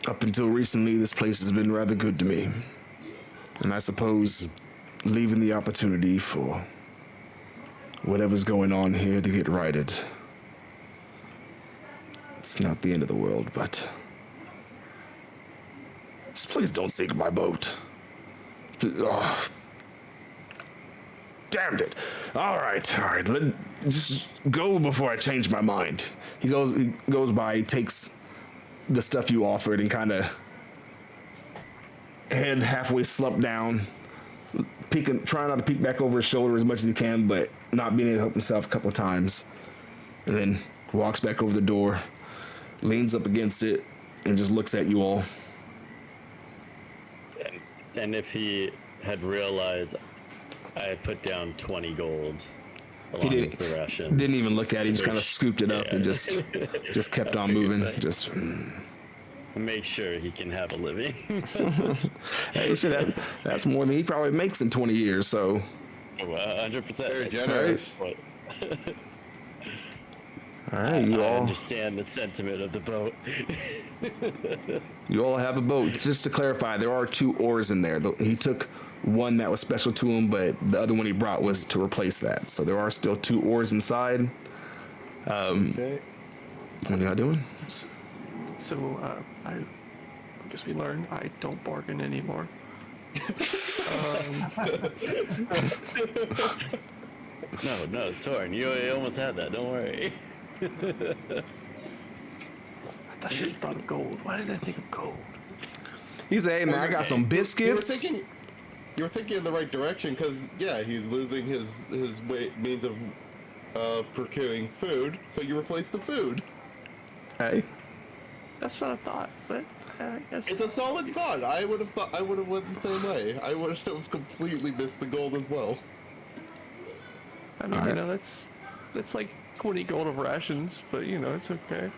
[SPEAKER 6] up until recently, this place has been rather good to me. And I suppose leaving the opportunity for whatever's going on here to get righted. It's not the end of the world, but just please don't sink my boat. Oh, damned it. All right. Just go before I change my mind. He goes by, he takes the stuff you offered and kind of head halfway slumped down, trying not to peek back over his shoulder as much as he can, but not being able to help himself a couple of times. And then walks back over the door, leans up against it, and just looks at you all.
[SPEAKER 3] And if he had realized I had put down 20 gold, along
[SPEAKER 1] didn't-
[SPEAKER 3] with the ration.
[SPEAKER 1] Didn't even look at it. He just
[SPEAKER 3] Make
[SPEAKER 1] kind of
[SPEAKER 3] sh-
[SPEAKER 1] scooped it up and
[SPEAKER 3] yeah.
[SPEAKER 1] just kept on
[SPEAKER 3] figured
[SPEAKER 1] moving.
[SPEAKER 3] so.
[SPEAKER 1] Just
[SPEAKER 3] Make sure he can have a living.
[SPEAKER 1] hey, shit, that's more than he probably makes in 20 years. So
[SPEAKER 3] 100%.
[SPEAKER 2] Very generous.
[SPEAKER 3] What-
[SPEAKER 1] all right, you
[SPEAKER 3] I
[SPEAKER 1] all
[SPEAKER 3] understand the sentiment of the boat.
[SPEAKER 1] have a boat. Just to clarify, there are 2 oars in there. He took one that was special to him, but the other one he brought was to replace that. So there are still 2 oars inside.
[SPEAKER 2] Okay.
[SPEAKER 1] What are y'all doing?
[SPEAKER 7] So, I guess we learned I don't bargain anymore.
[SPEAKER 3] No, Torin, you almost had that. Don't worry.
[SPEAKER 7] I should have thought of gold. Why did I think of gold?
[SPEAKER 1] He said, "Hey man, I got some biscuits."
[SPEAKER 2] You were thinking in the right direction because yeah, he's losing his means of procuring food, so you replace the food.
[SPEAKER 1] Hey,
[SPEAKER 7] That's what I thought, but I guess
[SPEAKER 2] It's a solid thought. I would have went the same way. I would have completely missed the gold as well.
[SPEAKER 7] I mean, you know, that's like 20 gold of rations, but you know, it's okay.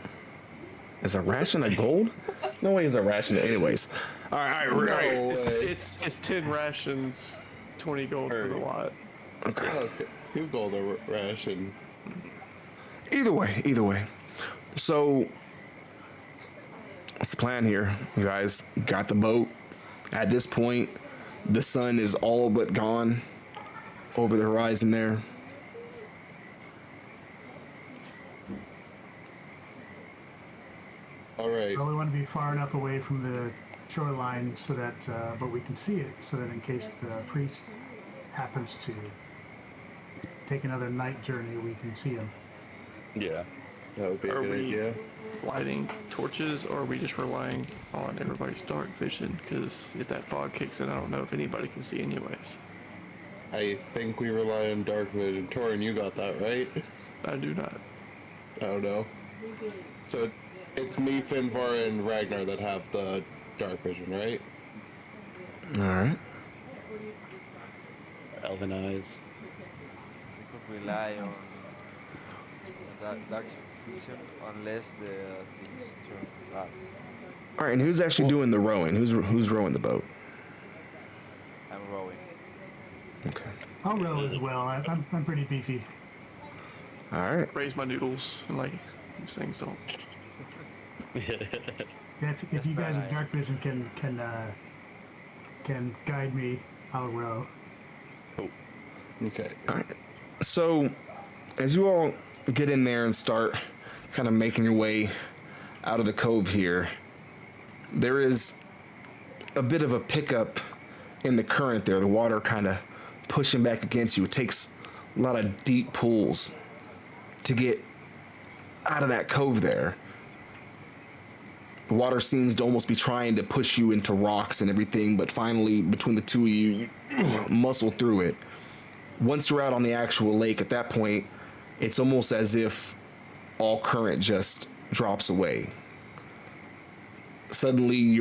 [SPEAKER 1] is a ration of gold? No way is a ration. Anyways, all right.
[SPEAKER 2] No way.
[SPEAKER 7] It's 10 rations, 20 gold for the lot.
[SPEAKER 2] Okay. 2 gold a ration.
[SPEAKER 1] Either way. So, what's the plan here? You guys got the boat. At this point, the sun is all but gone over the horizon there.
[SPEAKER 2] All right.
[SPEAKER 4] Well, we want to be far enough away from the shoreline so that, but we can see it, so that in case the priest happens to take another night journey, we can see him.
[SPEAKER 3] Yeah.
[SPEAKER 2] That would be a
[SPEAKER 7] Are
[SPEAKER 2] good
[SPEAKER 7] we
[SPEAKER 2] idea.
[SPEAKER 7] lighting torches, or are we just relying on everybody's dark vision? Because if that fog kicks in, I don't know if anybody can see anyways.
[SPEAKER 2] I think we rely on dark vision. Torin, you got that right?
[SPEAKER 7] I do not.
[SPEAKER 2] I don't know. So it's me, Finvar, and Ragnar that have the dark vision, right?
[SPEAKER 1] All right.
[SPEAKER 3] Elven eyes.
[SPEAKER 5] We could rely on that dark vision unless the things turn bad.
[SPEAKER 1] All right. And who's actually doing the rowing? Who's rowing the boat?
[SPEAKER 5] I'm rowing.
[SPEAKER 1] Okay.
[SPEAKER 4] I'll row as well. I'm pretty beefy.
[SPEAKER 1] All right.
[SPEAKER 7] Raise my noodles, and like, these things don't.
[SPEAKER 4] Yeah, if you guys with dark vision can guide me, I'll row.
[SPEAKER 2] Okay.
[SPEAKER 1] All right. So, as you all get in there and start kind of making your way out of the cove here, there is a bit of a pickup in the current there. The water kind of pushing back against you. It takes a lot of deep pulls to get out of that cove there. The water seems to almost be trying to push you into rocks and everything, but finally, between the two of you, muscle through it. Once you're out on the actual lake, at that point, it's almost as if all current just drops away. Suddenly,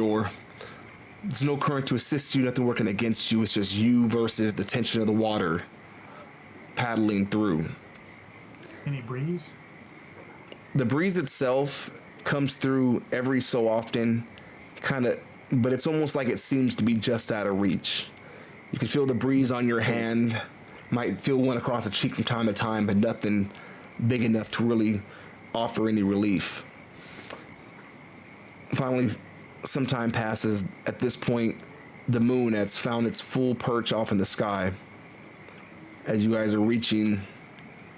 [SPEAKER 1] there's no current to assist you, nothing working against you. It's just you versus the tension of the water paddling through.
[SPEAKER 4] Any breeze?
[SPEAKER 1] The breeze itself comes through every so often, but it's almost like it seems to be just out of reach. You can feel the breeze on your hand, might feel one across the cheek from time to time, but nothing big enough to really offer any relief. Finally, some time passes. At this point, the moon has found its full perch off in the sky as you guys are reaching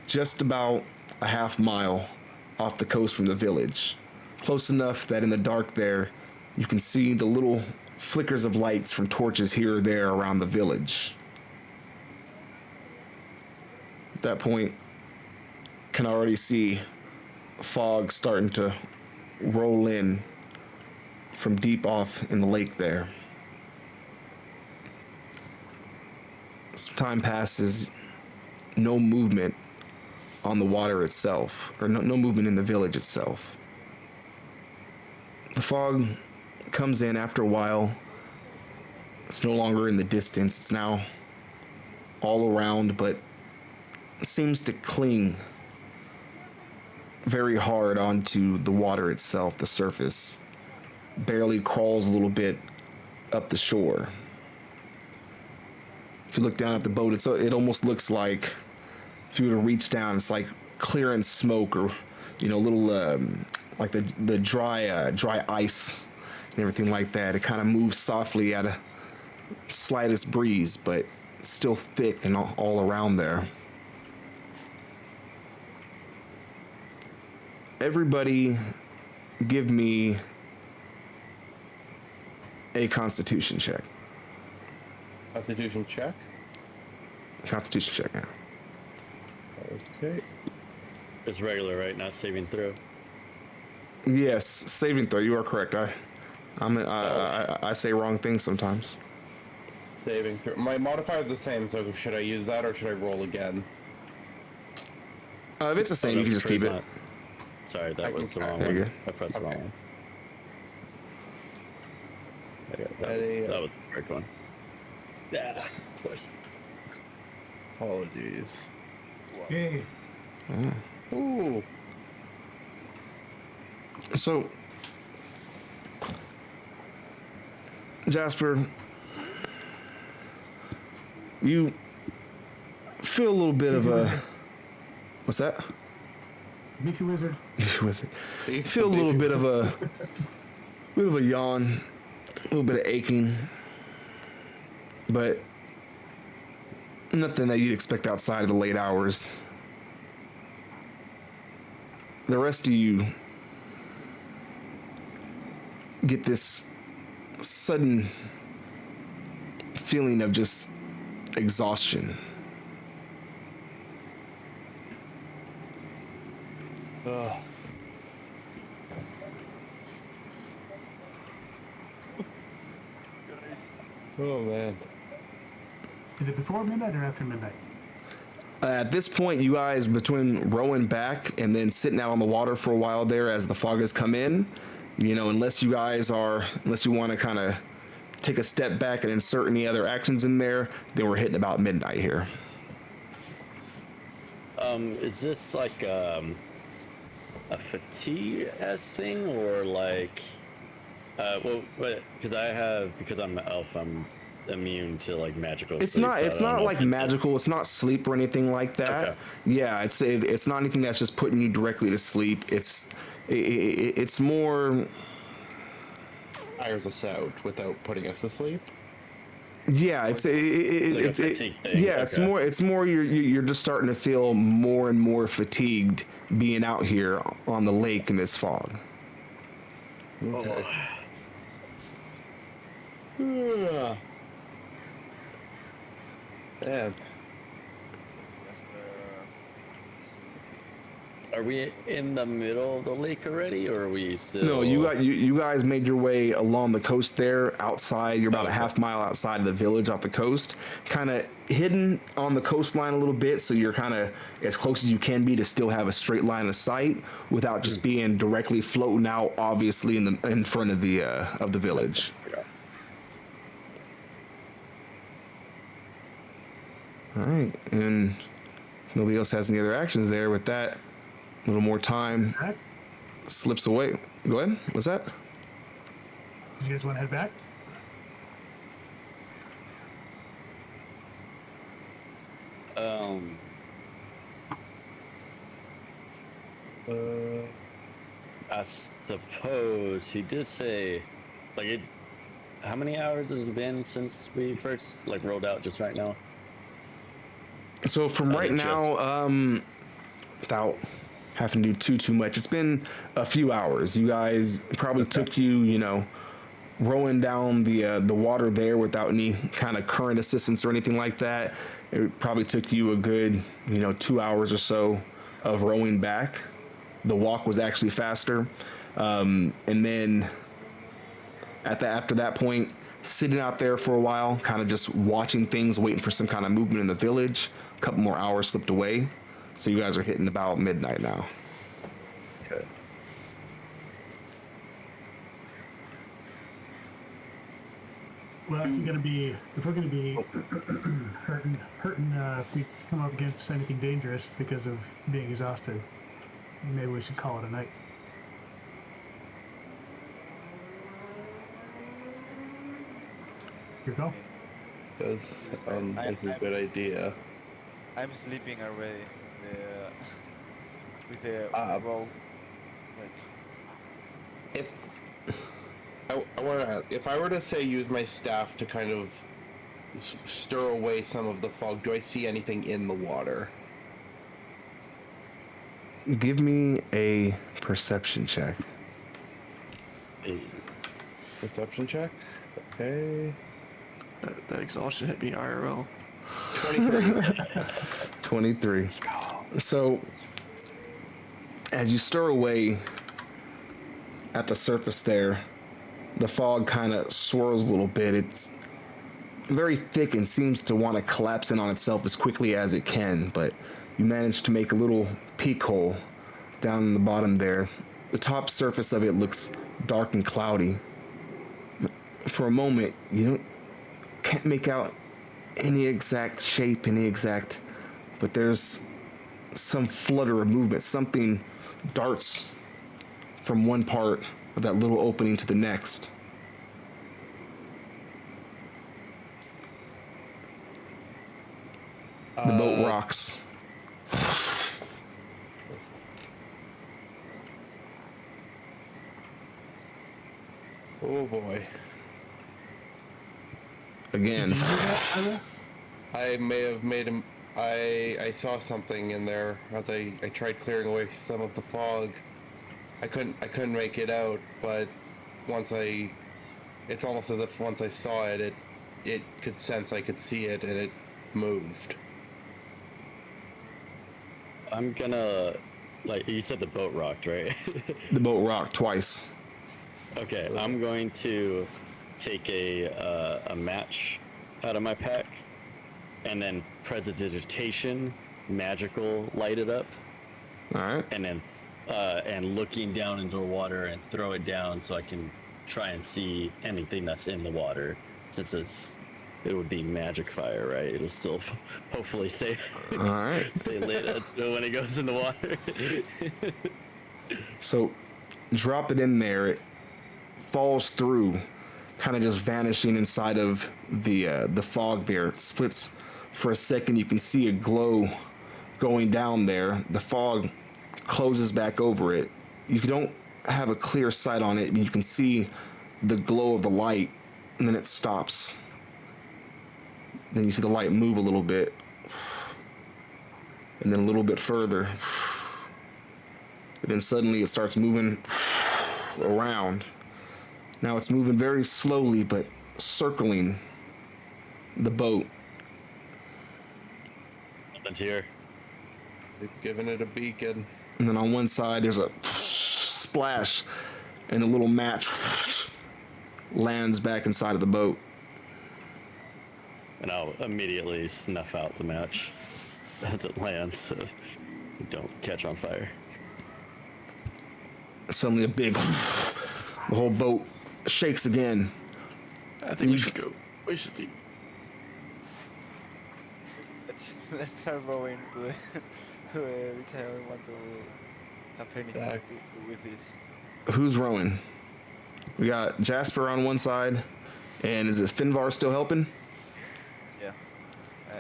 [SPEAKER 1] just about a half mile off the coast from the village. Close enough that in the dark there, you can see the little flickers of lights from torches here or there around the village. At that point, can already see fog starting to roll in from deep off in the lake there. Some time passes, no movement on the water itself, or no movement in the village itself. The fog comes in after a while. It's no longer in the distance. It's now all around, but seems to cling very hard onto the water itself. The surface barely crawls a little bit up the shore. If you look down at the boat, it almost looks like if you were to reach down, it's like clearing smoke or, little like the dry ice and everything like that. It kind of moves softly at a slightest breeze, but it's still thick and all around there. Everybody, give me a Constitution check.
[SPEAKER 8] Constitution check.
[SPEAKER 1] Constitution check, yeah.
[SPEAKER 8] Okay.
[SPEAKER 3] It's regular, right? Not saving throw.
[SPEAKER 1] Yes, saving throw. You are correct. I say wrong things sometimes.
[SPEAKER 8] Saving throw. My modifier is the same, so should I use that or should I roll again?
[SPEAKER 1] If it's the same, you can just keep it.
[SPEAKER 3] Sorry, that was the wrong
[SPEAKER 1] There you
[SPEAKER 3] one.
[SPEAKER 1] go.
[SPEAKER 3] I pressed the wrong one. Okay, that was the correct one. Yeah, of course.
[SPEAKER 8] Apologies.
[SPEAKER 4] Yay.
[SPEAKER 8] Ooh.
[SPEAKER 1] So, Jasper, you feel a little bit of a... What's that?
[SPEAKER 4] Beefy Wizard.
[SPEAKER 1] Wizard. You feel a little bit of a yawn, a little bit of aching, but nothing that you'd expect outside of the late hours. The rest of you get this sudden feeling of just exhaustion.
[SPEAKER 8] Ugh. Oh man.
[SPEAKER 4] Is it before midnight or after midnight?
[SPEAKER 1] At this point, you guys, between rowing back and then sitting out on the water for a while there as the fog has come in, unless you want to kind of take a step back and insert any other actions in there, then we're hitting about midnight here.
[SPEAKER 3] Is this like a fatigue-esque thing, or like, because I'm an elf, I'm immune to like magical.
[SPEAKER 1] It's
[SPEAKER 3] sleep,
[SPEAKER 1] not.
[SPEAKER 3] so
[SPEAKER 1] It's
[SPEAKER 3] I don't
[SPEAKER 1] not
[SPEAKER 3] know
[SPEAKER 1] like
[SPEAKER 3] if it's
[SPEAKER 1] magical. It's not sleep or anything like that.
[SPEAKER 3] Okay.
[SPEAKER 1] Yeah, it's not anything that's just putting you directly to sleep. It's more.
[SPEAKER 8] Tires us out without putting us to sleep.
[SPEAKER 1] Yeah,
[SPEAKER 3] like a fatigue thing.
[SPEAKER 1] yeah.
[SPEAKER 3] Okay.
[SPEAKER 1] It's more. You're just starting to feel more and more fatigued being out here on the lake in this fog.
[SPEAKER 8] Okay. Damn.
[SPEAKER 3] Are we in the middle of the lake already, or are we still?
[SPEAKER 1] No, you guys made your way along the coast there, outside. You're about a half mile outside of the village off the coast, kind of hidden on the coastline a little bit, so you're kind of as close as you can be to still have a straight line of sight without just being directly floating out, obviously in front of the village. All right, and nobody else has any other actions there. With that, a little more time
[SPEAKER 4] Back?
[SPEAKER 1] slips away. Go ahead. What's that?
[SPEAKER 4] You guys want to head back?
[SPEAKER 3] I suppose he did say, like, how many hours has it been since we first rolled out? Just right now.
[SPEAKER 1] So from right now, without having to do too much, it's been a few hours. You guys probably took you, rowing down the water there without any kind of current assistance or anything like that. It probably took you a good 2 hours or so of rowing back. The walk was actually faster, and then after that point, sitting out there for a while, kind of just watching things, waiting for some kind of movement in the village. A couple more hours slipped away, so you guys are hitting about midnight now.
[SPEAKER 3] Okay.
[SPEAKER 4] Well, if we're gonna be hurting if we come up against anything dangerous because of being exhausted. Maybe we should call it a night. Your go.
[SPEAKER 8] Does sound like a good idea.
[SPEAKER 5] I'm sleeping already. With the roll. Like,
[SPEAKER 8] If I were to say use my staff to kind of stir away some of the fog, do I see anything in the water?
[SPEAKER 6] Give me a perception check.
[SPEAKER 8] Perception check. Okay.
[SPEAKER 7] That exhaustion hit me IRL.
[SPEAKER 8] 23.
[SPEAKER 6] 23. So, as you stir away at the surface there, the fog kind of swirls a little bit. It's very thick and seems to want to collapse in on itself as quickly as it can, but you manage to make a little peek hole down in the bottom there. The top surface of it looks dark and cloudy. For a moment, can't make out any exact shape, but there's some flutter of movement. Something darts from one part of that little opening to the next. The boat rocks.
[SPEAKER 8] Oh boy.
[SPEAKER 6] Again.
[SPEAKER 8] I may have made him. I saw something in there as I tried clearing away some of the fog. I couldn't make it out, but it's almost as if once I saw it, it could sense I could see it, and it moved.
[SPEAKER 3] I'm gonna, like, you said the boat rocked, right?
[SPEAKER 6] The boat rocked twice.
[SPEAKER 3] Okay, I'm going to take a match out of my pack, and then prestidigitation, magical, light it up,
[SPEAKER 6] All right.
[SPEAKER 3] and then and looking down into the water and throw it down so I can try and see anything that's in the water, since it would be magic fire, right? It'll still hopefully stay
[SPEAKER 6] All right.
[SPEAKER 3] stay lit when it goes in the water.
[SPEAKER 6] So, drop it in there. It falls through, kind of just vanishing inside of the fog there. It splits for a second. You can see a glow going down there. The fog closes back over it. You don't have a clear sight on it, but you can see the glow of the light, and then it stops. Then you see the light move a little bit, and then a little bit further. And then suddenly it starts moving around. Now it's moving very slowly, but circling the boat.
[SPEAKER 3] Nothing's here.
[SPEAKER 8] They've given it a beacon.
[SPEAKER 6] And then on one side, there's a splash, and a little match lands back inside of the boat.
[SPEAKER 3] And I'll immediately snuff out the match as it lands so you don't catch on fire.
[SPEAKER 6] Suddenly a big, the whole boat shakes again.
[SPEAKER 7] I think we should go. We should leave.
[SPEAKER 5] let's start rowing to the which I don't want to have anything
[SPEAKER 8] Back.
[SPEAKER 5] with this.
[SPEAKER 6] Who's rowing? We got Jasper on one side, and is it Finvar still helping?
[SPEAKER 5] Yeah.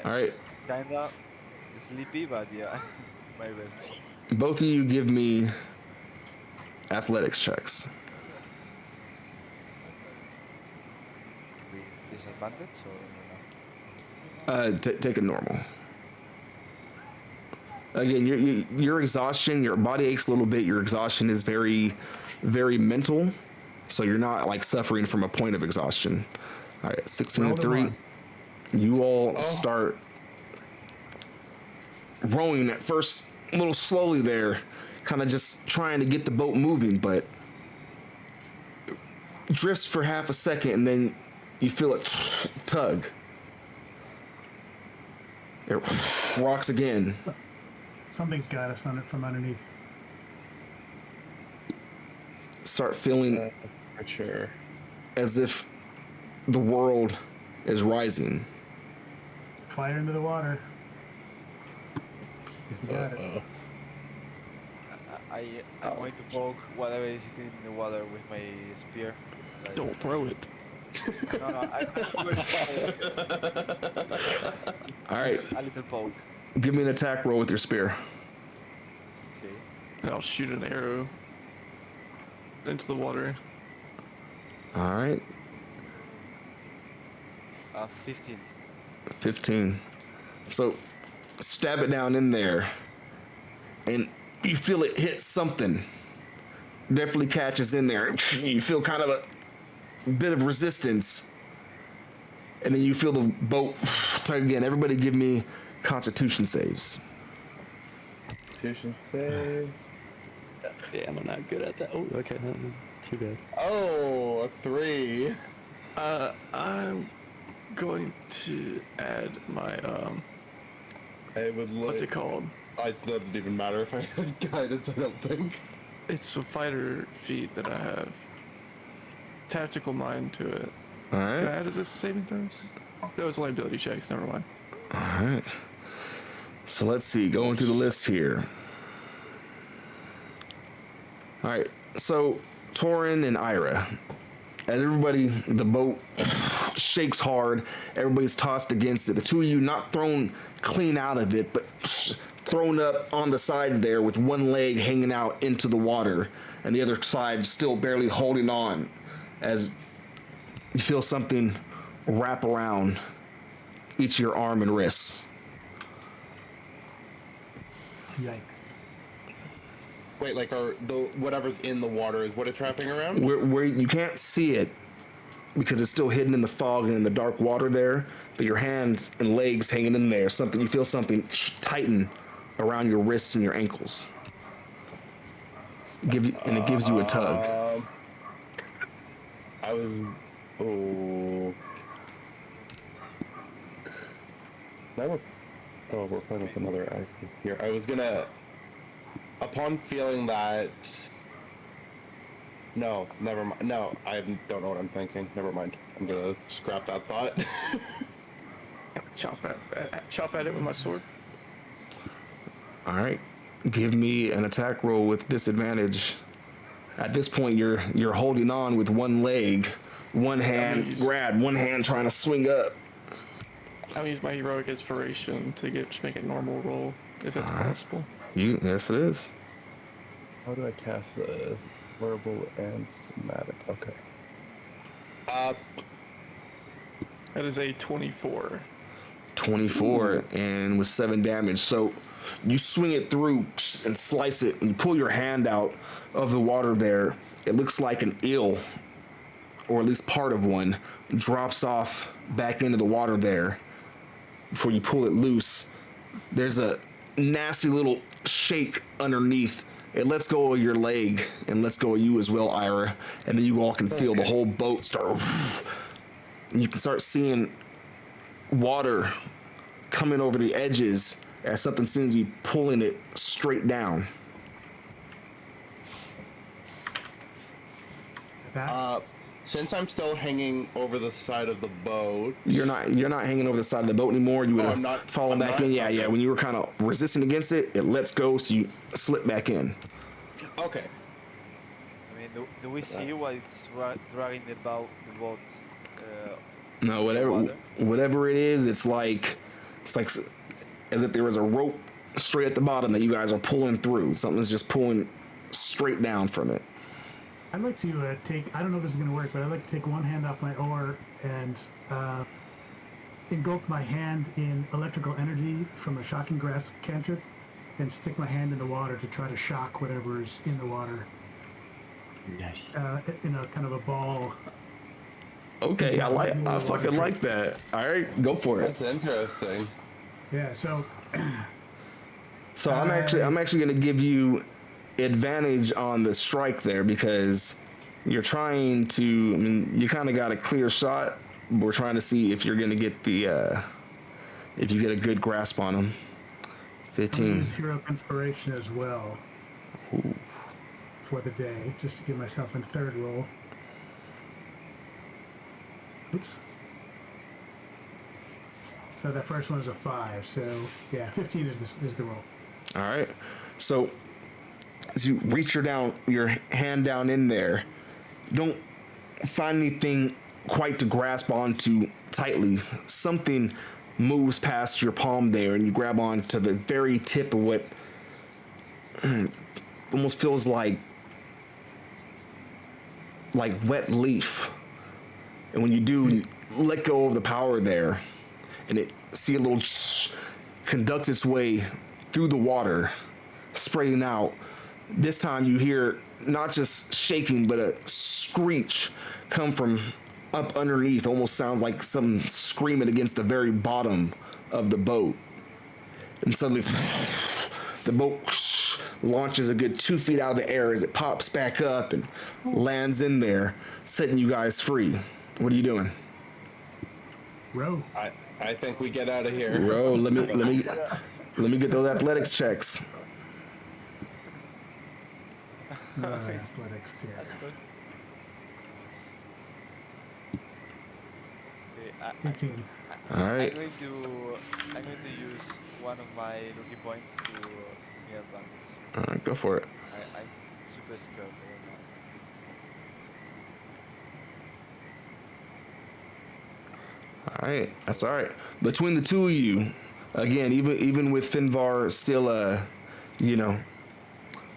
[SPEAKER 6] All right,
[SPEAKER 5] Kinda sleepy, but yeah, my best.
[SPEAKER 6] both of you give me athletics checks.
[SPEAKER 5] With disadvantage or no?
[SPEAKER 6] Take it normal. Again, your exhaustion, your body aches a little bit. Your exhaustion is very, very mental, so you're not like suffering from a point of exhaustion. All right, 16 and 3. You all start rowing at first a little slowly there, kind of just trying to get the boat moving, but drifts for half a second, and then you feel it tug. It rocks again.
[SPEAKER 4] Something's got us on it from underneath.
[SPEAKER 6] Start feeling
[SPEAKER 8] For sure.
[SPEAKER 6] as if the world is rising.
[SPEAKER 4] Fire into the water. You got it.
[SPEAKER 5] I'm going to poke whatever is in the water with my spear. Like,
[SPEAKER 7] Don't throw it.
[SPEAKER 5] no, I'm going to poke.
[SPEAKER 1] All right,
[SPEAKER 5] A little poke.
[SPEAKER 1] give me an attack roll with your spear.
[SPEAKER 5] Okay.
[SPEAKER 7] And I'll shoot an arrow into the water.
[SPEAKER 1] All right,
[SPEAKER 5] 15.
[SPEAKER 1] 15. So stab it down in there, and you feel it hit something. Definitely catches in there. You feel kind of a bit of resistance, and then you feel the boat tug again. Everybody give me Constitution saves.
[SPEAKER 8] Constitution save.
[SPEAKER 3] Damn, I'm not good at that. Oh, okay, not too bad.
[SPEAKER 8] Oh, a 3.
[SPEAKER 7] I'm going to add my
[SPEAKER 8] I would look.
[SPEAKER 7] what's it called?
[SPEAKER 8] It doesn't even matter if I had guidance, I don't think.
[SPEAKER 7] It's a fighter feat that I have. Tactical mind to it.
[SPEAKER 1] All
[SPEAKER 7] Can I
[SPEAKER 1] right.
[SPEAKER 7] add it as saving throws? No, it's only ability checks. Never mind.
[SPEAKER 1] All right. So let's see. Going through the list here. All right. So Torin and Ira, as everybody, the boat shakes hard. Everybody's tossed against it. The two of you not thrown clean out of it, but thrown up on the side there with one leg hanging out into the water and the other side still barely holding on as you feel something wrap around each of your arm and wrists.
[SPEAKER 4] Yikes.
[SPEAKER 8] Wait, like whatever's in the water is what it's wrapping around?
[SPEAKER 1] Where you can't see it because it's still hidden in the fog and in the dark water there, but your hands and legs hanging in there, you feel something tighten around your wrists and your ankles. And it gives you a tug.
[SPEAKER 8] I was. Oh. Now we're playing with another active here. I was gonna. Upon feeling that. No, never mind. No, I don't know what I'm thinking. Never mind. I'm gonna scrap that thought.
[SPEAKER 7] Chop at it with my sword.
[SPEAKER 1] All right. Give me an attack roll with disadvantage. At this point, you're holding on with one leg, one hand grabbed, one hand trying to swing up.
[SPEAKER 7] I'll use my heroic inspiration to make a normal roll, if it's possible.
[SPEAKER 1] Yes, it is.
[SPEAKER 8] How do I cast this? Verbal and somatic. Okay.
[SPEAKER 7] That is a 24.
[SPEAKER 1] 24 and with 7 damage. So you swing it through and slice it, and you pull your hand out of the water there. It looks like an eel, or at least part of one, drops off back into the water there. Before you pull it loose, there's a nasty little shake underneath. It lets go of your leg and lets go of you as well, Ira. And then you all can feel the whole boat start. And you can start seeing water coming over the edges as something seems to be pulling it straight down.
[SPEAKER 8] Since I'm still hanging over the side of the boat.
[SPEAKER 1] You're not hanging over the side of the boat anymore. You would
[SPEAKER 8] I'm
[SPEAKER 1] have
[SPEAKER 8] not-
[SPEAKER 1] fallen
[SPEAKER 8] I'm
[SPEAKER 1] back
[SPEAKER 8] not?
[SPEAKER 1] in. Yeah,
[SPEAKER 8] Okay.
[SPEAKER 1] yeah. When you were kind of resisting against it, it lets go, so you slip back in.
[SPEAKER 8] Okay.
[SPEAKER 5] I mean, do we see what it's dragging the boat?
[SPEAKER 1] No,
[SPEAKER 5] water?
[SPEAKER 1] whatever it is, it's like as if there was a rope straight at the bottom that you guys are pulling through. Something's just pulling straight down from it.
[SPEAKER 4] I'd like to take, I don't know if this is going to work, but I'd like to take one hand off my oar and engulf my hand in electrical energy from a shocking grasp cantrip and stick my hand in the water to try to shock whatever's in the water
[SPEAKER 3] Nice.
[SPEAKER 4] in a kind of a ball.
[SPEAKER 1] Okay, I fucking like that. All right, go for it.
[SPEAKER 8] That's interesting.
[SPEAKER 4] Yeah, so
[SPEAKER 1] So I'm actually gonna give you advantage on the strike there because you're trying to. I mean, you kind of got a clear shot. We're trying to see if you're gonna get the if you get a good grasp on them.
[SPEAKER 4] I'm
[SPEAKER 1] 15.
[SPEAKER 4] gonna use Hero Inspiration as well for the day, just to give myself a third roll. Oops. So that first one is a 5. So yeah, 15 is the roll.
[SPEAKER 1] All right. So as you reach your hand down in there, you don't find anything quite to grasp onto tightly. Something moves past your palm there, and you grab onto the very tip of what almost feels like wet leaf. And when you do, you let go of the power there, and it see a little conducts its way through the water, spraying out. This time you hear not just shaking, but a screech come from up underneath. Almost sounds like some screaming against the very bottom of the boat. And suddenly the boat launches a good 2 feet out of the air as it pops back up and lands in there, setting you guys free. What are you doing?
[SPEAKER 4] Row.
[SPEAKER 8] I think we get out of here.
[SPEAKER 1] Bro, let me get those athletics checks.
[SPEAKER 4] Athletics, yeah.
[SPEAKER 5] That's good. Okay,
[SPEAKER 4] 18.
[SPEAKER 1] All right.
[SPEAKER 5] I'm going to use one of my lucky points to get advantage.
[SPEAKER 1] All right, go for it.
[SPEAKER 5] I'm super scared right now.
[SPEAKER 1] All right, that's all right. Between the two of you, again, even with Finvar still,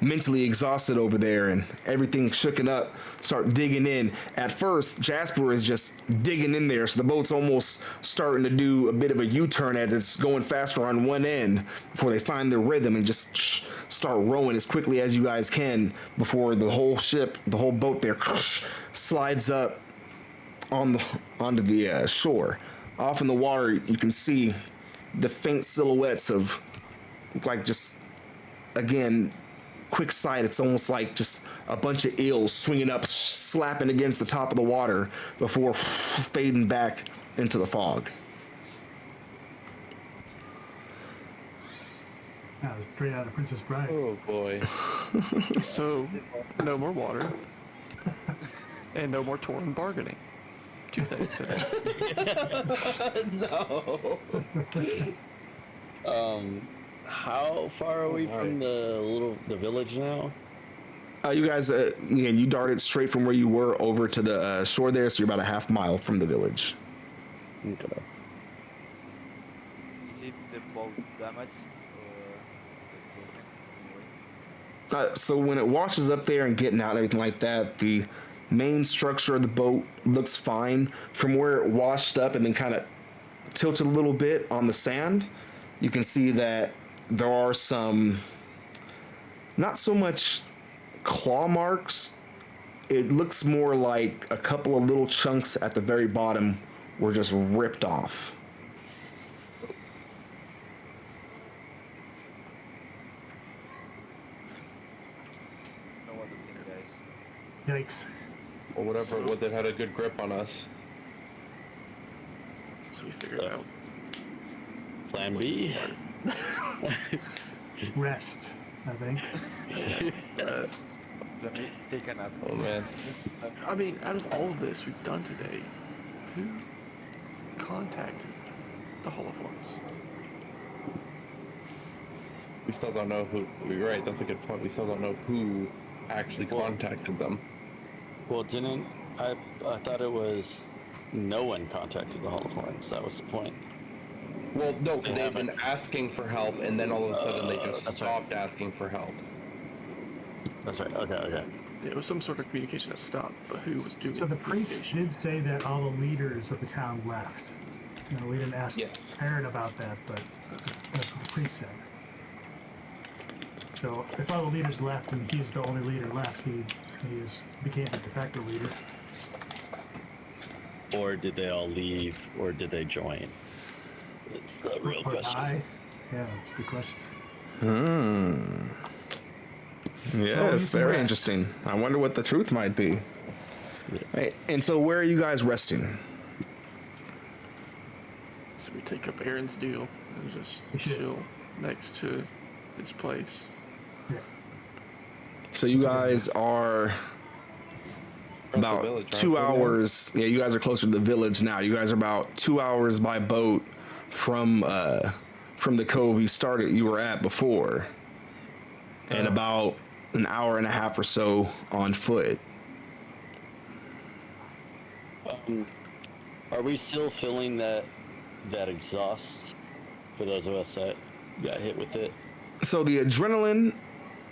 [SPEAKER 1] mentally exhausted over there and everything shooken up, start digging in. At first, Jasper is just digging in there, so the boat's almost starting to do a bit of a U-turn as it's going faster on one end before they find their rhythm and just start rowing as quickly as you guys can before the whole ship, the whole boat there slides up onto the shore. Off in the water, you can see the faint silhouettes of, like, just, again, quick sight. It's almost like just a bunch of eels swinging up, slapping against the top of the water before fading back into the fog.
[SPEAKER 4] That was straight out of Princess Bride.
[SPEAKER 8] Oh boy.
[SPEAKER 7] So, no more water. And no more Torin bargaining. 2 things today.
[SPEAKER 3] No. How far are we from the village now?
[SPEAKER 1] You guys, again, you darted straight from where you were over to the shore there, so you're about a half mile from the village.
[SPEAKER 3] Okay.
[SPEAKER 5] Is it the boat damaged or
[SPEAKER 1] So when it washes up there and getting out and everything like that, the main structure of the boat looks fine. From where it washed up and then kind of tilted a little bit on the sand, you can see that there are some, not so much claw marks. It looks more like a couple of little chunks at the very bottom were just ripped off.
[SPEAKER 5] no what to think, guys?
[SPEAKER 4] Yikes.
[SPEAKER 8] Or whatever, what that had a good grip on us.
[SPEAKER 7] So we figured out.
[SPEAKER 3] Plan B.
[SPEAKER 4] Rest, I think.
[SPEAKER 5] Let me take a nap.
[SPEAKER 8] Oh man.
[SPEAKER 7] I mean, out of all of this we've done today, who contacted the Holoforms?
[SPEAKER 8] We still don't know who. You're right. That's a good point. We still don't know who actually contacted them.
[SPEAKER 3] Well, didn't I thought it was no one contacted the Holoforms. That was the point.
[SPEAKER 8] Well, no,
[SPEAKER 3] They
[SPEAKER 8] they've been
[SPEAKER 3] haven't.
[SPEAKER 8] asking for help, and then all of a sudden they just
[SPEAKER 3] that's right.
[SPEAKER 8] stopped asking for help.
[SPEAKER 3] That's right. Okay.
[SPEAKER 7] It was some sort of communication that stopped, but who was doing
[SPEAKER 4] So the priest
[SPEAKER 7] communication?
[SPEAKER 4] did say that all the leaders of the town left. No, we didn't ask
[SPEAKER 8] Yes.
[SPEAKER 4] Aaron about that, but that's what the priest said. So if all the leaders left and he's the only leader left, he became the de facto leader.
[SPEAKER 3] Or did they all leave, or did they join? It's the real
[SPEAKER 4] Or
[SPEAKER 3] question.
[SPEAKER 4] die. Yeah, that's a good question.
[SPEAKER 1] Yeah,
[SPEAKER 4] Well,
[SPEAKER 1] it's
[SPEAKER 4] it's
[SPEAKER 1] very
[SPEAKER 4] rest.
[SPEAKER 1] interesting. I wonder what the truth might be. Right. And so where are you guys resting?
[SPEAKER 7] So we take up Aaron's deal and just
[SPEAKER 4] We should.
[SPEAKER 7] chill next to his place.
[SPEAKER 4] Yeah.
[SPEAKER 1] So you guys are
[SPEAKER 8] the
[SPEAKER 1] about
[SPEAKER 8] village, aren't
[SPEAKER 1] 2
[SPEAKER 8] we now?
[SPEAKER 1] hours. Yeah, you guys are closer to the village now. You guys are about 2 hours by boat from the cove you were at before, and about an hour and a half or so on foot.
[SPEAKER 3] Are we still feeling that exhaust for those of us that got hit with it?
[SPEAKER 1] So the adrenaline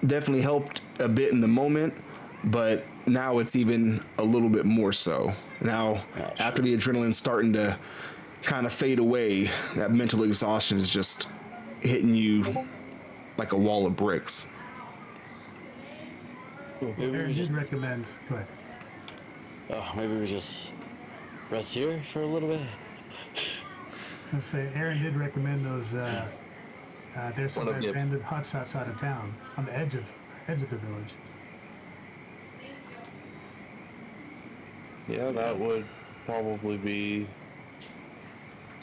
[SPEAKER 1] definitely helped a bit in the moment, but now it's even a little bit more so. Now, after the adrenaline's starting to kind of fade away, that mental exhaustion is just hitting you like a wall of bricks.
[SPEAKER 3] Maybe we
[SPEAKER 4] Aaron
[SPEAKER 3] just
[SPEAKER 4] did recommend. Go ahead.
[SPEAKER 3] maybe we just rest here for a little bit.
[SPEAKER 4] I was say Aaron did recommend those. There's some
[SPEAKER 2] One of the-
[SPEAKER 4] abandoned huts outside of town on the edge of the village.
[SPEAKER 8] Yeah, that would probably be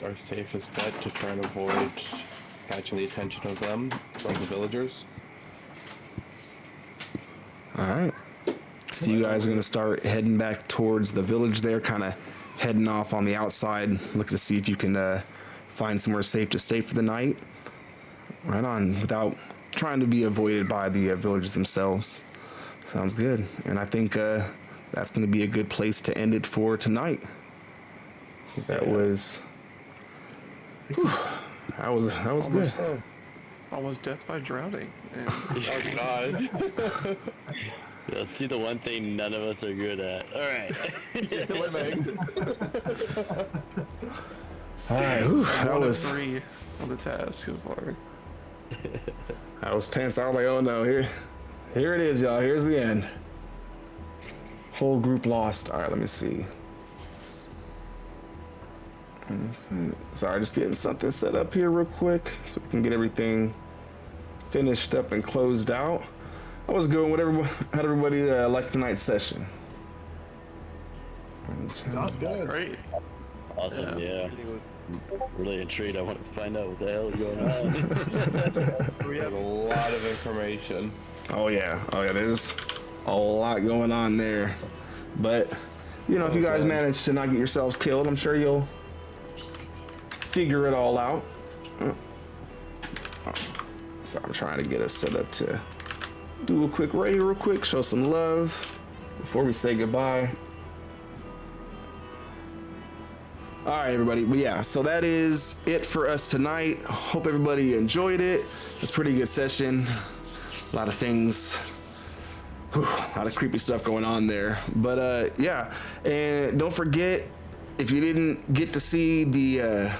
[SPEAKER 8] our safest bet to try and avoid catching the attention of them, from the villagers.
[SPEAKER 1] All right. So you guys are going to start heading back towards the village there, kind of heading off on the outside, looking to see if you can find somewhere safe to stay for the night. Right on, without trying to be avoided by the villagers themselves. Sounds good. And I think that's going to be a good place to end it for tonight. That was... Whew, that was good.
[SPEAKER 7] Almost death by drowning. And
[SPEAKER 8] Oh God.
[SPEAKER 3] Yeah, let's do the one thing none of us are good at. All right.
[SPEAKER 1] All right, whew, that
[SPEAKER 7] one of
[SPEAKER 1] was...
[SPEAKER 7] 3 on the task so far.
[SPEAKER 1] I was tense. I was like, oh no, here it is, y'all. Here's the end. Whole group lost. All right, let me see. Sorry, just getting something set up here real quick so we can get everything finished up and closed out. I was good. How'd everybody like tonight's session?
[SPEAKER 7] Great.
[SPEAKER 3] Awesome, yeah. Really intrigued. I want to find out what the hell is going on.
[SPEAKER 8] We have a lot of information.
[SPEAKER 1] Oh yeah. There's a lot going on there, but if you guys manage to not get yourselves killed, I'm sure you'll figure it all out. So I'm trying to get us set up to do a quick raid real quick, show some love before we say goodbye. All right, everybody. But yeah, so that is it for us tonight. Hope everybody enjoyed it. It's a pretty good session. A lot of things. A lot of creepy stuff going on there. But yeah, and don't forget, if you didn't get to see the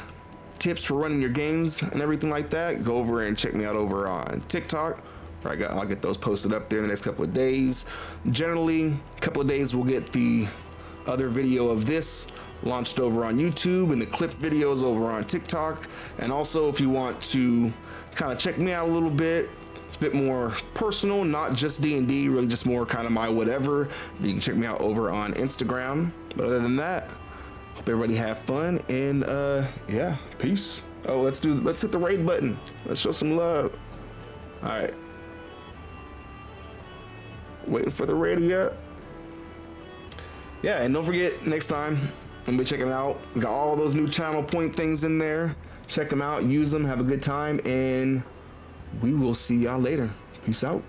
[SPEAKER 1] tips for running your games and everything like that, go over and check me out over on TikTok. I'll get those posted up there in the next couple of days. Generally, a couple of days we'll get the other video of this launched over on YouTube and the clipped videos over on TikTok. And also, if you want to kind of check me out a little bit, it's a bit more personal, not just D&D, really just more kind of my whatever. You can check me out over on Instagram. But other than that, hope everybody have fun, and yeah, peace. Oh, let's hit the raid button. Let's show some love. All right. Waiting for the raid yet? Yeah, and don't forget, next time I'm gonna be checking it out. We got all those new channel point things in there. Check them out, use them, have a good time, and we will see y'all later. Peace out.